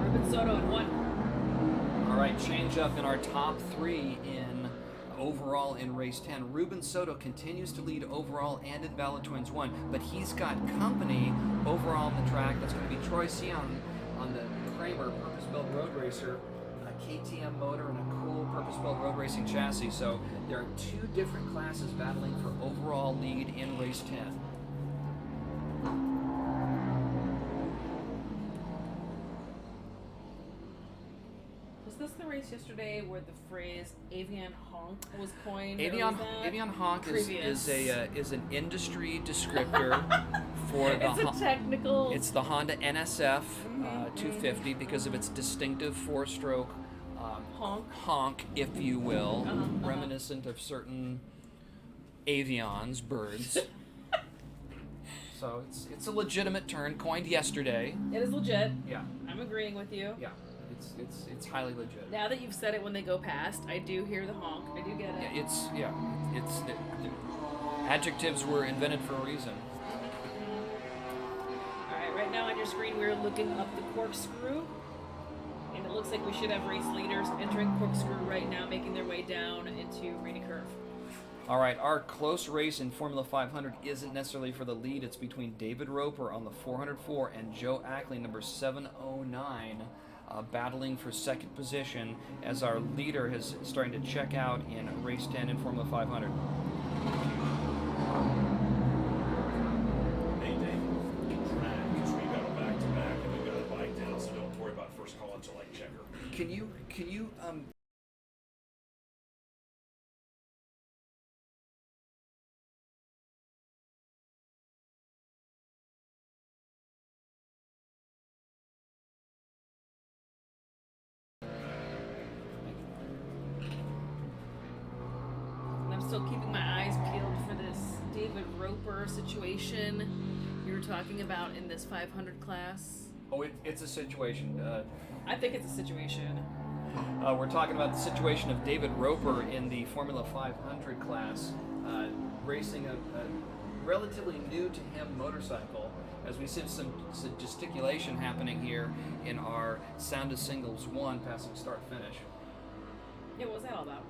Ruben Soto in 1. All right, change up in our top 3 in overall in race 10. Ruben Soto continues to lead overall and in Battle of Twins 1, but he's got company overall on the track. That's going to be Troy Cianon on the Kramer purpose-built road racer, a KTM motor and a cool purpose-built road racing chassis. So there are 2 different classes battling for overall lead in race 10. Was this the race yesterday where the phrase avian honk was coined? Avian honk is previous? is an industry descriptor for the It's a technical. It's the Honda NSF 250 because of its distinctive 4-stroke honk, if you will, reminiscent of certain avians, birds. So it's a legitimate term coined yesterday. It is legit. Yeah, I'm agreeing with you. yeah, it's highly legit. Now that you've said it when they go past, I do hear the honk. I do get it. It's the adjectives were invented for a reason. Alright, right now on your screen we're looking up the corkscrew. And it looks like we should have race leaders entering corkscrew right now, making their way down into Rainy Curve. All right, our close race in Formula 500 isn't necessarily for the lead. It's between David Roper on the 404 and Joe Ackley, number 709, battling for second position as our leader is starting to check out in race 10 in Formula 500. Hey, Dave, track, because we got a back-to-back and we've got a bike down, so don't worry about first call until I check her. Can you And I'm still keeping my eyes peeled for this David Roper situation you were talking about in this 500 class. Oh, it's a situation. I think it's a situation. We're talking about the situation of David Roper in the Formula 500 class, racing a relatively new to him motorcycle, as we see some gesticulation happening here in our Sound of Singles 1 passing start finish. Yeah, what was that all about?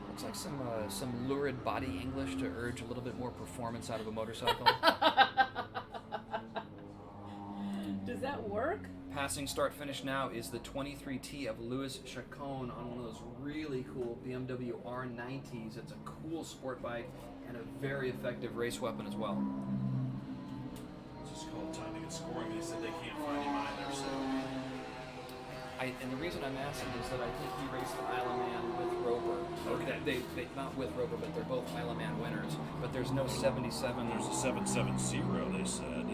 Looks like some lurid body English to urge a little bit more performance out of a motorcycle. Does that work? Passing start finish now is the 23T of Louis Chacon on one of those really cool BMW R90s. It's a cool sport bike and a very effective race weapon as well. Just called time to get scoring. They said they can't find him either, so. And the reason I'm asking is that I think he raced Isle of Man with Roper. Okay. They not with Roper, but they're both Isle of Man winners. But there's no 77. There's a 770, they said.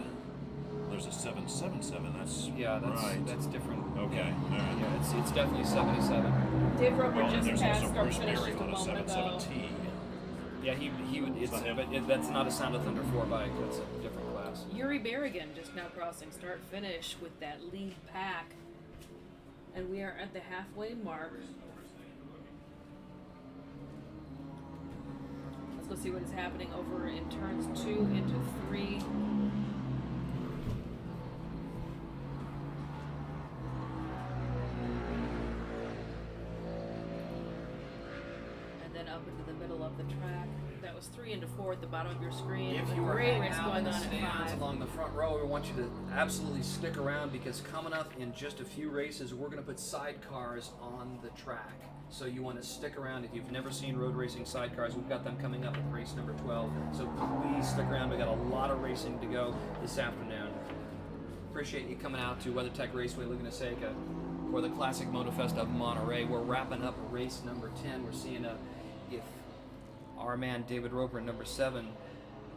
There's a 777. That's right. That's different. Okay. All right. Yeah, it's definitely 77. Dave Roper Well, and just there's passed also start Bruce finish Berry just a on a moment ago. 770. Yeah, he would. It's not him. but that's not a Sound of Thunder 4 bike. That's a different class. Yuri Berrigan just now crossing start finish with that lead pack. And we are at the halfway mark. Let's go see what is happening over in turns 2 into 3. And then up into the middle of the track. That was 3 into 4 at the bottom of your screen. If There's you a were great hanging race out going in the on at stands 5. along the front row, we want you to absolutely stick around because coming up in just a few races, we're going to put sidecars on the track. So you want to stick around. If you've never seen road racing sidecars, we've got them coming up at race number 12. So please stick around. We've got a lot of racing to go this afternoon. Appreciate you coming out to WeatherTech Raceway Laguna Seca for the Classic MotoFest of Monterey. We're wrapping up race number 10. We're seeing if our man David Roper, number 7,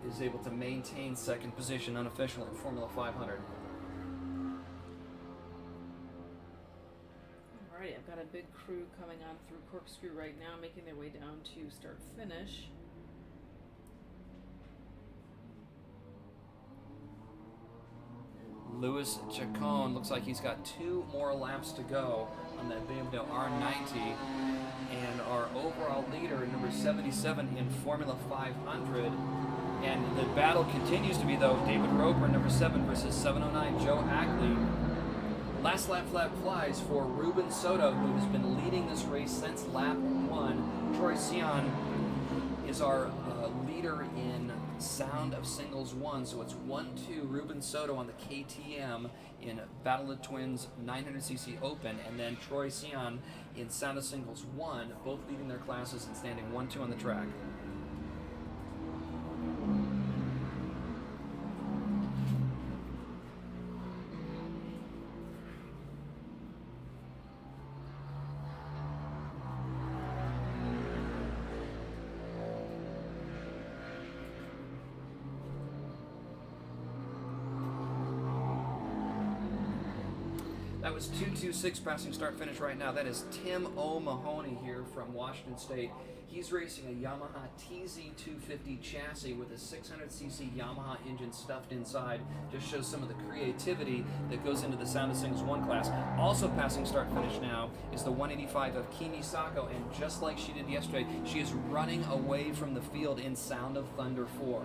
is able to maintain second position unofficially in Formula 500. Alrighty, I've got a big crew coming on through Corkscrew right now, making their way down to start finish. Louis Chacon looks like he's got 2 more laps to go on that BMW R90, and our overall leader, number 77 in Formula 500. And the battle continues to be, though, David Roper, number 7 versus 709 Joe Ackley. Last lap flag flies for Ruben Soto, who has been leading this race since lap 1. Troy Sion is our leader in Sound of Singles 1, so it's 1-2 Ruben Soto on the KTM in Battle of Twins 900cc Open, and then Troy Sion in Sound of Singles 1, both leading their classes and standing 1-2 on the track. That was 2:26 passing start finish right now. That is Tim O'Mahony here from Washington State. He's racing a Yamaha TZ250 chassis with a 600cc Yamaha engine stuffed inside. Just shows some of the creativity that goes into the Sound of Singles 1 class. Also passing start finish now is the 185 of Kimi Sako, and just like she did yesterday, she is running away from the field in Sound of Thunder 4.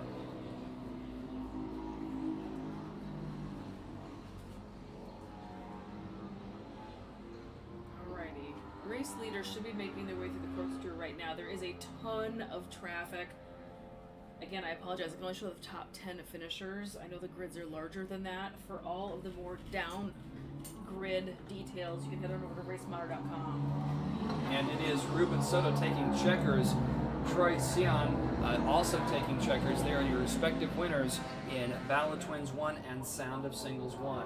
Race leaders should be making their way through the corkscrew right now. There is a ton of traffic. Again, I apologize. I can only show the top 10 finishers. I know the grids are larger than that. For all of the more down grid details, you can head on over to racemonitor.com. And it is Ruben Soto taking checkers. Troy Sion also taking checkers. They are your respective winners in Battle of Twins 1 and Sound of Singles 1.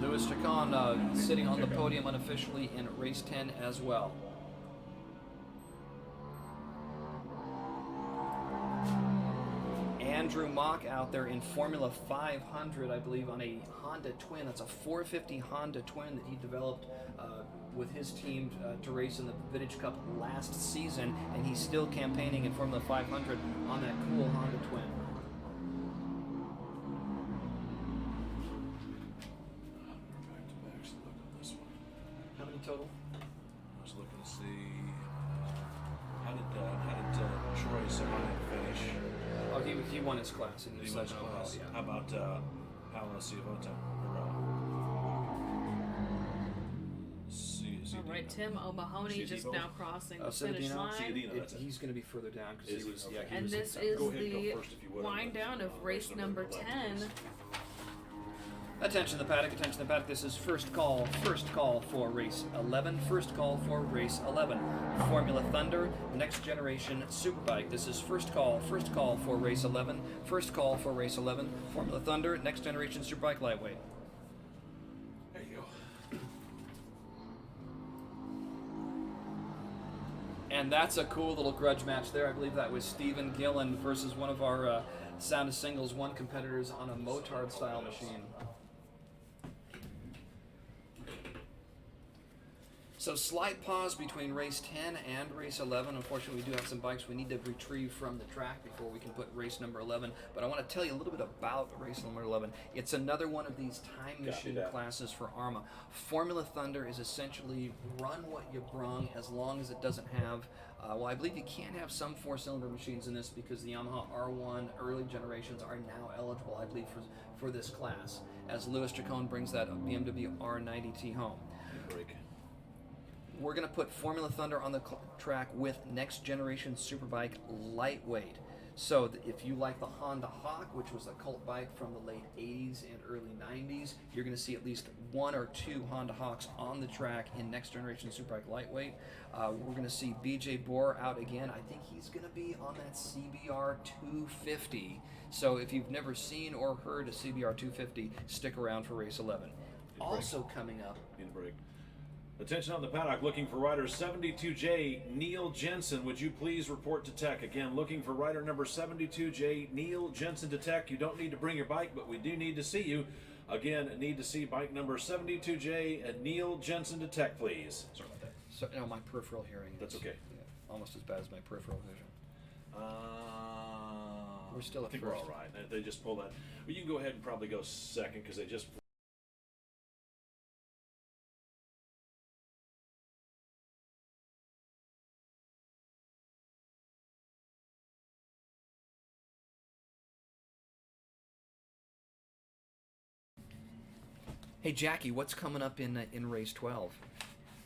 Louis Chacon sitting on the podium unofficially in race 10 as well. Andrew Mock out there in Formula 500, I believe, on a Honda Twin. That's a 450 Honda Twin that he developed with his team to race in the Vintage Cup last season, and he's still campaigning in Formula 500 on that cool Honda Twin. How many total? I was looking to see how did Troy Sion finish? Oh, he won his class and He won his class. Yeah. How about Paolo Ciavota? All right, Tim O'Mahony just now crossing the finish line. He's going to be further down because he was. Okay. Yeah, he And was this in is Go ahead, go the first if you would. wind down of race number 10. Attention the paddock, attention the paddock. This is first call for race 11. First call for race 11. Formula Thunder, Next Generation Superbike. This is first call for race 11. First call for race 11. Formula Thunder, Next Generation Superbike Lightweight. There you go. And that's a cool little grudge match there. I believe that was Stephen Gillen versus one of our Sound of Singles 1 competitors on a Motard style machine. So slight pause between race 10 and race 11. Unfortunately, we do have some bikes we need to retrieve from the track before we can put race number 11. But I want to tell you a little bit about race number 11. It's another one of these time machine classes for AHRMA. Formula Thunder is essentially run what you brung as long as it doesn't have, well, I believe you can have some 4-cylinder machines in this because the Yamaha R1 early generations are now eligible, I believe, for this class, as Louis Chacon brings that BMW R90T home. Break. We're going to put Formula Thunder on the track with Next Generation Superbike Lightweight. So if you like the Honda Hawk, which was a cult bike from the late 80s and early 90s, you're going to see at least 1 or 2 Honda Hawks on the track in Next Generation Superbike Lightweight. We're going to see BJ Bohr out again. I think he's going to be on that CBR 250. So if you've never seen or heard a CBR 250, stick around for race 11. Also coming up. Need a break. Attention on the paddock, looking for rider 72J, Neil Jensen. Would you please report to tech? Again, looking for rider number 72J, Neil Jensen to tech. You don't need to bring your bike, but we do need to see you. Again, need to see bike number 72J and Neil Jensen to tech, please. Sorry about that. So, no, my peripheral hearing. That's okay. Almost as bad as my peripheral vision. We're still at I think first. we're all right. They just pull that. Well, you can go ahead and probably go second because they just. Hey Jackie, what's coming up in race 12?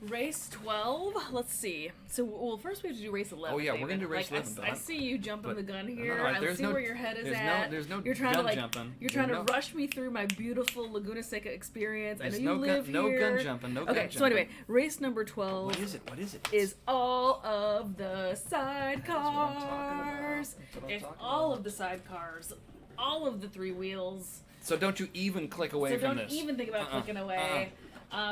Race 12? Let's see. So, well, first we have to do race 11. Oh yeah, we're David. gonna do race 11. I see you jumping the gun here. No, I there's see no- where your head is there's at. there's no you're trying to gun jumping. You're trying to rush me through my beautiful Laguna Seca experience. I know There's you no live gun, here. no gun jumping. No gun Okay, jumping. so anyway, race number 12. What is it? What is it? Is all of the That's what I'm talking about. sidecars. That's what I'm It's talking all about. of the sidecars, all of the 3 wheels. So don't you even click away So from don't this. even think about clicking away.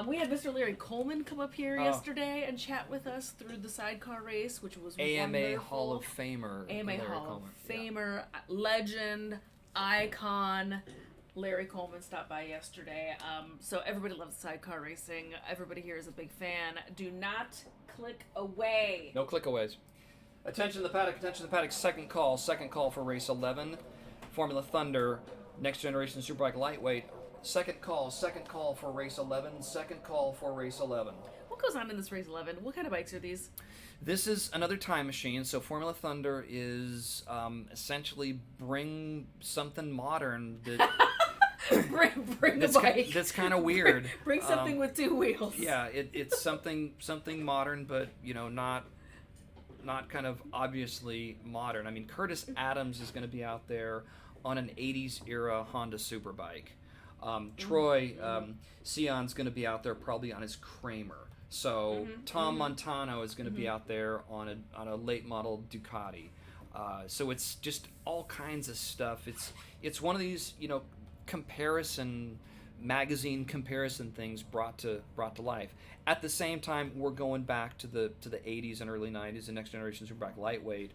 We had Mr. Larry Coleman come up here yesterday and chat with us through the sidecar race, which was AMA wonderful. Hall of Famer. AMA Larry Hall Coleman. of Famer, legend, icon. Larry Coleman stopped by yesterday. So everybody loves sidecar racing. Everybody here is a big fan. Do not click away. No clickaways. Attention the paddock, attention the paddock. Second call for race 11. Formula Thunder, Next Generation Superbike Lightweight. Second call for race 11. Second call for race 11. What goes on in this race 11? What kind of bikes are these? This is another time machine. So Formula Thunder is essentially bring something modern that bring a bike. that's kind of weird. Bring something with 2 wheels. Yeah, it's something modern, but not kind of obviously modern. I mean, Curtis Adams is going to be out there on an 80s era Honda Superbike. Troy Sion's going to be out there probably on his Kramer. So Tom Montano is going to be out there on a late model Ducati. So it's just all kinds of stuff. It's one of these magazine comparison things brought to life. At the same time, we're going back to the 80s and early 90s and Next Generation Superbike Lightweight.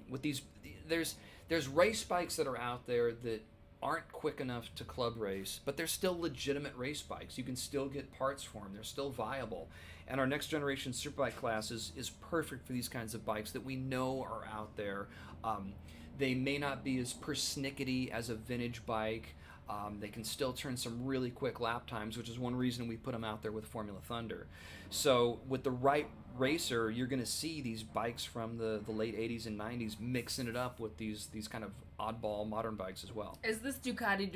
With these, there's race bikes that are out there that aren't quick enough to club race, but they're still legitimate race bikes. You can still get parts for them. They're still viable. And our Next Generation Superbike class is perfect for these kinds of bikes that we know are out there. They may not be as persnickety as a vintage bike. They can still turn some really quick lap times, which is one reason we put them out there with Formula Thunder. So with the right racer, you're going to see these bikes from the late 80s and 90s mixing it up with these kind of oddball modern bikes as well. Is this Ducati?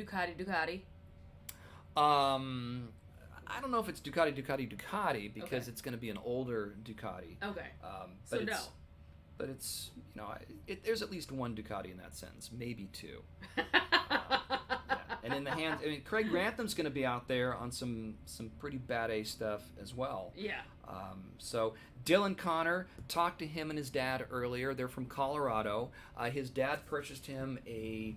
I don't know if it's Ducati because it's going to be an older Ducati. Okay. But So no. But it's, there's at least one Ducati in that sentence, maybe 2. And in the hands, I mean, Craig Grantham's going to be out there on some pretty bad A stuff as well. Yeah. So Dylan Connor, talked to him and his dad earlier. They're from Colorado. His dad purchased him a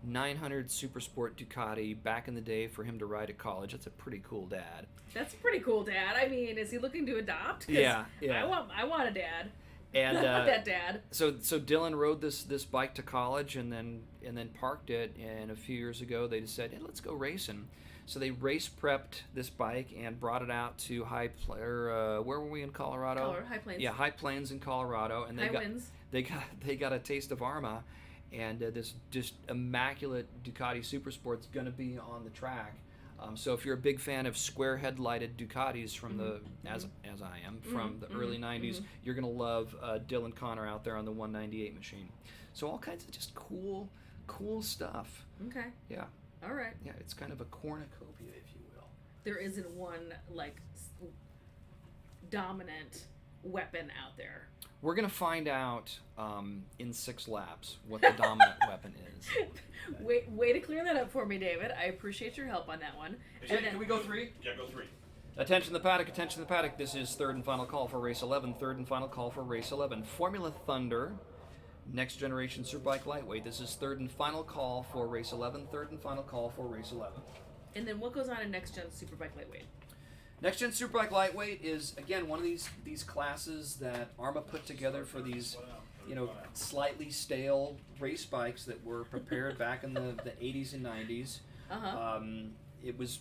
900 Super Sport Ducati back in the day for him to ride at college. That's a pretty cool dad. That's a pretty cool dad. I mean, is he looking to adopt? 'Cause Yeah. I want a dad. And I want that dad. So Dylan rode this bike to college and then parked it. And a few years ago, they decided, hey, let's go racing. So they race prepped this bike and brought it out to where were we in Colorado? High Plains. Yeah, High Plains in Colorado, and Winds. they got a taste of AHRMA, and this just immaculate Ducati Super Sport's going to be on the track. So if you're a big fan of square headlighted Ducatis from the as I am from the early '90s, you're going to love Dylan Connor out there on the 198 machine. So all kinds of just cool stuff. Okay. Yeah. All right. Yeah, it's kind of a cornucopia, if you will. There isn't one dominant weapon out there. We're going to find out in 6 laps what the dominant weapon is. Way to clear that up for me, David. I appreciate your help on that one. Can we go 3? Yeah, go 3. Attention the paddock, attention the paddock. This is third and final call for race 11. Third and final call for race 11. Formula Thunder, Next Generation Superbike Lightweight. This is third and final call for race 11. Third and final call for race 11. And then what goes on in Next Gen Superbike Lightweight? Next Gen Superbike Lightweight is, again, one of these classes that AHRMA put together for these, slightly stale race bikes that were prepared back in the 80s and 90s. It was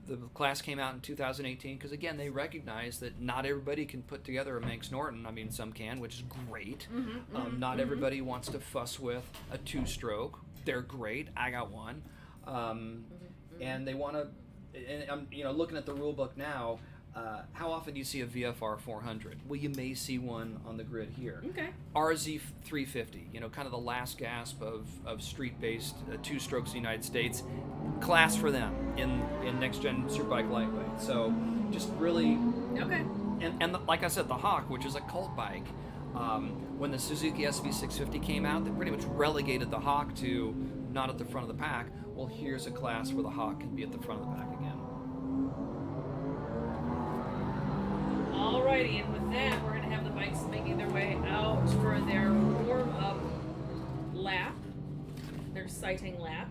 the class came out in 2018 because, again, they recognized that not everybody can put together a Manx Norton. I mean, some can, which is great. Not everybody wants to fuss with a 2-stroke. They're great. I got one. And they want to, and I'm looking at the rule book now. How often do you see a VFR 400? Well, you may see one on the grid here. Okay. RZ 350, kind of the last gasp of street-based 2-strokes in the United States. Class for them in next-gen Superbike Lightweight. So just really... Okay. And like I said, the Hawk, which is a cult bike, when the Suzuki SV650 came out, they pretty much relegated the Hawk to not at the front of the pack. Well, here's a class where the Hawk can be at the front of the pack again. Alrighty, and with that, we're going to have the bikes making their way out for their warm-up lap, their sighting lap.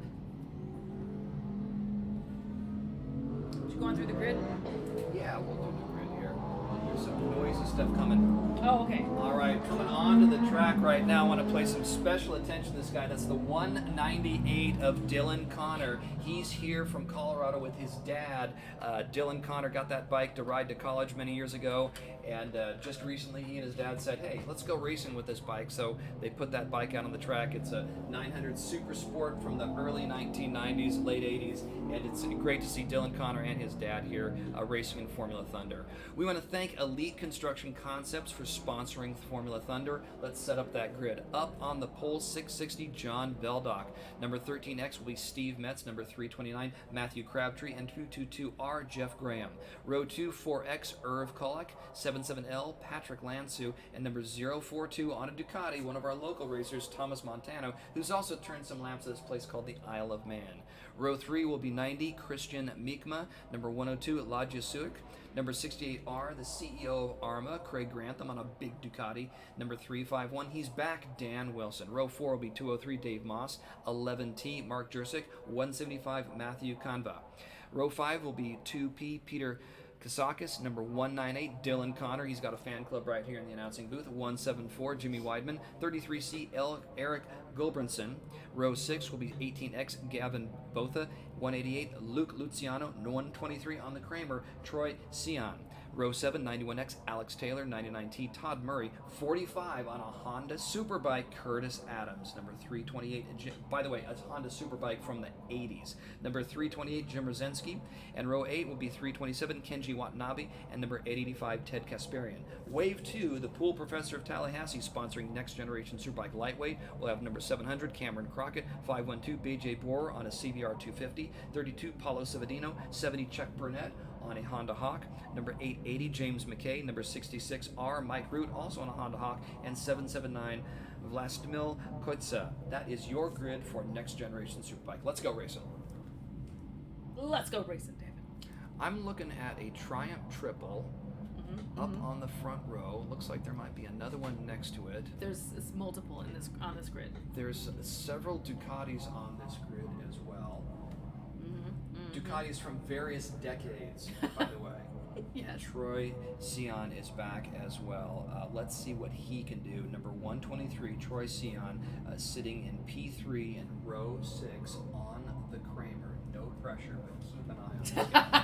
Did you go on through the grid? Yeah, we'll do the grid here. There's some noisy stuff coming. Oh, okay. All right, coming on to the track right now. I want to play some special attention to this guy. That's the 198 of Dylan Connor. He's here from Colorado with his dad. Dylan Connor got that bike to ride to college many years ago, and just recently he and his dad said, hey, let's go racing with this bike. So they put that bike out on the track. It's a 900 Super Sport from the early 1990s, late 80s, and it's great to see Dylan Connor and his dad here racing in Formula Thunder. We want to thank Elite Construction Concepts for sponsoring Formula Thunder. Let's set up that grid. Up on the pole, 660, John Veldock. Number 13X will be Steve Metz. Number 329, Matthew Crabtree. And 222R, Jeff Graham. Row 2, 4X, Irv Kolek. 77L, Patrick Lansu. And number 042 on a Ducati, one of our local racers, Thomas Montano, who's also turned some laps at this place called the Isle of Man. Row 3 will be 90, Christian Miekma. Number 102, Ladja Suik. Number 68R, the CEO of AHRMA, Craig Grantham on a big Ducati. Number 351, he's back, Dan Wilson. Row 4 will be 203, Dave Moss. 11T, Mark Jursic. 175, Matthew Kanva. Row 5 will be 2P, Peter Kasakis. Number 198, Dylan Connor. He's got a fan club right here in the announcing booth. 174, Jimmy Weidman. 33C, Eric Gulbranson. Row 6 will be 18X, Gavin Botha. 188, Luke Luciano. 123 on the Kramer, Troy Sion. Row 7, 91X, Alex Taylor. 99T, Todd Murray. 45 on a Honda Superbike, Curtis Adams. Number 328, by the way, a Honda Superbike from the 80s. Number 328, Jim Rozenski. And row 8 will be 327, Kenji Watanabe. And number 885, Ted Kasparian. Wave 2, the Pool Professor of Tallahassee, sponsoring Next Generation Superbike Lightweight. We'll have number 700, Cameron Crockett. 512, BJ Borer on a CBR 250. 32, Paulo Savadino. 70, Chuck Burnett on a Honda Hawk. Number 880, James McKay. Number 66R, Mike Root, also on a Honda Hawk. And 779, Vlastimil Koitsa. That is your grid for Next Generation Superbike. Let's go racing. Let's go racing, David. I'm looking at a Triumph Triple up on the front row. Looks like there might be another one next to it. There's multiple on this grid. There's several Ducatis on this grid as well. Ducatis from various decades, by the way. Yes. And Troy Sion is back as well. Let's see what he can do. Number 123, Troy Sion, sitting in P3 in row 6 on the Kramer. No pressure, but keep an eye on this guy.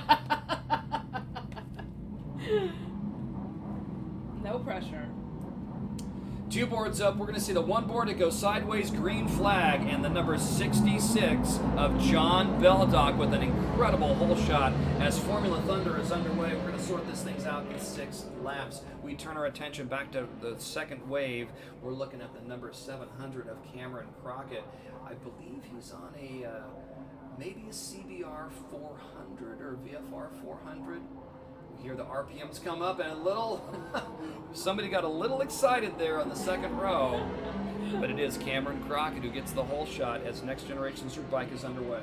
No pressure. 2 boards up. We're going to see the 1 board that goes sideways, green flag, and the number 66 of John Beldock with an incredible hole shot as Formula Thunder is underway. We're going to sort this things out in 6 laps. We turn our attention back to the second wave. We're looking at the number 700 of Cameron Crockett. I believe he's on a maybe a CBR 400 or VFR 400. Hear the RPMs come up and a little somebody got a little excited there on the second row, but it is Cameron Crockett who gets the whole shot as Next Generation Superbike is underway.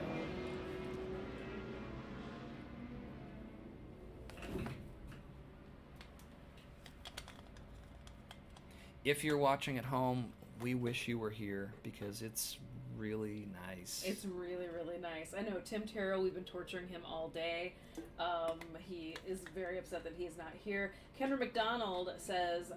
If you're watching at home, we wish you were here because it's really nice. It's really, really nice. I know Tim Terrell, we've been torturing him all day. He is very upset that he's not here. Kendra McDonald says,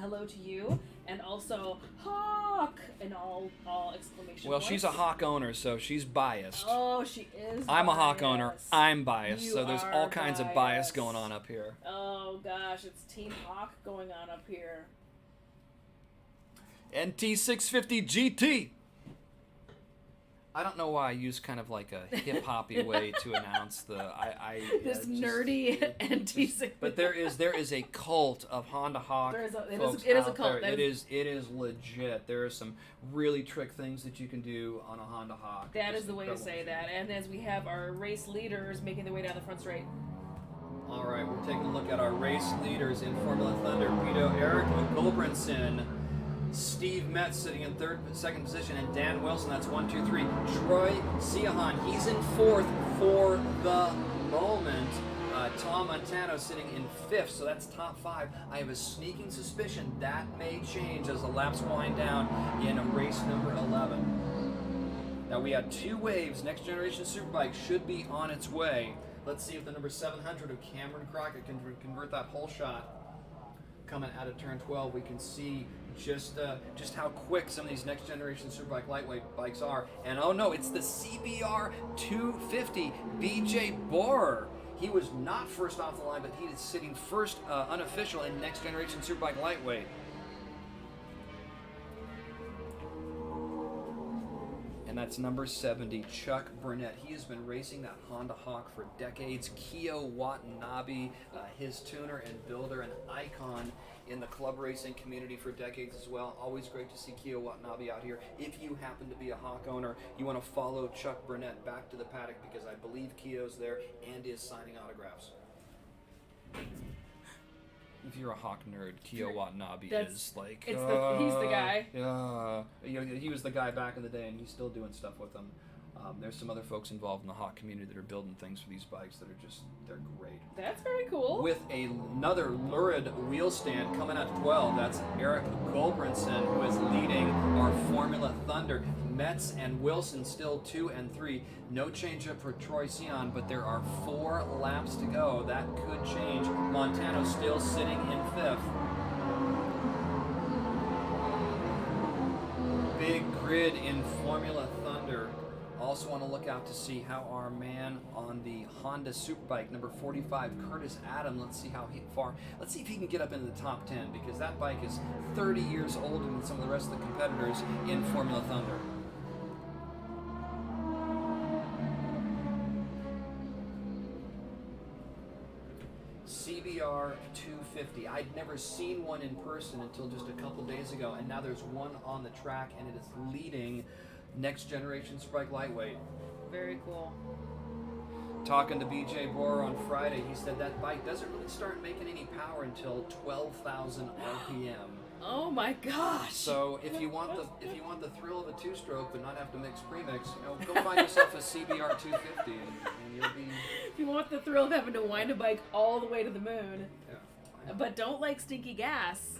hello to you, and also, Hawk! In all exclamation Well, points. she's a Hawk owner, so she's biased. Oh, she is I'm a biased. Hawk owner. I'm biased. You So there's are all kinds of bias biased. going on up here. Oh, gosh, it's Team Hawk going on up here. NT650 GT. I don't know why I use kind of like a hip-hoppy way to announce the This nerdy NT650. But there is a cult of Honda Hawk. It folks is a out cult. there. It is legit. There are some really trick things that you can do on a Honda Hawk. That Just is the way to incredible. say that. And as we have our race leaders making their way down the front straight. All right, we're taking a look at our race leaders in Formula Thunder. Eric Gulbranson, Steve Metz sitting in second position, and Dan Wilson, that's 1, 2, 3. Troy Siahan, he's in 4th for the moment. Tom Montano sitting in 5th, so that's top 5. I have a sneaking suspicion that may change as the laps wind down in race number 11. Now we have 2 waves. Next Generation Superbike should be on its way. Let's see if the number 700 of Cameron Crockett can convert that whole shot. Coming out of turn 12, we can see just how quick some of these Next Generation Superbike lightweight bikes are. And oh no, it's the CBR 250 BJ Borer. He was not first off the line, but he is sitting first unofficial in Next Generation Superbike lightweight. And that's number 70, Chuck Burnett. He has been racing that Honda Hawk for decades. Keo Watanabe, his tuner and builder, an icon in the club racing community for decades as well. Always great to see Keo Watanabe out here. If you happen to be a Hawk owner, you want to follow Chuck Burnett back to the paddock because I believe Keo's there and is signing autographs. If you're a Hawk nerd, Keo Watanabe is like... he's the guy. He was the guy back in the day, and he's still doing stuff with them. There's some other folks involved in the Hawk community that are building things for these bikes that are they're great. That's very cool. With another lurid wheel stand coming out 12, that's Eric Gulbranson, who is leading our Formula Thunder. Metz and Wilson still 2 and 3. No change up for Troy Sion, but there are 4 laps to go. That could change. Montano still sitting in 5th. Big grid in Formula Thunder. Also want to look out to see how our man on the Honda Superbike, number 45, Curtis Adam, let's see if he can get up into the top 10, because that bike is 30 years older than some of the rest of the competitors in Formula Thunder. CBR 250. I'd never seen one in person until just a couple days ago, and now there's one on the track, and it is leading Next Generation Superbike Lightweight. Very cool. Talking to BJ Borer on Friday, he said that bike doesn't really start making any power until 12,000 RPM. Oh my gosh. So if you want the thrill of a two-stroke but not have to mix premix, go find yourself a CBR 250 and you'll be. If you want the thrill of having to wind a bike all the way to the moon, Yeah. but don't like stinky gas.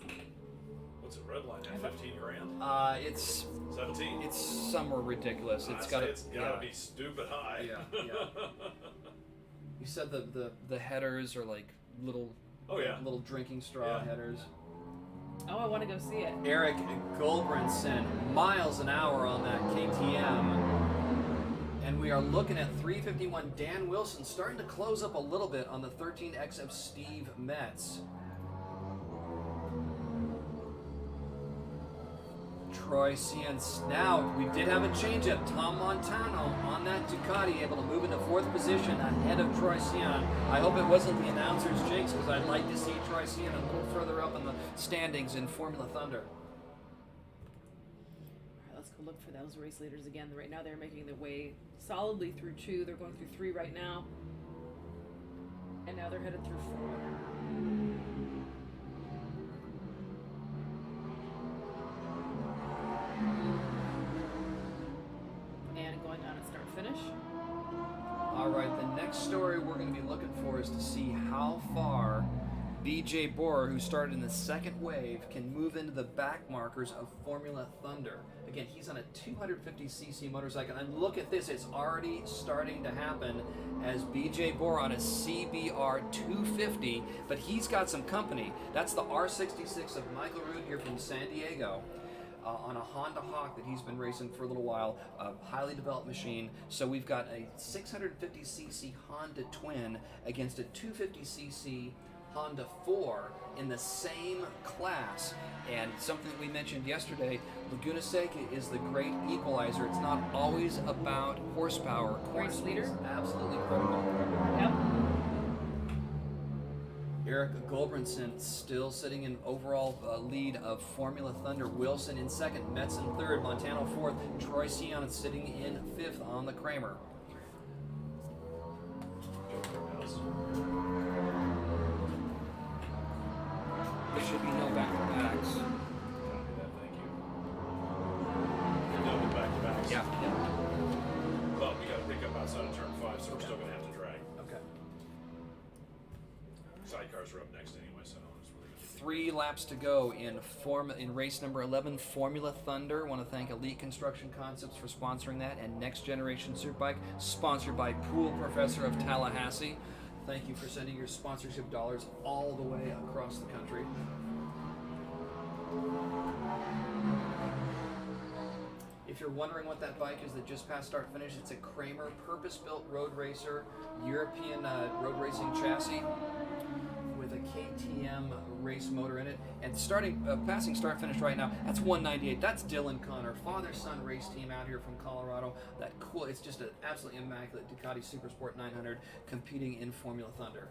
What's it redline at? 15 grand? It's 17? It's somewhere ridiculous. It's gotta be stupid high. Yeah. You said the headers are like little. Oh yeah. Little drinking straw headers. Oh, I want to go see it. Eric Gulbranson, miles an hour on that KTM. And we are looking at 351. Dan Wilson starting to close up a little bit on the 13X of Steve Metz. Troy Cian. Now, we did have a change-up. Tom Montano on that Ducati, able to move into 4th position ahead of Troy Cian. I hope it wasn't the announcer's jinx, because I'd like to see Troy Cian a little further up in the standings in Formula Thunder. All right, let's go look for those race leaders again. Right now they're making their way solidly through 2. They're going through 3 right now. And now they're headed through 4. And going on at start finish. All right, the next story we're going to be looking for is to see how far BJ Borer, who started in the second wave, can move into the back markers of Formula Thunder. Again, he's on a 250cc motorcycle, and look at this, it's already starting to happen as BJ Borer on a CBR 250, but he's got some company. That's the R66 of Michael Root here from San Diego. On a Honda Hawk that he's been racing for a little while, a highly developed machine. So we've got a 650cc Honda Twin against a 250cc Honda 4 in the same class. And something that we mentioned yesterday, Laguna Seca is the great equalizer. It's not always about horsepower. Race leader? Is absolutely critical. Yep. Eric Gulbranson still sitting in overall lead of Formula Thunder. Wilson in second, Metz in third, Montano fourth, Troy Cian sitting in fifth on the Kramer. There should be no back-to-backs. Thank you. No back-to-backs. Yeah. Well, we got to pick up outside of turn 5, so we're still going to have to drag. Okay. Sidecars are up next anyway, so it's really good. 3 laps to go in race number 11, Formula Thunder. Want to thank Elite Construction Concepts for sponsoring that, and Next Generation Superbike, sponsored by Pool Professor of Tallahassee. Thank you for sending your sponsorship dollars all the way across the country. If you're wondering what that bike is that just passed start finish, it's a Kramer purpose-built road racer, European road racing chassis with a KTM race motor in it. And passing start finish right now, that's 198. That's Dylan Connor, father-son race team out here from Colorado. That cool. It's just an absolutely immaculate Ducati Supersport 900 competing in Formula Thunder.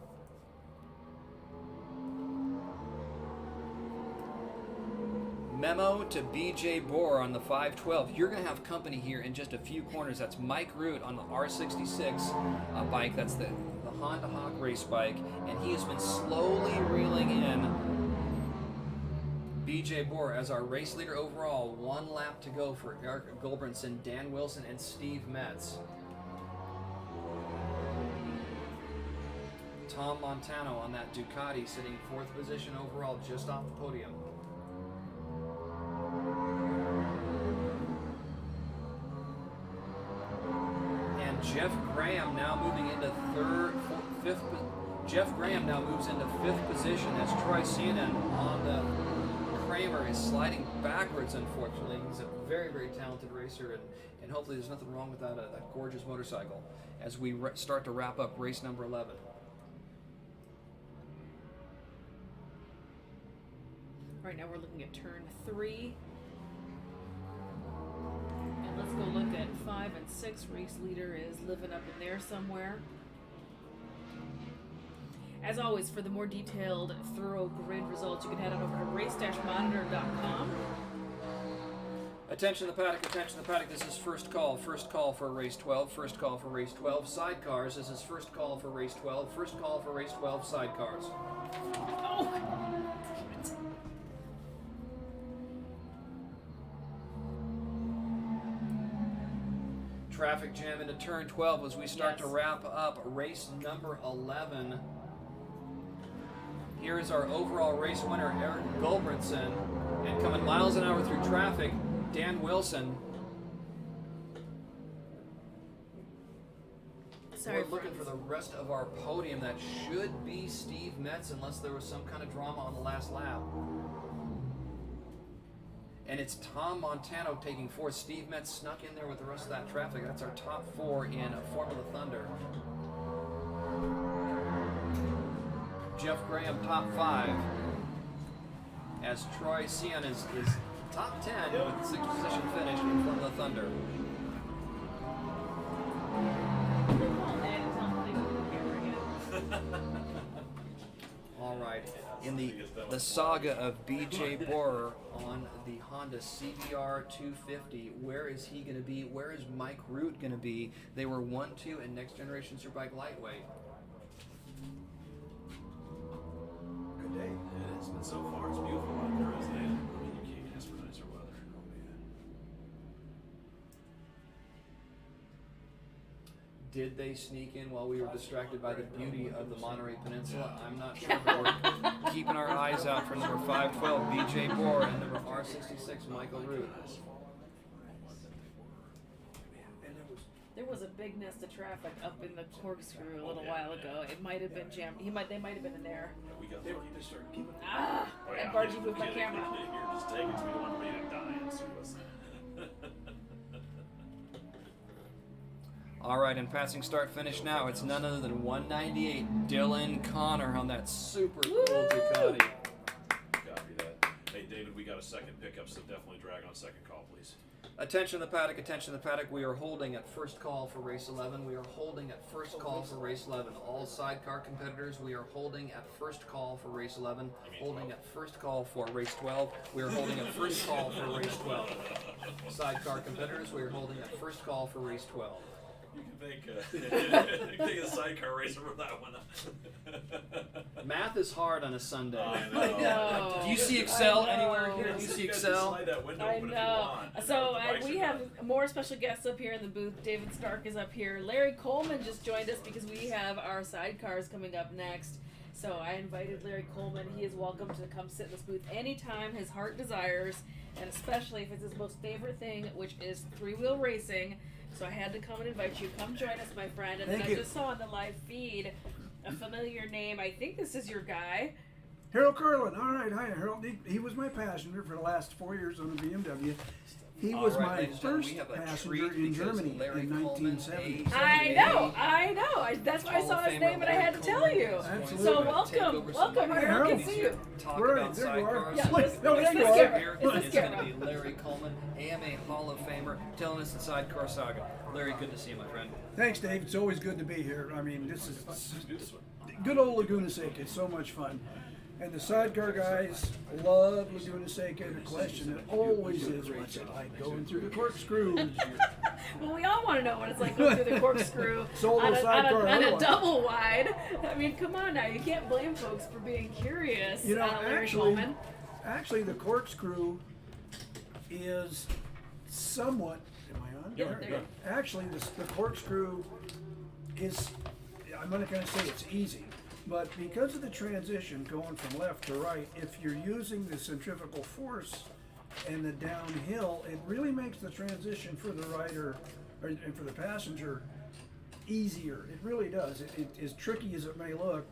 Memo to BJ Borer on the 512. You're going to have company here in just a few corners. That's Mike Root on the R66 bike. That's the Honda Hawk race bike. And he has been slowly reeling in BJ Borer as our race leader overall. 1 lap to go for Eric Gulbranson, Dan Wilson, and Steve Metz. Tom Montano on that Ducati sitting 4th position overall, just off the podium. Jeff Graham now moving into fifth. Jeff Graham now moves into 5th position as Troy Cian on the Kramer is sliding backwards. Unfortunately, he's a very, very talented racer, and hopefully there's nothing wrong with that gorgeous motorcycle. As we start to wrap up race number 11. Right now we're looking at turn 3. Let's go look at 5 and 6. Race leader is living up in there somewhere. As always, for the more detailed, thorough grid results, you can head on over to race-monitor.com. Attention the paddock, attention the paddock. This is first call for race 12, first call for race 12. Sidecars, this is first call for race 12, first call for race 12, sidecars. Oh! traffic jam into turn 12 as we start to Yes. wrap up race number 11. Here is our overall race winner, Eric Gulbrandsen, and coming miles an hour through traffic, Dan Wilson. Sorry, We're looking for the rest of our podium. That should be Steve Metz, unless there was some kind of drama on the last lap. And it's Tom Montano taking fourth. Steve Metz snuck in there with the rest of that traffic. That's our top 4 in Formula Thunder. Jeff Graham, top 5. As Troy Sion is top 10 with the 6th position finish in Formula Thunder. All right, in the saga of BJ Borer on the Honda CBR 250, where is he going to be? Where is Mike Root going to be? They were 1-2 in Next Generation Superbike Lightweight. Good day. It has been so far. It's beautiful out there, isn't it? I mean, you can't ask for nicer weather. Oh, man. Did they sneak in while we were distracted by the beauty of the Monterey Peninsula? I'm not sure, but we're keeping our eyes out for number 512, BJ Borer, and number R66, Michael Root. There was a big nest of traffic up in the corkscrew a little while ago. It might have been jammed. They might have been in there. We got lucky to start keeping it. Ah! And Bargy moved my camera. Here, just take it. We don't want me to die and sue us. All right, and passing start finish now. It's none other than 198 Dylan Connor on that super cool Ducati. Copy that. Hey, David, we got a second pickup, so definitely drag on second call, please. Attention the paddock, attention the paddock. We are holding at first call for race 11. We are holding at first call for race 11. All sidecar competitors, we are holding at first call for race 11. Holding at first call for race 12. We are holding at first call for race 12. Sidecar competitors, we are holding at first call for race 12. You can take a sidecar racer with that one. Math is hard on a Sunday. I know. I know. Do you see Excel I know. anywhere here? Do you see You guys Excel? slide that window I open if you know. want. So The bikes we are have done. more special guests up here in the booth. David Stark is up here. Larry Coleman just joined us because we have our sidecars coming up next. So I invited Larry Coleman. He is welcome to come sit in this booth anytime his heart desires, and especially if it's his most favorite thing, which is three-wheel racing. So I had to come and invite you. Come join us, my friend. And Thank then you. I just saw on the live feed a familiar name. I think this is your guy. Harold Curlin. All right, hi, Harold. He was my passenger for the last 4 years on the BMW. He All was right, my ladies and gentlemen, first we have a passenger treat in because Germany Larry in Coleman, 1970. I know. That's why I Hall saw of his Famer name and I Larry had to tell Coleman you. is going Absolutely. So to take welcome, over welcome. some Harold, Harold. can see you. Talk Where are about you? There you are. sidecars. Yeah, Wait, this- no, this there you camera. are. It's Here this is going camera. to be Larry Coleman, AMA Hall of Famer, telling us the sidecar saga. Larry, good to see you, my friend. Thanks, Dave. It's always good to be here. I mean, this is Do this one. good old Laguna Seca. It's so much fun. And the sidecar guys love Laguna Seca. The question always is, what's it like going through the corkscrew? Well, we all want to know what it's like going through the corkscrew Solo on sidecar a hurdle. double wide. I mean, come on now. You can't blame folks for being curious. You know, Larry Coleman. actually, the corkscrew is somewhat. Am I on? Yeah, There. yeah. Actually, the corkscrew is. I'm not going to say it's easy, but because of the transition going from left to right, if you're using the centrifugal force and the downhill, it really makes the transition for the rider and for the passenger easier. It really does. As tricky as it may look,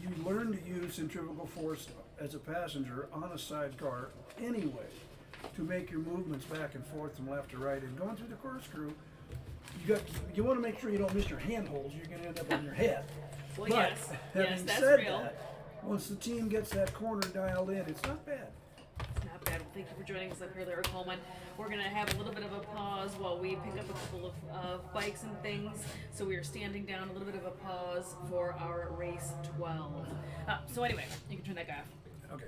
you learn to use centrifugal force as a passenger on a sidecar anyway to make your movements back and forth from left to right. And going through the corkscrew, you want to make sure you don't miss your handholds. You're going to end up on your head. Well, But yes, having that's said real. that, once the team gets that corner dialed in, it's not bad. It's not bad. Well, thank you for joining us up here, Larry Coleman. We're going to have a little bit of a pause while we pick up a couple of bikes and things. So we are standing down, a little bit of a pause for our race 12. So anyway, you can turn that guy off. Okay.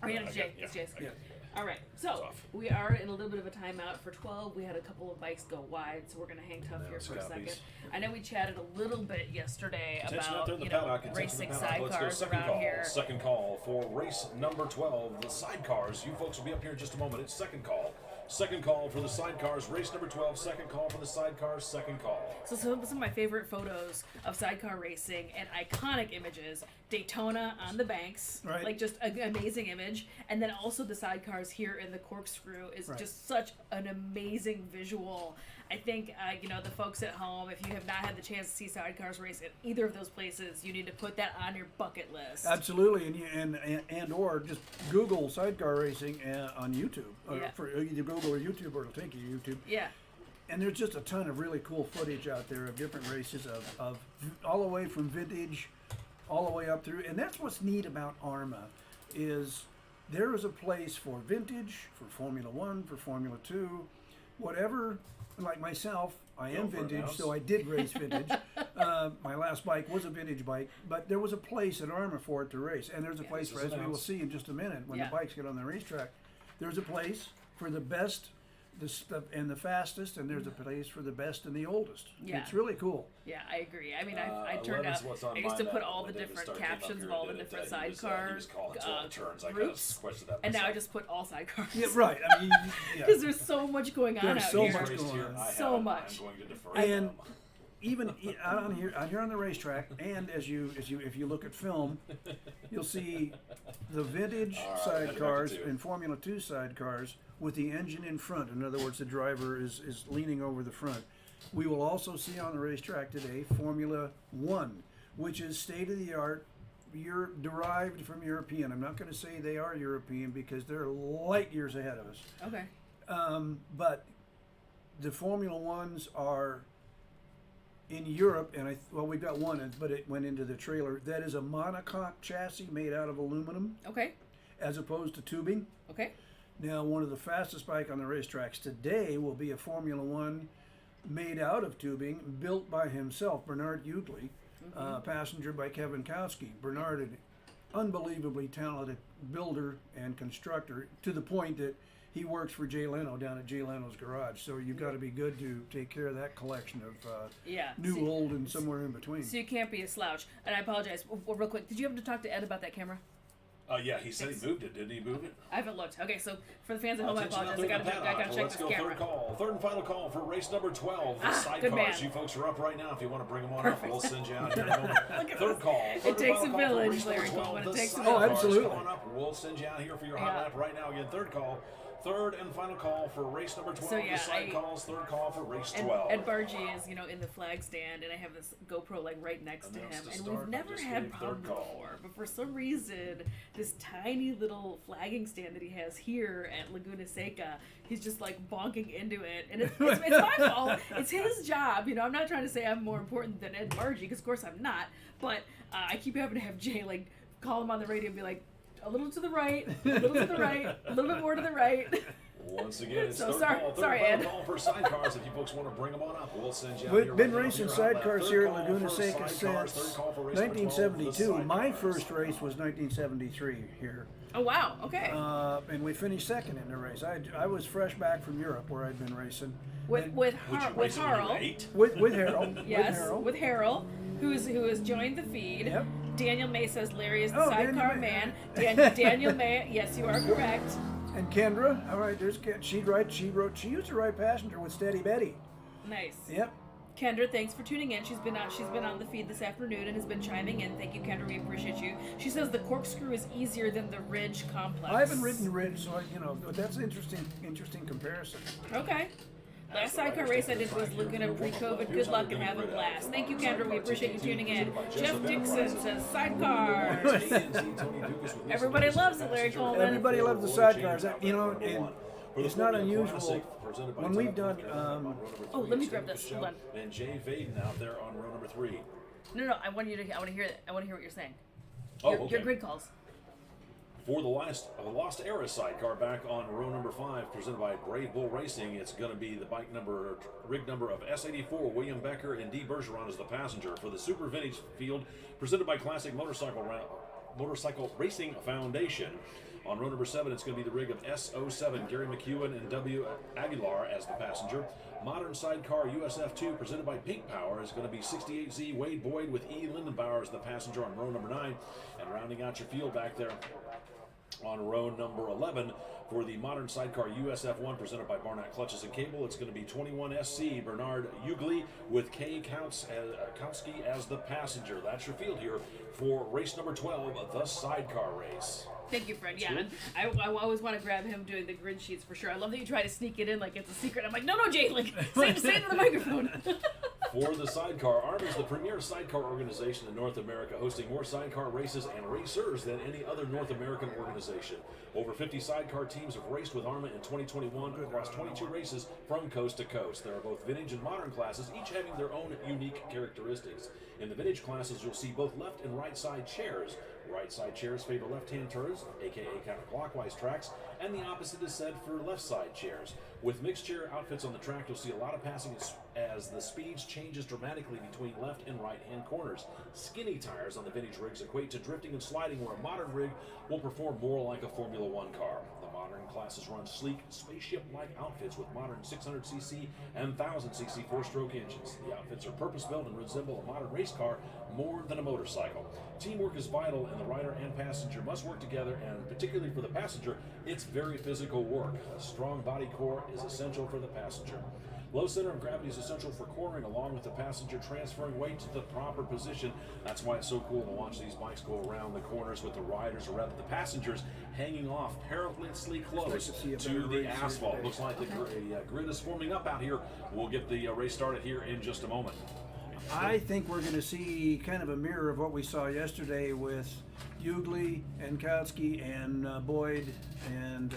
Are you on I Jay? got- It's Jay's. Yeah. All right, so off. we are in a little bit of a timeout for 12. We had a couple of bikes go wide, so we're going to hang tough here for a copies. second. I know we chatted a little bit yesterday Attention out about there in the you know paddock. Attention racing in the paddock. Let's go sidecars second around call. here. Second call for race number 12, the sidecars. You folks will be up here in just a moment. It's second call Second call for the sidecars. Race number 12. Second call for the sidecars. Second call. So some of my favorite photos of sidecar racing and iconic images: Daytona on the banks, Right. like just an amazing image, and then also the sidecars here in the corkscrew is Right. just such an amazing visual. I think the folks at home, if you have not had the chance to see sidecars race at either of those places, you need to put that on your bucket list. Absolutely, and or just Google sidecar racing on YouTube. Yeah. For either Google or YouTube, or it'll take you to YouTube. Yeah. And there's just a ton of really cool footage out there of different races of all the way from vintage, all the way up through. And that's what's neat about AHRMA, is there is a place for vintage, for Formula One, for Formula Two, whatever. Like myself, I am for it, vintage, Mouse. so I did race vintage. My last bike was a vintage bike, but there was a place at AHRMA for it to race, and there's a place for, this is as we will announced. see in just a minute when Yeah. the bikes get on the racetrack, there's a place for the best, and the fastest, and there's a place for the best and the oldest. Yeah. It's really cool. Yeah, I agree. I mean, I turned 11's out. what's on I used to my put map all when the David different Starr came up captions here of all the and did it. different He was sidecar calling 12 turns. I groups, got questioned that and now I myself. just put all sidecars. Yeah, right. I mean, yeah. Because there's so much going on There's out so here. much Raced going here, on. I So haven't. much. I'm going to defer And them. even out here on the racetrack, and if you look at film, you'll see the vintage All right, headed back to sidecars two. and Formula 2 sidecars with the engine in front. In other words, the driver is leaning over the front. We will also see on the racetrack today Formula 1, which is state of the art. You're derived from European. I'm not going to say they are European because they're light years ahead of us. Okay. But the Formula Ones are in Europe, and we've got one, but it went into the trailer. That is a monocoque chassis made out of aluminum, Okay. as opposed to tubing. Okay. Now, one of the fastest bike on the racetracks today will be a Formula One made out of tubing, built by himself, Bernard Utley, passenger by Kevin Kowski. Bernard, an unbelievably talented builder and constructor, to the point that he works for Jay Leno down at Jay Leno's garage. So you've got to be good to take care of that collection of Yeah. new, So- old, and somewhere in between. So you can't be a slouch. And I apologize. Well, real quick, did you have to talk to Ed about that camera? Yeah, he said he moved it. Didn't he move it? I haven't looked. Okay, so for the fans at home, I Attention apologize. I out there in the gotta paddock. check Let's this go camera. third call. Third and final call for race number 12. The good man. sidecars. You folks are up right now. If you want to bring them on up, we'll send you out here in a moment. Look at Third this. call. Third and takes final a call for village, race number Larry 12. Coleman. It The takes a sidecars. village. Oh, absolutely. Come on up. We'll send you out here for your Yeah. hot lap right now. Again, third call. Third and final call for race number 12. So, yeah, the side calls. Third call for race And 12. Ed Bargy is, in the flag stand, and I have this GoPro like right next to Announced him, to and start we've by never just had getting third problems call. before. But for some reason, this tiny little flagging stand that he has here at Laguna Seca, he's just like bonking into it, and it's my fault. It's his job. I'm not trying to say I'm more important than Ed Bargy, because of course I'm not. But I keep having to have Jay like call him on the radio and be like, a little to the right, a little to the right, a little bit more to the right. Once again, it's So third sorry- call. Third sorry, and Ed. final call for sidecars. If you folks want to bring them on up, we'll send you out We've here been right now racing for your hot lap. sidecars Third here at call Laguna for Seca sidecars. since Third call for race number 12, the 1972. My sidecars. first race was 1973 here. Oh wow, okay. And we finished second in the race. I was fresh back from Europe where I'd been racing. with And- with Would you with race it when you were Harl. 8? with Harold. Yes, Harold. with Harold, who has joined the feed. Yep. Daniel May says Larry is the Oh, Daniel sidecar May. man. Daniel May, yes, you are correct. And Kendra. All right, there's she used to ride passenger with Steady Betty. Nice. Yep. Kendra, thanks for tuning in. She's been on the feed this afternoon and has been chiming in. Thank you, Kendra. We appreciate you. She says the corkscrew is easier than the Ridge complex. I haven't ridden Ridge, so that's an interesting comparison. Okay. Last sidecar race I did was Laguna pre-COVID. Good luck and have a blast. Thank you, Kendra. We appreciate you tuning in. Jeff Dixon says sidecar. Everybody loves it, Larry Coleman. Everybody loves the sidecars. And it's not unusual when we've done. Oh, let me grab this. Hold on. And Jay Vaden out there on row number 3. No. I want to hear it. I want to hear what you're saying. Oh, Your okay. grid calls. For the Lost Era sidecar back on row number 5, presented by Brave Bull Racing, it's going to be the rig number of S84, William Becker, and D. Bergeron as the passenger. For the Super Vintage field, presented by Classic Motorcycle Racing Foundation. On row number 7, it's going to be the rig of S07, Gary McEwen and W. Aguilar as the passenger. Modern Sidecar USF2, presented by Pink Power, is going to be 68Z Wade Boyd with E. Lindenbauer as the passenger on row number 9. And rounding out your field back there On row number 11 for the modern sidecar USF1 presented by Barnett Clutches and Cable, it's going to be 21SC Bernard Ugly with Kay Kautsky as the passenger. That's your field here for race number 12, the sidecar race. Thank you, Fred. Yeah, and I always want to grab him doing the grid sheets for sure. I love that you try to sneak it in like it's a secret. I'm like, no, Jay, like, say it to the microphone. For the sidecar, AHRMA is the premier sidecar organization in North America, hosting more sidecar races and racers than any other North American organization. Over 50 sidecar teams have raced with AHRMA in 2021 across 22 races from coast to coast. There are both vintage and modern classes, each having their own unique characteristics. In the vintage classes, you'll see both left and right side chairs. Right side chairs favor left-hand turns, aka counterclockwise tracks, and the opposite is said for left side chairs. With mixed chair outfits on the track, you'll see a lot of passing as the speeds changes dramatically between left and right-hand corners. Skinny tires on the vintage rigs equate to drifting and sliding, where a modern rig will perform more like a Formula One car. The modern classes run sleek, spaceship-like outfits with modern 600cc and 1000cc four-stroke engines. The outfits are purpose-built and resemble a modern race car more than a motorcycle. Teamwork is vital, and the rider and passenger must work together, and particularly for the passenger, it's very physical work. A strong body core is essential for the passenger. Low center of gravity is essential for cornering, along with the passenger transferring weight to the proper position. That's why it's so cool to watch these bikes go around the corners with the riders, or rather the passengers, hanging off perilously close to the asphalt. Looks like the grid is forming up out here. We'll get the race started here in just a moment. I think we're going to see kind of a mirror of what we saw yesterday with Ugly and Kautsky and Boyd and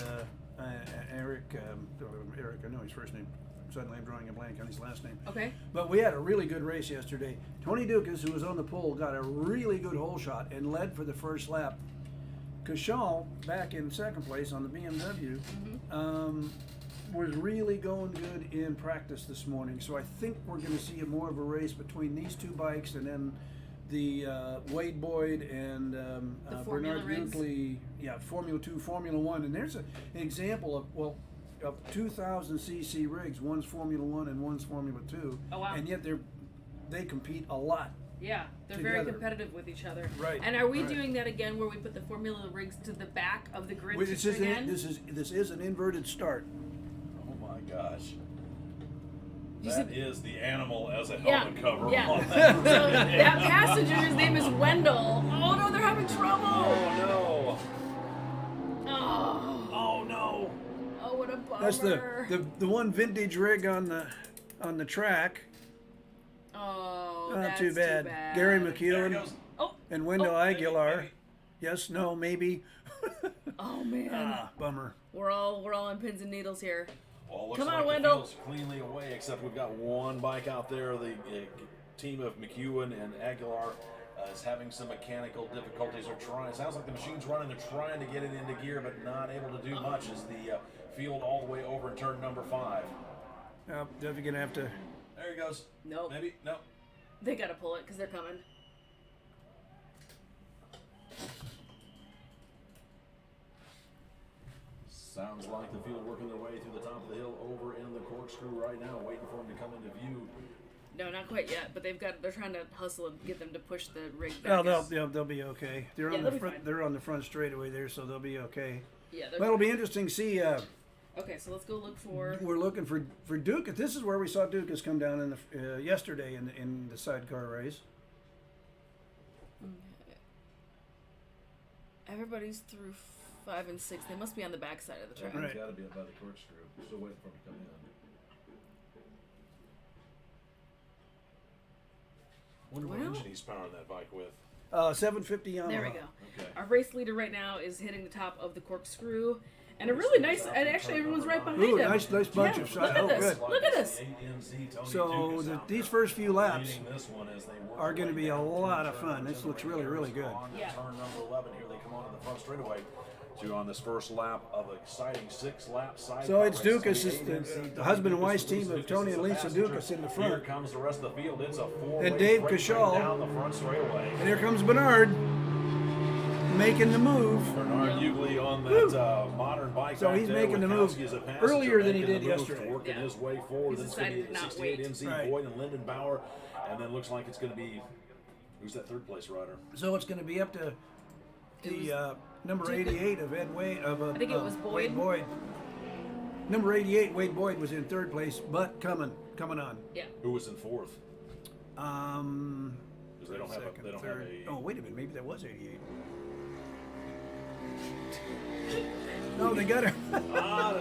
Eric. Eric, I know his first name. Suddenly I'm drawing a blank on his last name. Okay. But we had a really good race yesterday. Tony Dukas, who was on the pole, got a really good hole shot and led for the first lap. Cashal, back in second place on the BMW, was really going good in practice this morning. So I think we're going to see more of a race between these two bikes, and then the Wade Boyd and Bernard Ugly, Formula 2, Formula 1. And there's an example of 2,000cc rigs. One's Formula 1 and one's Formula 2. Oh, wow. And yet they compete a lot. Yeah, they're together. Very competitive with each other. Right. And are we doing that again, where we put the Formula rigs to the back of the grid? This is an inverted start. Oh my gosh. That is the animal as a helmet cover. Yeah. On that. So that passenger, his name is Wendell. Oh no, they're having trouble. Oh no. Oh no. Oh, what a bummer. That's the one vintage rig on the track. Oh, not that's too bad. Gary McEwen and Wendell Aguilar. Maybe. Yes, no, maybe. Oh man. Bummer. We're all on pins and needles here. Well, Come like on, Wendell. The field's cleanly away, except we've got one bike out there. The team of McEwen and Aguilar is having some mechanical difficulties. It sounds like the machine's running. They're trying to get it into gear, but not able to do much as the field all the way over in turn number 5. Definitely going to have to... There he goes. Nope. Maybe? No. They got to pull it because they're coming. Sounds like the field working their way through the top of the hill over in the corkscrew right now, waiting for them to come into view. No, not quite yet, but they're trying to hustle and get them to push the rig back. They'll be okay. They're on the front. They're on the front straightaway there, so they'll be okay. Yeah. Well, it'll be interesting to see. Okay, so let's go look for. We're looking for Dukas. This is where we saw Dukas come down in the yesterday in the sidecar race. Everybody's through 5 and 6. They must be on the back side of the track. Right. Got to be up by the corkscrew. We're still waiting for him to come in. Wonder what engine he's powering that bike with. 750 Yamaha. There we go. Okay. Our race leader right now is hitting the top of the corkscrew, and a really nice. And actually, everyone's right behind him. Nice bunch of Look at this. good. Look at this. So these first few laps are going to be a lot of fun. This looks really, really good. Yeah. Turn number 11 here. They come on the front straightaway. On this first lap of exciting 6-lap side. So it's Dukas, the husband and wife team of Tony and Lisa Dukas in the front. Here comes the rest of the field. It's a 4-way and Dave straight Cashal down the front straightaway. And here comes Bernard making the move. Bernard Ugly on that modern bike. So he's making the move earlier than he did yesterday. Working his way forward. Then it's going to be 68 NZ Boyd and Lyndon Bauer, and then looks like it's going to be who's that third place rider? So it's going to be up to the Number 88 of Ed Wade of I think it was Boyd. Wade Boyd. Number 88, Wade Boyd was in third place, but coming on. Yeah. Who was in fourth? Um, Because they don't have second, a. They don't third. have a. Oh, wait a minute, maybe that was 88. No, they got her.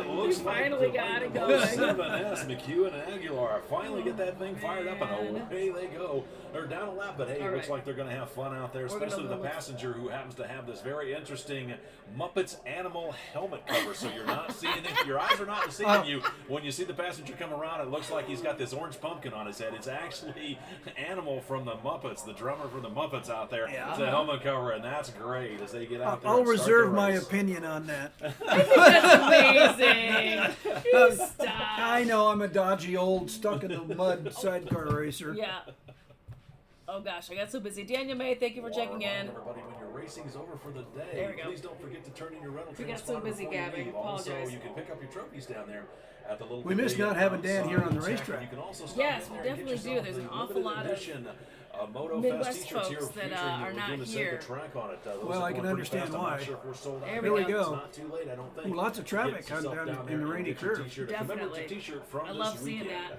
It looks We like finally the got it late going. 07S, McEwen and Aguilar finally get that thing fired up, and away they go. They're down a lap, but hey, All it looks right. like they're going to have fun out there, We're gonna especially the look- passenger who happens to have this very interesting Muppets animal helmet cover. So you're not seeing it. Your eyes are not deceiving you. When you see the passenger come around, it looks like he's got this orange pumpkin on his head. It's actually Animal from the Muppets, the drummer from the Muppets out there. Yeah. It's a helmet cover, and that's great as they get out there. I'll and start reserve the my race. opinion on that. That's amazing. You stop. I know I'm a dodgy old stuck in the mud sidecar racer. Yeah. Oh gosh, I got so busy. Daniel May, thank you for checking in. Everybody, when your racing's over for the day, There we go. please don't forget to turn in your rental We got so transponder busy before you gabbing. leave. Also, Apologize. you can pick up your trophies down there at the little. We miss pavilion not having Dan outside here on the track. racetrack. You can also stop Yes, in we there and get definitely do. yourself There's an the awful limited lot of edition, MotoFest Midwest t-shirts here folks that, featuring are the not Laguna Seca here. track on it. Those Well, are I can going pretty understand fast. I'm why. not sure if we're sold out. There we yet. go. It's not too late, I don't think. Ooh, lots of traffic Get yourself down down in there the and rainy get your curve. t-shirt, a commemorative Definitely. t-shirt from I this love seeing weekend. that.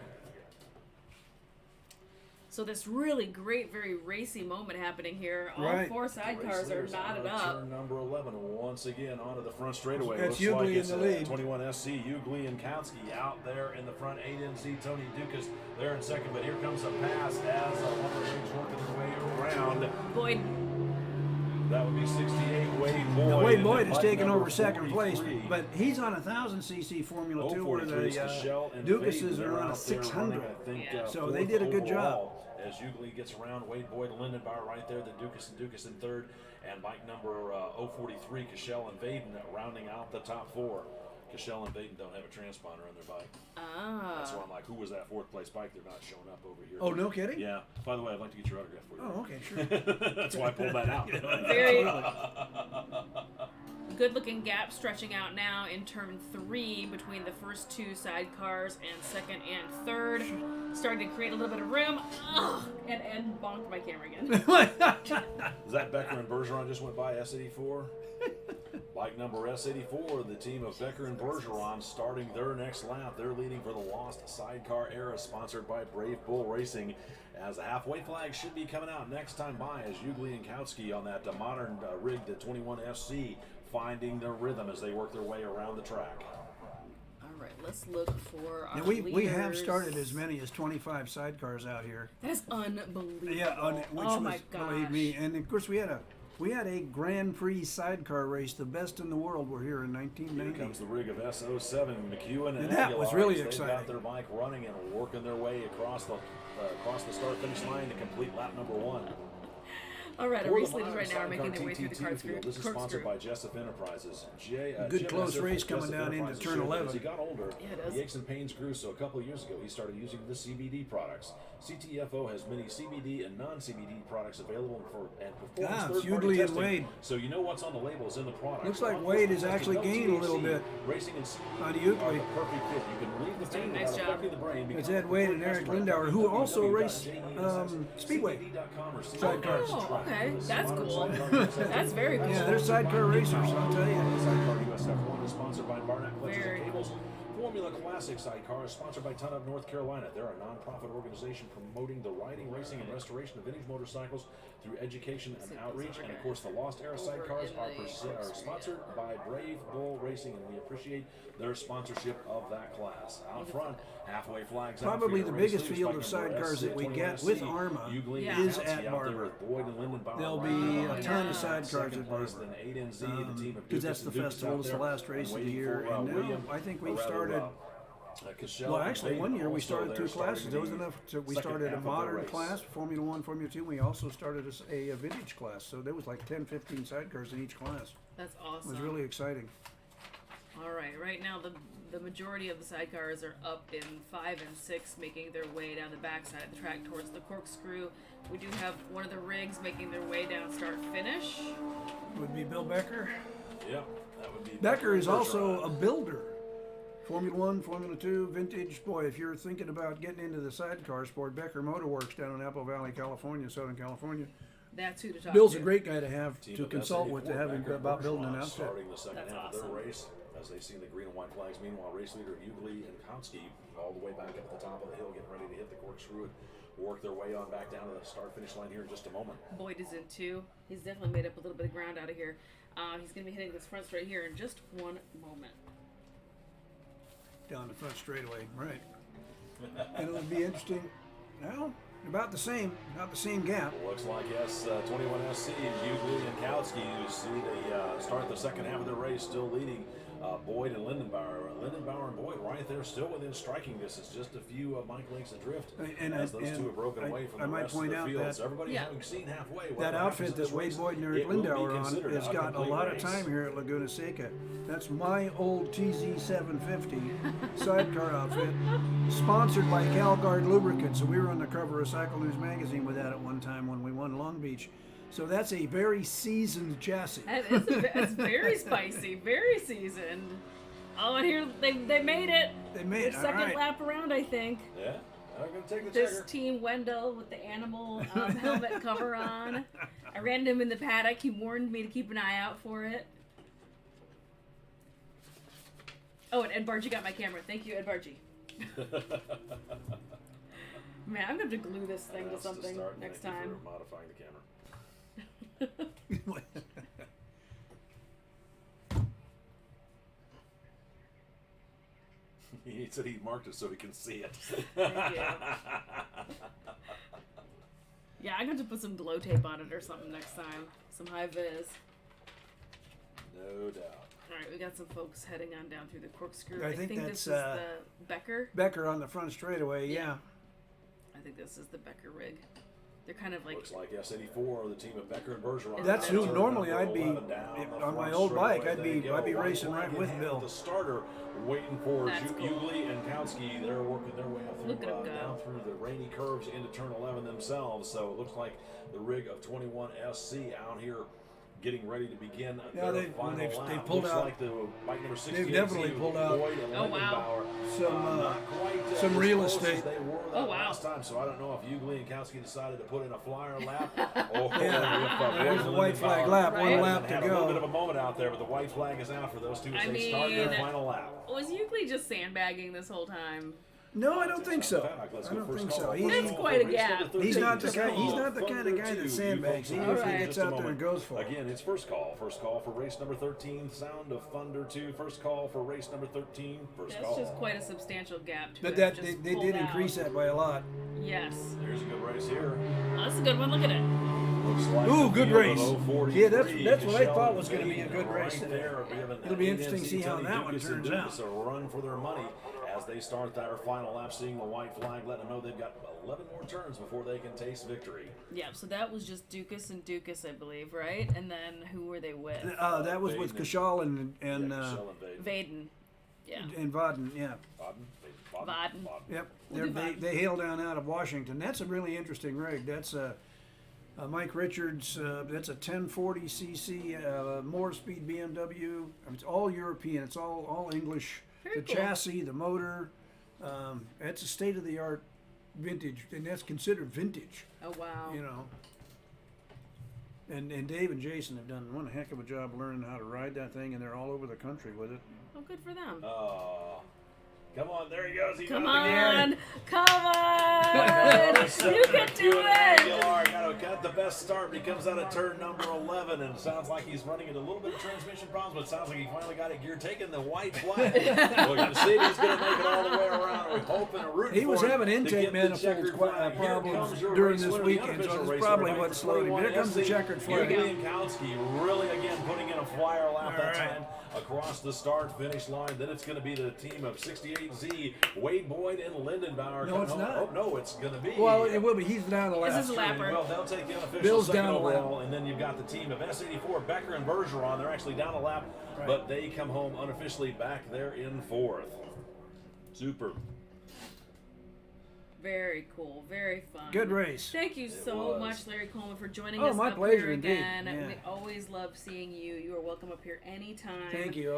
So this really great, very racy moment happening here. All Right. four Race sidecars are leaders knotted on up. Turn number 11, once again onto the front straightaway. That's Looks like Ugly in it's the lead. 21 SC, Ugly and Kautsky out there in the front. 8NZ, Tony Dukas there in second, but here comes a pass as one of things working their way around. Boyd, That would be 68 Wade Boyd. Now, Wade and Boyd then is bike taking number over second place, 43. but he's on 1,000cc Formula 2 where 043 is the Cashel and Ducases Faden. They're are on a out there 600. running, I think, Yeah. So they fourth did a good job. overall. As Ugly gets around, Wade Boyd, Lindenbauer right there, the Dukas in third, and bike number 043, Cashel and Vaden rounding out the top four. Cashel and Vaden don't have a transponder on their bike. That's why I'm like, who was that fourth place bike? They're not showing up over here. Oh, no kidding? Yeah. By the way, I'd like to get your autograph for you. Oh, okay, sure. That's why I pulled that out. very good looking gap stretching out now in turn 3 between the first two sidecars and second and third. Starting to create a little bit of room. Ugh, and bonked my camera again. Zach Becker and Bergeron just went by S84. Bike number S84, the team of Becker and Bergeron starting their next lap. They're leading for the Lost Sidecar Era, sponsored by Brave Bull Racing. As the halfway flag should be coming out next time by as Ugly and Kautsky on that modern rigged 21 SC finding their rhythm as they work their way around the track. All right, let's look for our And we have leaders. started as many as 25 sidecars out here. That is unbelievable. Yeah, which oh was, my gosh. believe me, and of course we had a Grand Prix sidecar race, the best in the world. We're here in Here 1990. comes the rig of S07, McEwen and that was Aguilar, really as they've exciting. got their bike running and working their way across the start-finish line to complete lap number 1. All right, our For the race leaders modern right now are making sidecar their way through the TT2 card field, this is corkscrew. sponsored by Jessup Enterprises. Good close race coming down into turn 11. As he got older, Yeah, it does. the aches and pains grew, so a couple of years ago he started using the CBD products. CTFO has many CBD and non-CBD products available for and performs it's third-party Ugly and testing. Wade. So you know what's on the label is in the product. Looks like All Wade is tested, actually no gaining a little THC. bit Racing and CBD on are Ugly. the perfect fit. You can relieve the doing pain a nice without job. affecting the brain. It's Ed Wade and Eric Lindauer, who also race Speedway. Oh, okay. That's cool. That's very cool. Yeah, they're sidecar racers, I'll tell you. Sidecar USF1 is sponsored by Barnett Clutches Very and Cables. Formula Classic Sidecar is sponsored by Ton Up North Carolina. They're a non-profit organization promoting the riding, racing, and restoration of vintage motorcycles through education and outreach. And of course, the Lost Era Sidecars are sponsored by Brave Bull Racing, and we appreciate their sponsorship of that class. Out front, halfway flags out Probably for the your race biggest leaders, field bike of number sidecars that we get with AHRMA Ugly Yeah. and is Kautsky at out there Barber. with Boyd and Lindenbauer There'll right be behind a ton them. of sidecars Second at place, Barber. then 8NZ, the team of Because that's Dukas the and Dukes festival, out it's the there, last race and of the waiting year, for, and now William, I think we or rather, started. Cashel Well, and actually, Vaden one year we also started there two starting classes. the There was enough. We second started half a of their modern race. class, Formula 1, Formula 2. We also started a vintage class. So there was like 10, 15 sidecars in each class. That's It awesome. was really exciting. All right now the majority of the sidecars are up in 5 and 6, making their way down the backside of the track towards the corkscrew. We do have one of the rigs making their way down start finish. Would be Bill Becker. Yep, that would be Becker is Bergeron. also a builder. Formula 1, Formula 2, vintage. Boy, if you're thinking about getting into the sidecar sport, Becker Motor Works down in Apple Valley, California, Southern California, That's who to talk Bill's to. a great guy to have Team to of consult SA with to Ford have him Becker about building an Bergeron outfit. starting the second That's half of awesome. their race as they see the green and white flags. Meanwhile, race leader Ugly and Konsky all the way back up at the top of the hill, getting ready to hit the corkscrew and work their way on back down to the start-finish line here in just a moment. Boyd is in too. He's definitely made up a little bit of ground out of here. He's going to be hitting this front straight here in just one moment. Down the front straightaway, right. And it'll be interesting. Well, about the same gap. Looks like S21 SC, Ugly and Konsky. You see they start the second half of the race still leading Boyd and Lindenbauer. Lindenbauer and Boyd right there still within striking distance, just a few bike lengths adrift as those two have broken away from the rest of the field. So everybody having seen halfway. That outfit that Wade Boyd and Eric Lindauer are on has got a lot of time here at Laguna Seca. That's my old TZ750 sidecar outfit, sponsored by CalGuard Lubricants. So we were on the cover of Cycle News magazine with that at one time when we won Long Beach. So that's a very seasoned chassis. It's very spicy, very seasoned. Oh, and here they made it. They made Their it. second All right. lap around, I think. Yeah, I'm going to take the This checker. team Wendell with the animal helmet cover on. I ran him in the paddock. He warned me to keep an eye out for it. Oh, and Ed Bargy got my camera. Thank you, Ed Bargy. Man, I'm going to have to glue this thing to That's something start. next Thank you time. for modifying the camera. He said he marked it so he can see it. Thank you. Yeah, I'm going to put some glow tape on it or something next time. Some high vis. No doubt. All right, we got some folks heading on down through the corkscrew. I think this that's, is the Becker. Becker on the front straightaway, yeah. I think this is the Becker rig. They're kind of like Looks like S84, the team of Becker and Bergeron. That's who Turn normally number I'd be 11 down the on my front old bike. straightaway. I'd be They go. racing White right flag with in hand Bill. The starter waiting for That's cool. Ugly and Konsky. They're working their way up through Look at 'em go. down through the rainy curves into turn 11 themselves. So it looks like the rig of 21 SC out here getting ready to begin Yeah, their they- final they've lap. pulled Looks out- like the bike number 68 they've definitely pulled out Boyd and Oh, wow. Lindenbauer. Some, Not quite, some as real close estate. as they were Oh, that wow. last time. So I don't know if Ugly and Konsky decided to put in a flyer lap or Yeah, if there's a white flag lap, Right. one lap to had a little bit of go. a moment out there, but the white flag is out for those two as I they start their mean- final lap. Was Euclid just sandbagging this whole time? No, I don't think so. Let's I go don't first think call. so. First That's call quite for a race gap. number He's not the 13. guy. He's not the kind of guy Thunder that 2. sandbags. He You All usually right. gets out there and goes for it. Again, it's first call. First call for race number 13. Sound of Thunder 2. First call for race number 13. First That's call. just quite a substantial gap to But it. that Just they pulled did out. increase that by a lot. Yes. There's a good race here. Oh, that's a good one. Look at it. Looks like Ooh, the good field race. of 043. Yeah, that's what I Michelle thought was gonna Baden be a good race right today. there. Giving It'll be interesting to ANC, see how Tony that one Dukas and turns out. Dukas a run for their money as they start their final lap, seeing the white flag, letting them know they've got 11 more turns before they can taste victory. Yeah, so that was just Dukas and Dukas, I believe, right? And then who were they with? That was with Kashal and Yeah, Michelle and Baden. Vaden. Yeah. and Vaden. Yeah. Vaden. Yep. We'll do They, Vaden. they hail down out of Washington. That's a really interesting rig. That's Mike Richards. That's a 1040cc more speed BMW. It's all European. It's all English. Very the cool. chassis, the motor. That's a state of the art vintage, and that's considered vintage. Oh, wow. You know. And Dave and Jason have done one heck of a job learning how to ride that thing, and they're all over the country with it. Oh, good for them. Oh, come on, there he goes. He's Come out again. on. Come on. You can do it. Got the best start, but he comes out of turn number 11, and it sounds like he's running into a little bit of transmission problems, but it sounds like he finally got it geared, taking the white flag. We're going to see if he's going to make it all the way around. We hope and rooting He was for him having to intake get the manifold checkered flag. Here problems comes your during race this winner, the weekend, so unofficial this is race probably winner, what slowed him. Here comes the SC. checkered flag. Ugly and Konsky really again putting in a flyer lap that All right. time across the start-finish line. Then it's going to be the team of 68Z, Wade Boyd and Lindenbauer. No, coming it's home. not. Oh, no, it's going to be. Well, it will be. He's down the last. This is a lapper. Well, they'll take the unofficial Bill's second down a lap. overall, and then you've got the team of S84, Becker and Bergeron. They're actually down a lap, Right. but they come home unofficially back there in fourth. Super. Very cool. Very fun. Good race. Thank you so was. much, Larry Coleman, for joining Oh, us my up pleasure here indeed. again. Yeah. We always love seeing you. You are welcome up here anytime. Thank you.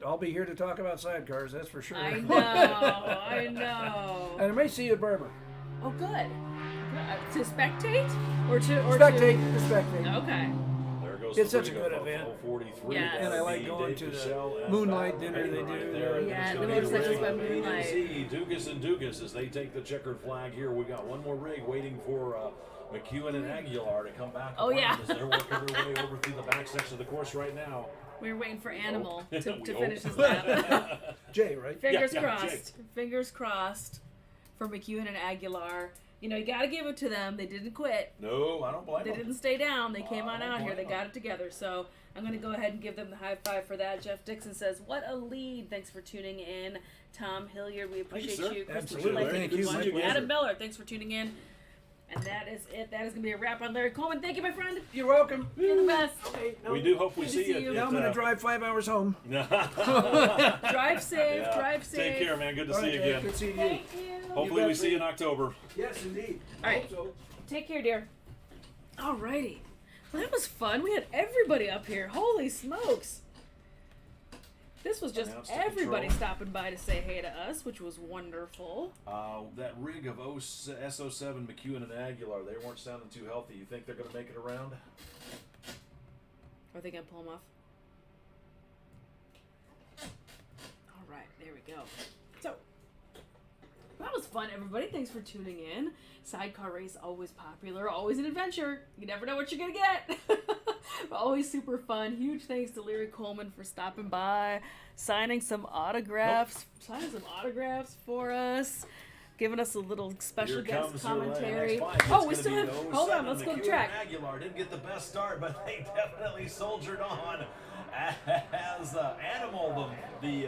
I'll be here to talk about sidecars. That's for sure. I know. I know. And I may see you at Barber. Oh, good. Good. to spectate or to Spectate, to spectate. Okay. There goes It's the such a ring good of event. 43. Yes. And I like Dave going to the Michelle and moonlight Bob dinner they right do. there. And Yeah, it's the gonna be motorcycles by rig of A to moonlight. Z, Dugas and Dugas as they take the checkered flag here. We got one more rig waiting for McEwen and Aguilar to come back. Oh, around yeah. As they're working their way over through the back section of the course right now. We were waiting for Animal We to hope. finish his lap. Jay, right? Fingers Yeah, crossed. Jake. Fingers crossed for McEwen and Aguilar. You know, you got to give it to them. They didn't quit. No, I don't blame They them. didn't stay down. They came on I don't out here. They blame got it together. So I'm going to go ahead and give them the high five for that. Jeff Dixon says, "What a lead! Thanks for tuning in." Tom Hilliard, we Thank you, appreciate sir. you. Kristen Absolutely. Schleich, Thank you. everyone. My pleasure. Adam Miller, thanks for tuning in. And that is it. That is going to be a wrap on Larry Coleman. Thank you, my friend. You're welcome. You're the best. We do hope we Good to see see you. you. Now I'm going to drive 5 hours home. Drive safe. Yeah. Drive safe. Take care, man. Good to All see right, you Jay, again. good seeing you. Thank you. Hopefully bet, we see you in Lee. October. Yes, indeed. All right. Hope so. Take care, dear. Alrighty. Well, that was fun. We had everybody up here. Holy smokes. This was just Announced everybody control. stopping by to say hey to us, which was wonderful. That rig of SO7 McEwen and Aguilar, they weren't sounding too healthy. You think they're going to make it around? Are they going to pull them off? Alright, there we go. So, that was fun, everybody. Thanks for tuning in. Sidecar race, always popular, always an adventure. You never know what you're going to get. Always super fun. Huge thanks to Larry Coleman for stopping by, signing some autographs for us, giving us a little special Here guest comes commentary. Your next fight. Oh, we It's still gonna have. be Hold on, 07. let's go to McEwen track. and Aguilar didn't get the best start, but they definitely soldiered on. As Animal, the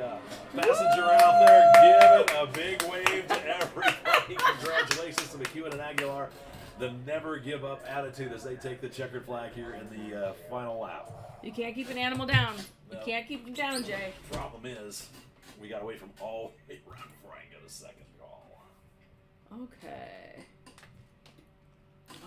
passenger out there, giving a big wave to everybody. Congratulations to McEwen and Aguilar. The never give up attitude as they take the checkered flag here in the final lap. You can't keep an animal down. No. You can't keep him down, Jay. Problem is, we got to wait from all 8 rounds before I get a second call. Okay.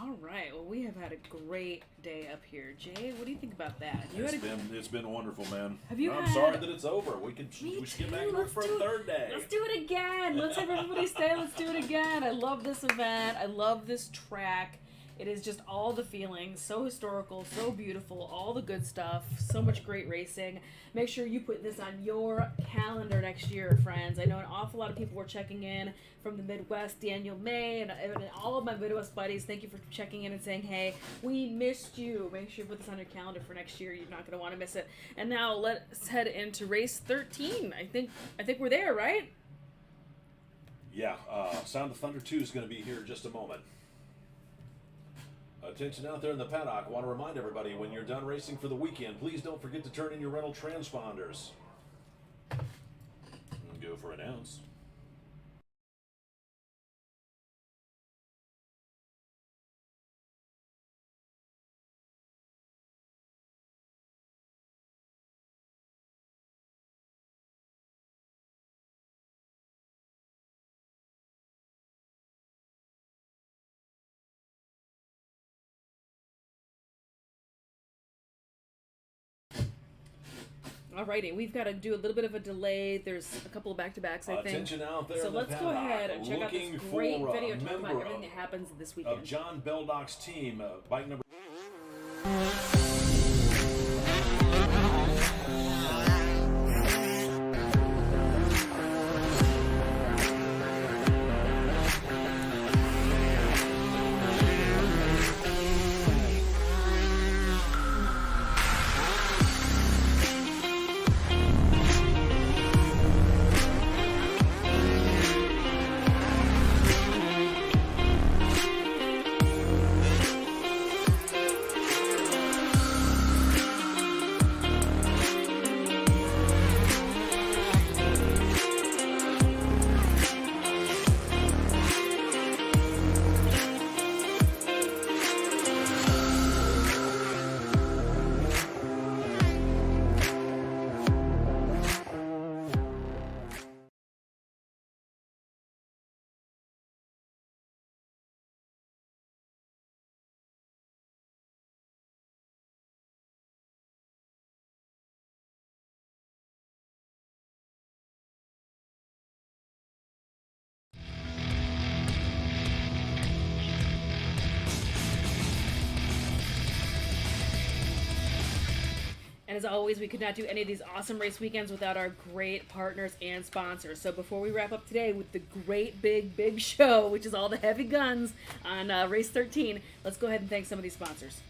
All right. Well, we have had a great day up here. Jay, what do you think about that? It's been wonderful, man. Have you I'm had- sorry that it's over. We Me should get too. back to work Let's for do a it. third day. Let's do it again. Let's have everybody stay. Let's do it again. I love this event. I love this track. It is just all the feelings. So historical, so beautiful, all the good stuff. So much great racing. Make sure you put this on your calendar next year, friends. I know an awful lot of people were checking in from the Midwest. Daniel May and all of my Midwest buddies, thank you for checking in and saying, hey, we missed you. Make sure you put this on your calendar for next year. You're not going to want to miss it. And now let's head into race 13. I think we're there, right? Yeah, Sound of Thunder 2 is going to be here in just a moment. Attention out there in the paddock. I want to remind everybody, when you're done racing for the weekend, please don't forget to turn in your rental transponders. And go for an ounce. Alrighty, we've got to do a little bit of a delay. There's a couple of back-to-backs, I think. Attention out there So in the let's go paddock. ahead and check out this Looking great for a video talking about member everything that happens this of weekend. John Beldock's team, bike number And as always, we could not do any of these awesome race weekends without our great partners and sponsors. So before we wrap up today with the great big show, which is all the heavy guns on race 13, let's go ahead and thank some of these sponsors.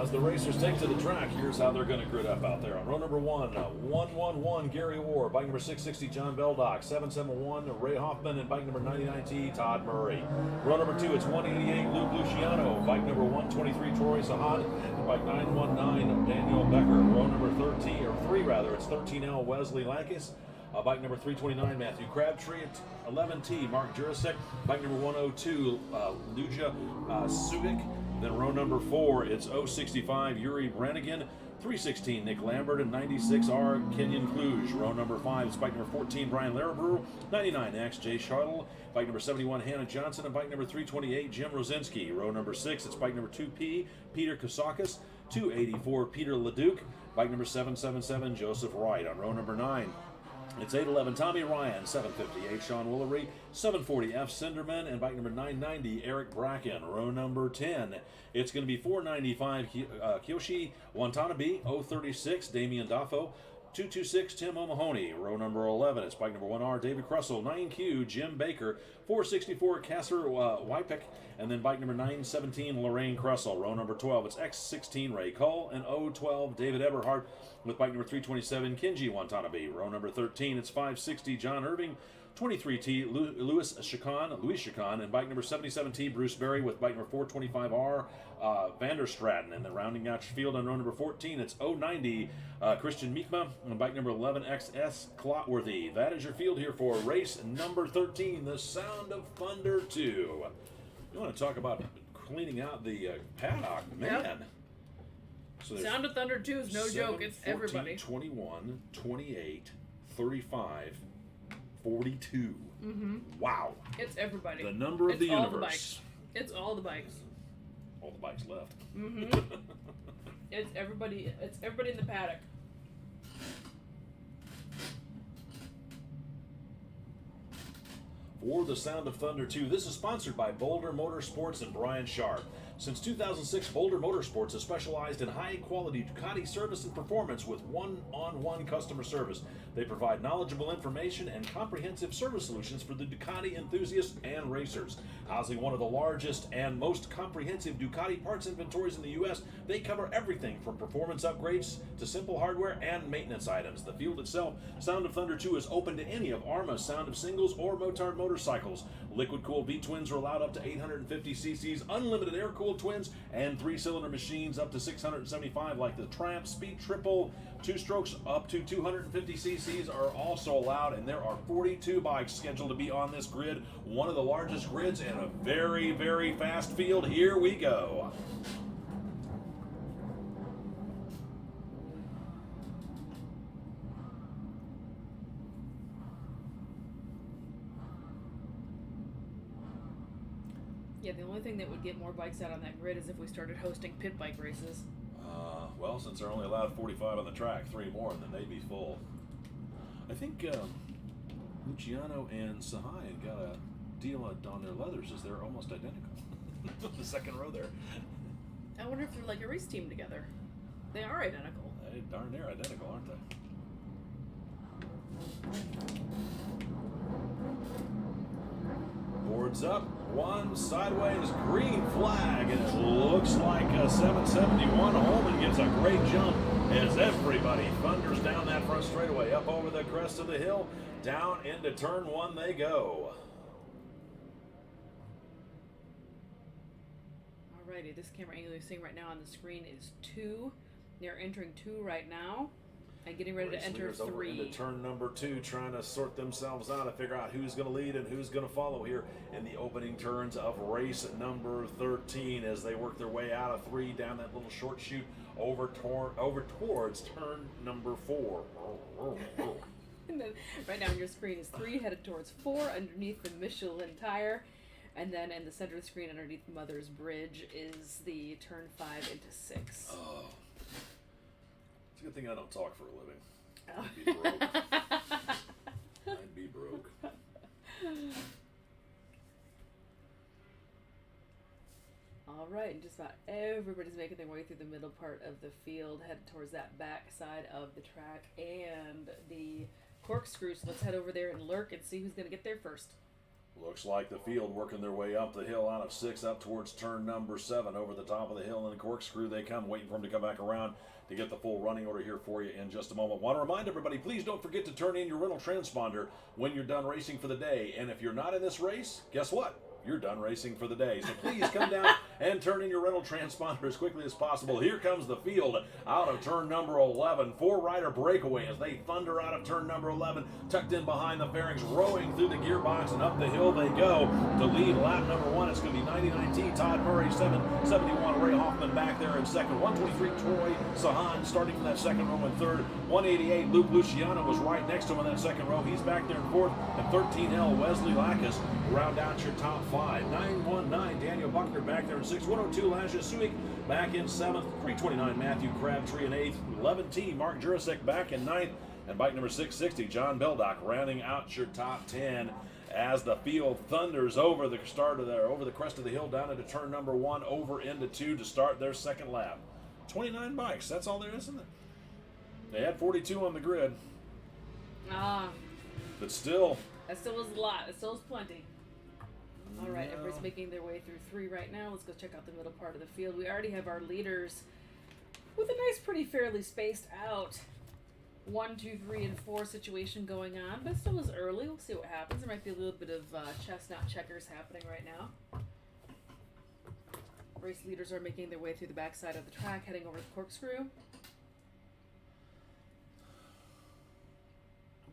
As the racers take to the track, here's how they're going to grid up out there. On row number 111, Gary Orr. Bike number 660, John Beldock. 771, Ray Hoffman. And bike number 99T, Todd Murray. Row number 2, it's 188, Luke Luciano. Bike number 123, Troy Sahad. And bike 919, Daniel Becker. Row number 3, it's 13L, Wesley Lankis. Bike number 329, Matthew Crabtree. At 11T, Mark Jurasek. Bike number 102, Luja Subic. Then row number 4, it's 065, Yuri Brannigan. 316, Nick Lambert. And 96R, Kenyon Kluge. Row number 5, it's bike number 14, Brian Larabrew. 99X, Jay Shuttle. Bike number 71, Hannah Johnson. And bike number 328, Jim Rosinski. Row number 6, it's bike number 2P, Peter Kosakis. 284, Peter Leduc. Bike number 777, Joseph Wright. On row number 9, it's 811, Tommy Ryan. 758, Sean Woolery. 740, F. Cinderman. And bike number 990, Eric Bracken. Row number 10, it's going to be 495, Kyoshi Watanabe. 036, Damian Daffo. 226, Tim O'Mahony. Row number 11, it's bike number 1R, David Crussell. 9Q, Jim Baker. 464, Kasser Wypik. And then bike number 917, Lorraine Crussell. Row number 12, it's X16, Ray Cole. And 012, David Eberhardt. With bike number 327, Kenji Watanabe. Row number 13, it's 560, John Irving. 23T, Luis Chacon, and bike number 77T, Bruce Berry, with bike number 425R, Vanderstraten. And then rounding out your field on row number 14, it's 090, Christian Miekma, and bike number 11XS, Clotworthy. That is your field here for race number 13, the Sound of Thunder 2. You want to talk about cleaning out the paddock, man. Yep. So there's Sound of Thunder 2 is no 7, joke. It's 14, everybody. 21, 28, 35, 42. Wow. It's everybody. The number of It's the all universe. the bikes. It's all the bikes. All the bikes left. It's everybody. It's everybody in the paddock. For the Sound of Thunder 2, this is sponsored by Boulder Motorsports and Brian Sharp. Since 2006, Boulder Motorsports has specialized in high-quality Ducati service and performance with one-on-one customer service. They provide knowledgeable information and comprehensive service solutions for the Ducati enthusiasts and racers. Housing one of the largest and most comprehensive Ducati parts inventories in the U.S., they cover everything from performance upgrades to simple hardware and maintenance items. The field itself, Sound of Thunder 2, is open to any of AHRMA's Sound of Singles or Motard motorcycles. Liquid-cooled V-twins are allowed up to 850 cc's, unlimited air-cooled twins, and 3-cylinder machines up to 675 like the Tramp Speed Triple. 2 strokes up to 250 cc's are also allowed, and there are 42 bikes scheduled to be on this grid, one of the largest grids and a very, very fast field. Here we go. Yeah, the only thing that would get more bikes out on that grid is if we started hosting pit bike races. Well, since they're only allowed 45 on the track, 3 more, and then they'd be full. I think Luciano and Sahayan got a deal on their leathers, as they're almost identical. The second row there. I wonder if they're like a race team together. They are identical. They darn near identical, aren't they? Boards up, 1 sideways, green flag, and it looks like a 771. Holman gets a great jump as everybody thunders down that front straightaway, up over the crest of the hill, down into turn 1 they go. Alrighty, this camera angle you're seeing right now on the screen is 2. They're entering 2 right now. And getting ready to enter Race leaders over 3. into turn number 2, trying to sort themselves out and figure out who's going to lead and who's going to follow here in the opening turns of race number 13 as they work their way out of 3 down that little short chute over towards turn number 4. And then right now on your screen is 3 headed towards 4 underneath the Michelin tire. And then in the center of the screen underneath Mother's Bridge is the turn 5 into 6. Oh. It's a good thing I don't talk for a living. I'd be broke. I'd be broke. All right, and just about everybody's making their way through the middle part of the field, headed towards that back side of the track and the corkscrew. So let's head over there and lurk and see who's going to get there first. Looks like the field working their way up the hill out of 6 up towards turn number 7 over the top of the hill, and the corkscrew they come, waiting for him to come back around to get the full running order here for you in just a moment. Want to remind everybody, please don't forget to turn in your rental transponder when you're done racing for the day. And if you're not in this race, guess what? You're done racing for the day. So please come down and turn in your rental transponder as quickly as possible. Here comes the field out of turn number 11. 4-rider breakaway as they thunder out of turn number 11, tucked in behind the fairings, rowing through the gearbox, and up the hill they go to lead lap number 1. It's going to be 99T Todd Murray, 771 Ray Hoffman back there in second, 123 Troy Sahan starting from that second row in third, 188 Luke Luciano was right next to him in that second row. He's back there in fourth, and 13L Wesley Lackas round out your top 5. 919 Daniel Buckner back there in 6th, 102 Lasha Suik back in 7th, 329 Matthew Crabtree in 8th, 11T Mark Jurasek back in 9th, and bike number 660 John Beldock rounding out your top 10 as the field thunders over the crest of the hill down into turn number 1 over into 2 to start their second lap. 29 bikes, that's all there is, isn't it? They had 42 on the grid. But still. That still is a lot. It still is plenty. All right, everybody's making their way through 3 right now. Let's go check out the middle part of the field. We already have our leaders with a nice, pretty fairly spaced out 1, 2, 3, and 4 situation going on, but still is early. We'll see what happens. There might be a little bit of chestnut checkers happening right now. Race leaders are making their way through the backside of the track, heading over the corkscrew.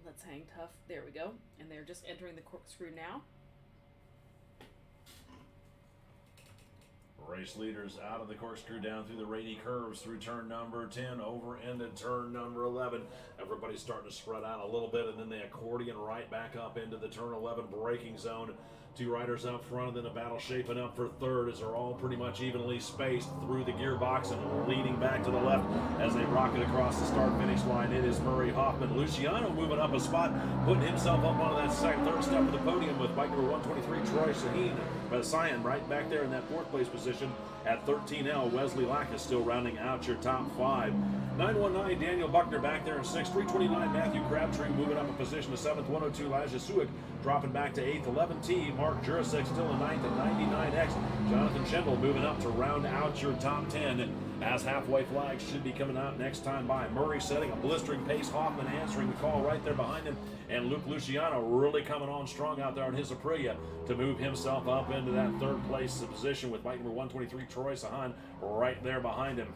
Let's hang tough. There we go. And they're just entering the corkscrew now. Race leaders out of the corkscrew, down through the rainy curves, through turn number 10, over into turn number 11. Everybody's starting to spread out a little bit, and then they accordion right back up into the turn 11 braking zone. Two riders up front, and then a battle shaping up for third as they're all pretty much evenly spaced through the gearbox and leaning back to the left as they rocket across the start-finish line. It is Murray Hoffman. Luciano moving up a spot, putting himself up onto that third step of the podium with bike number 123, Troy Sahin, right back there in that fourth place position at 13L. Wesley Lack is still rounding out your top 5. 919 Daniel Buckner back there in 6th. 329 Matthew Crabtree moving up a position to 7th. 102 Elijah Suick dropping back to 8th. 11T Mark Jurasek still in 9th. And 99X Jonathan Schendel moving up to round out your top 10 as halfway flags should be coming out next time by. Murray setting a blistering pace. Hoffman answering the call right there behind him. And Luke Luciano really coming on strong out there on his Aprilia to move himself up into that third place position with bike number 123 Troy Sahan right there behind him,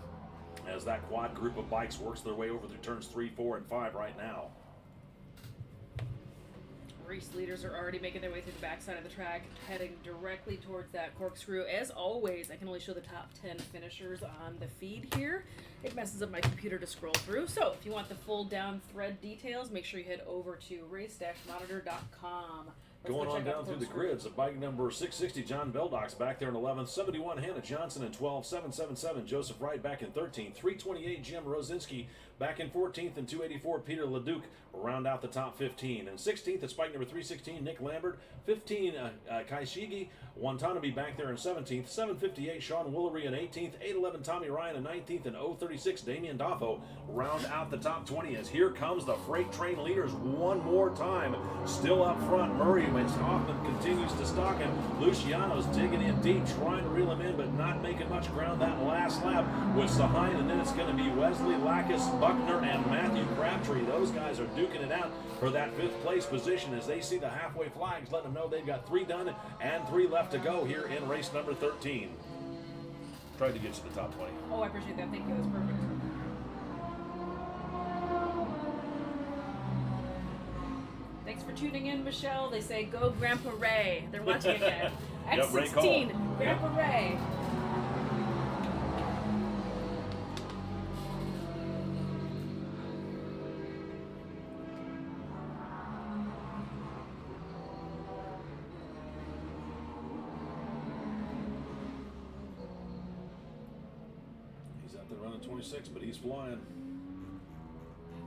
as that quad group of bikes works their way over through turns 3, 4, and 5 right now. Race leaders are already making their way through the backside of the track, heading directly towards that corkscrew. As always, I can only show the top 10 finishers on the feed here. It messes up my computer to scroll through. So if you want the full down thread details, make sure you head over to race-monitor.com. Going on down through the grids, a bike number 660, John Beldock's back there in 11th. 71, Hannah Johnson in 12th. 777, Joseph Wright back in 13th. 328, Jim Rosinski back in 14th. And 284, Peter Leduc round out the top 15. And 16th, it's bike number 316, Nick Lambert. 15, Kaishigi Watanabe back there in 17th. 758, Sean Woolery in 18th. 811, Tommy Ryan in 19th. And 036, Damian Doffo round out the top 20 as here comes the freight train leaders one more time. Still up front, Murray, when Hoffman continues to stalk him. Luciano's digging in deep, trying to reel him in, but not making much ground that last lap with Sahin. And then it's going to be Wesley Lackus, Buckner, and Matthew Crabtree. Those guys are duking it out for that 5th place position as they see the halfway flags, letting them know they've got 3 done and 3 left to go here in race number 13. Tried to get to the top 20. Oh, I appreciate that. Thank you. That's perfect. Thanks for tuning in, Michelle. They say, go Grandpa Ray. They're watching again. Yep, Ray X16, call. Grandpa Ray. He's out there running 26, but he's flying.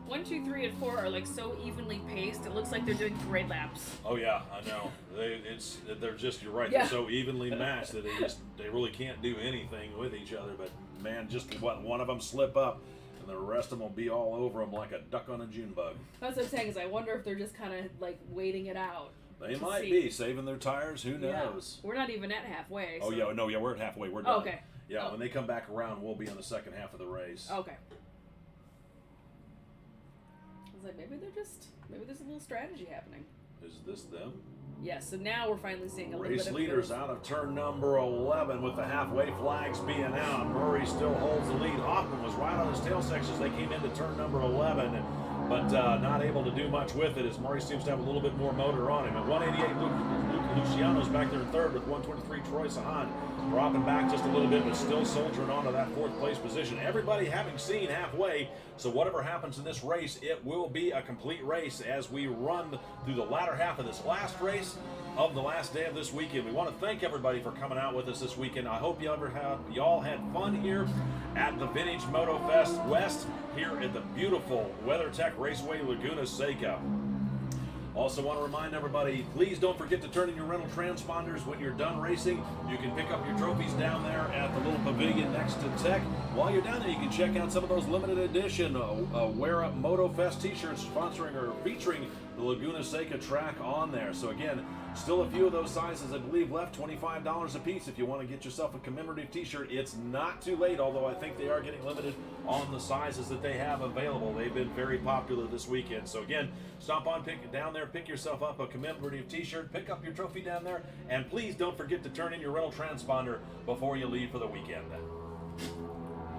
1, 2, 3, and 4 are like so evenly paced. It looks like they're doing parade laps. Oh yeah, I know. They're just, you're right. Yeah. They're so evenly matched that they really can't do anything with each other. But man, just one of them slip up, and the rest of them will be all over them like a duck on a June bug. That's what I'm saying. Is I wonder if they're just kind of like waiting it out. They to might see. be saving their tires. Who knows? Yeah. We're not even at halfway. Oh so. yeah, no, yeah, we're at halfway. We're done. Okay. Yeah, Oh. when they come back around, we'll be in the second half of the race. Okay. I was like, maybe there's a little strategy happening. Is this them? Yeah, so now we're finally seeing a little Race bit of leaders out of turn number 11 with the halfway flags being out. Murray still holds the lead. Hoffman was right on his tail section as they came into turn number 11, but not able to do much with it as Murray seems to have a little bit more motor on him. At 188, Luke Luciano's back there in third with 123, Troy Sahan dropping back just a little bit, but still soldiering on to that 4th place position. Everybody having seen halfway, so whatever happens in this race, it will be a complete race as we run through the latter half of this last race of the last day of this weekend. We want to thank everybody for coming out with us this weekend. I hope y'all had fun here at the Vintage MotoFest West here at the beautiful WeatherTech Raceway Laguna Seca. Also want to remind everybody, please don't forget to turn in your rental transponders when you're done racing. You can pick up your trophies down there at the little pavilion next to Tech. While you're down there, you can check out some of those limited edition Wear Up MotoFest t-shirts sponsoring or featuring the Laguna Seca track on there. So again, still a few of those sizes, I believe, left. $25 a piece if you want to get yourself a commemorative t-shirt. It's not too late, although I think they are getting limited on the sizes that they have available. They've been very popular this weekend. So again, stop on down there, pick yourself up a commemorative t-shirt, pick up your trophy down there, and please don't forget to turn in your rental transponder before you leave for the weekend.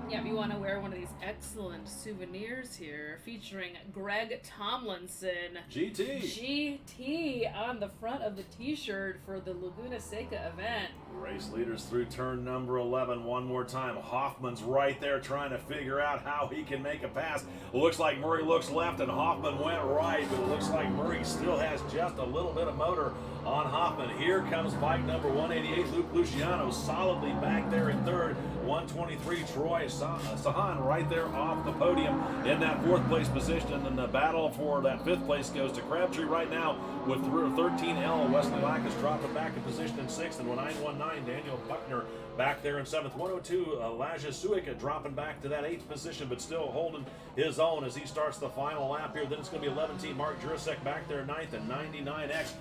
Yeah, you want to wear one of these excellent souvenirs here featuring Greg Tomlinson. GT on the front of the t-shirt for the Laguna Seca event. Race leaders through turn number 11 one more time. Hoffman's right there trying to figure out how he can make a pass. Looks like Murray looks left and Hoffman went right, but it looks like Murray still has just a little bit of motor on Hoffman. Here comes bike number 188, Luke Luciano, solidly back there in third. 123, Troy Sahan right there off the podium in that fourth place position. And then the battle for that fifth place goes to Crabtree right now with 13L. Wesley Lackus dropping back in position in sixth, and 919, Daniel Buckner back there in seventh. 102, Elijah Suica dropping back to that eighth position, but still holding his own as he starts the final lap here. Then it's going to be 11T Mark Jurasek back there in ninth, and 99X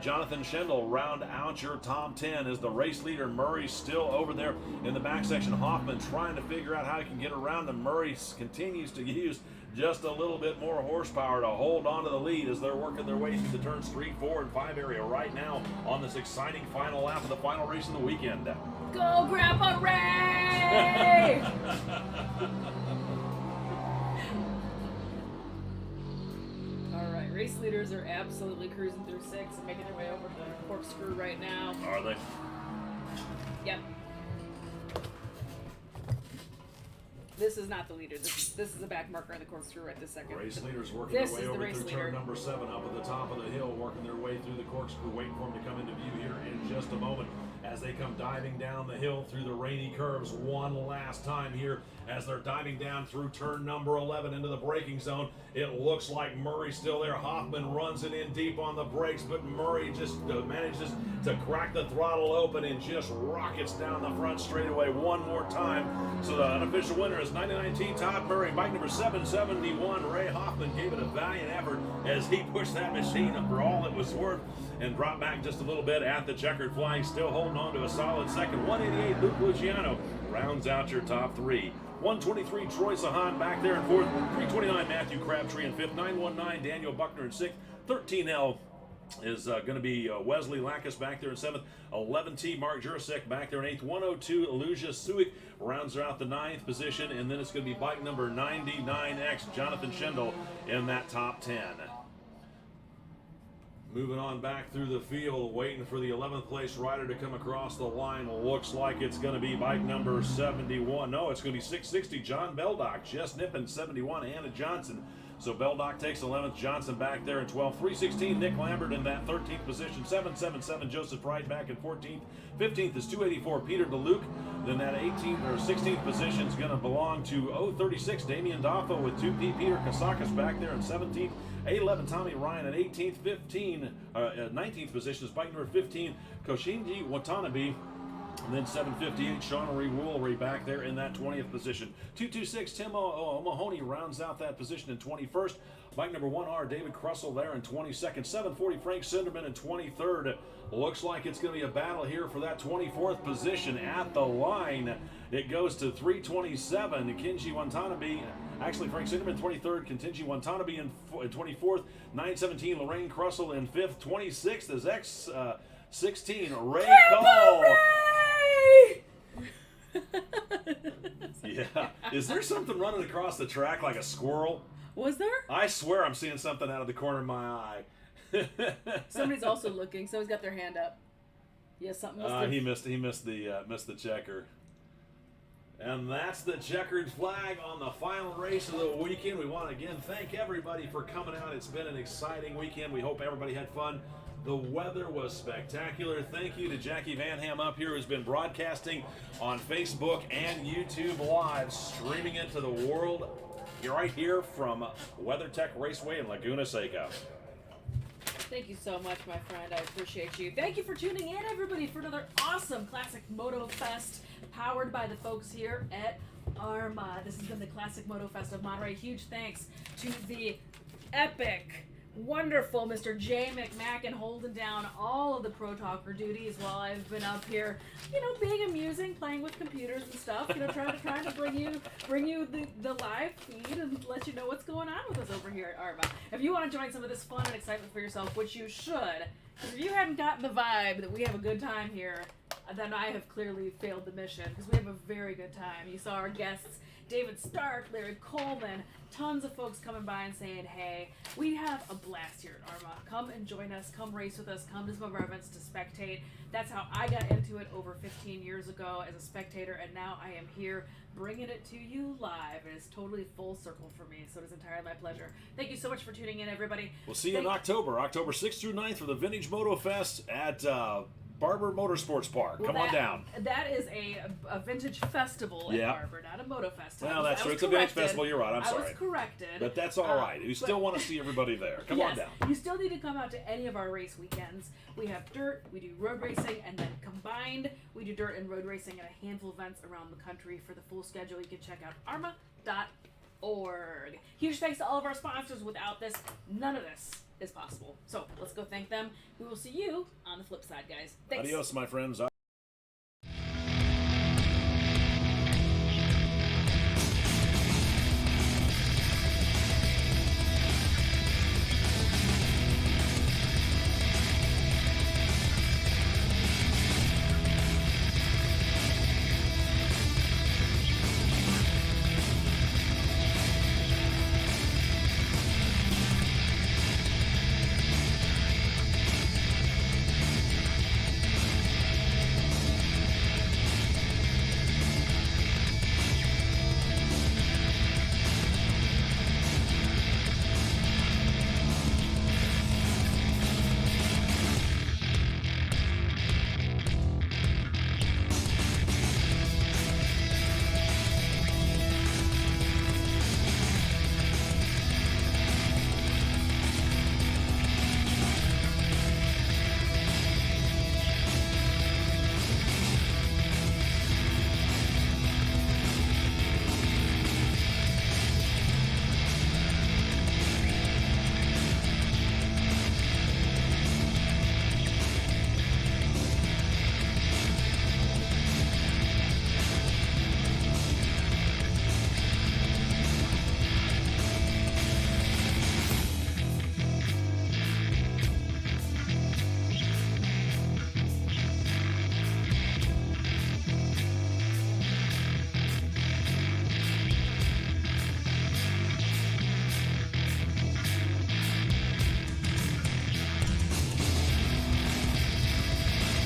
Jonathan Schendel round out your top 10 as the race leader. Murray still over there in the back section. Hoffman trying to figure out how he can get around him. Murray continues to use just a little bit more horsepower to hold on to the lead as they're working their way through the turns 3, 4, and 5 area right now on this exciting final lap of the final race of the weekend. Go, Grandpa Ray! All right, race leaders are absolutely cruising through 6 and making their way over to the corkscrew right now. Are they? Yep. This is not the leader. This is a back marker on the corkscrew right this second. Race leaders working This their way is the over race through leader. turn number 7 up at the top of the hill, working their way through the corkscrew, waiting for them to come into view here in just a moment as they come diving down the hill through the rainy curves one last time here as they're diving down through turn number 11 into the braking zone. It looks like Murray's still there. Hoffman runs it in deep on the brakes, but Murray just manages to crack the throttle open and just rockets down the front straightaway one more time. So the unofficial winner is 99T Todd Murray. Bike number 771, Ray Hoffman, gave it a valiant effort as he pushed that machine for all it was worth and dropped back just a little bit at the checkered flag, still holding on to a solid second. 188, Luke Luciano rounds out your top 3. 123, Troy Sahan back there in fourth. 329, Matthew Crabtree in fifth. 919, Daniel Buckner in sixth. 13L is going to be Wesley Lackus back there in seventh. 11T, Mark Jurasek back there in eighth. 102, Elijah Suic rounds out the ninth position. And then it's going to be bike number 99X, Jonathan Schendel in that top 10. Moving on back through the field, waiting for the 11th place rider to come across the line. Looks like it's going to be bike number 71. No, it's going to be 660, John Beldock, just nipping 71, Anna Johnson. So Beldock takes 11th, Johnson back there in 12th. 316, Nick Lambert in that 13th position. 777, Joseph Wright back in 14th. 15th is 284, Peter DeLuke. Then that 18th or 16th position is going to belong to 036, Damian Daffo with 2P. Peter Kasakis back there in 17th. 811, Tommy Ryan at 18th. 19th position is bike number 15, Koshinji Watanabe. And then 758, Seanery Woolry back there in that 20th position. 226, Tim O'Mahony rounds out that position in 21st. Bike number 1R, David Crussell there in 22nd. 740, Frank Sinderman in 23rd. Looks like it's going to be a battle here for that 24th position at the line. It goes to 327, Kenji Watanabe. Actually, Frank Sinderman 23rd, Kenji Watanabe in 24th. 917, Lorraine Crussell in 5th. 26th is X16, Ray Cole. Yeah. Is there something running across the track like a squirrel? Was there? I swear I'm seeing something out of the corner of my eye. Somebody's also looking. Somebody's got their hand up. Yeah, something must have... He missed the checker. And that's the checkered flag on the final race of the weekend. We want to again thank everybody for coming out. It's been an exciting weekend. We hope everybody had fun. The weather was spectacular. Thank you to Jackie Van Ham up here who's been broadcasting on Facebook and YouTube Live, streaming it to the world right here from WeatherTech Raceway in Laguna Seca. Thank you so much, my friend. I appreciate you. Thank you for tuning in, everybody, for another awesome Classic MotoFest powered by the folks here at AHRMA. This has been the Classic MotoFest of Monterey. Huge thanks to the epic wonderful Mr. Jay McMacken holding down all of the Pro Talker duties while I've been up here, being amusing, playing with computers and stuff, trying to bring you the live feed and let you know what's going on with us over here at AHRMA. If you want to join some of this fun and excitement for yourself, which you should, if you hadn't gotten the vibe that we have a good time here, then I have clearly failed the mission, because we have a very good time. You saw our guests, David Stark, Larry Coleman, tons of folks coming by and saying, hey, we have a blast here at AHRMA. Come and join us. Come race with us. Come to some of our events to spectate. That's how I got into it over 15 years ago as a spectator, and now I am here bringing it to you live. It is totally full circle for me, so it is entirely my pleasure. Thank you so much for tuning in, everybody. We'll see you in October 6th through 9th for the Vintage MotoFest at Barber Motorsports Park. Well, Come on down. That is a vintage festival at Barber, not a MotoFest. Well, that's true. It's a vintage festival. You're right. I'm sorry. I was corrected. But that's all right. You still want to see everybody there. Come on down. You still need to come out to any of our race weekends. We have dirt, we do road racing, and then combined, we do dirt and road racing at a handful of events around the country. For the full schedule, you can check out AHRMA.org. Huge thanks to all of our sponsors. Without this, none of this is possible. So let's go thank them. We will see you on the flip side, guys. Thanks. Adios, my friends.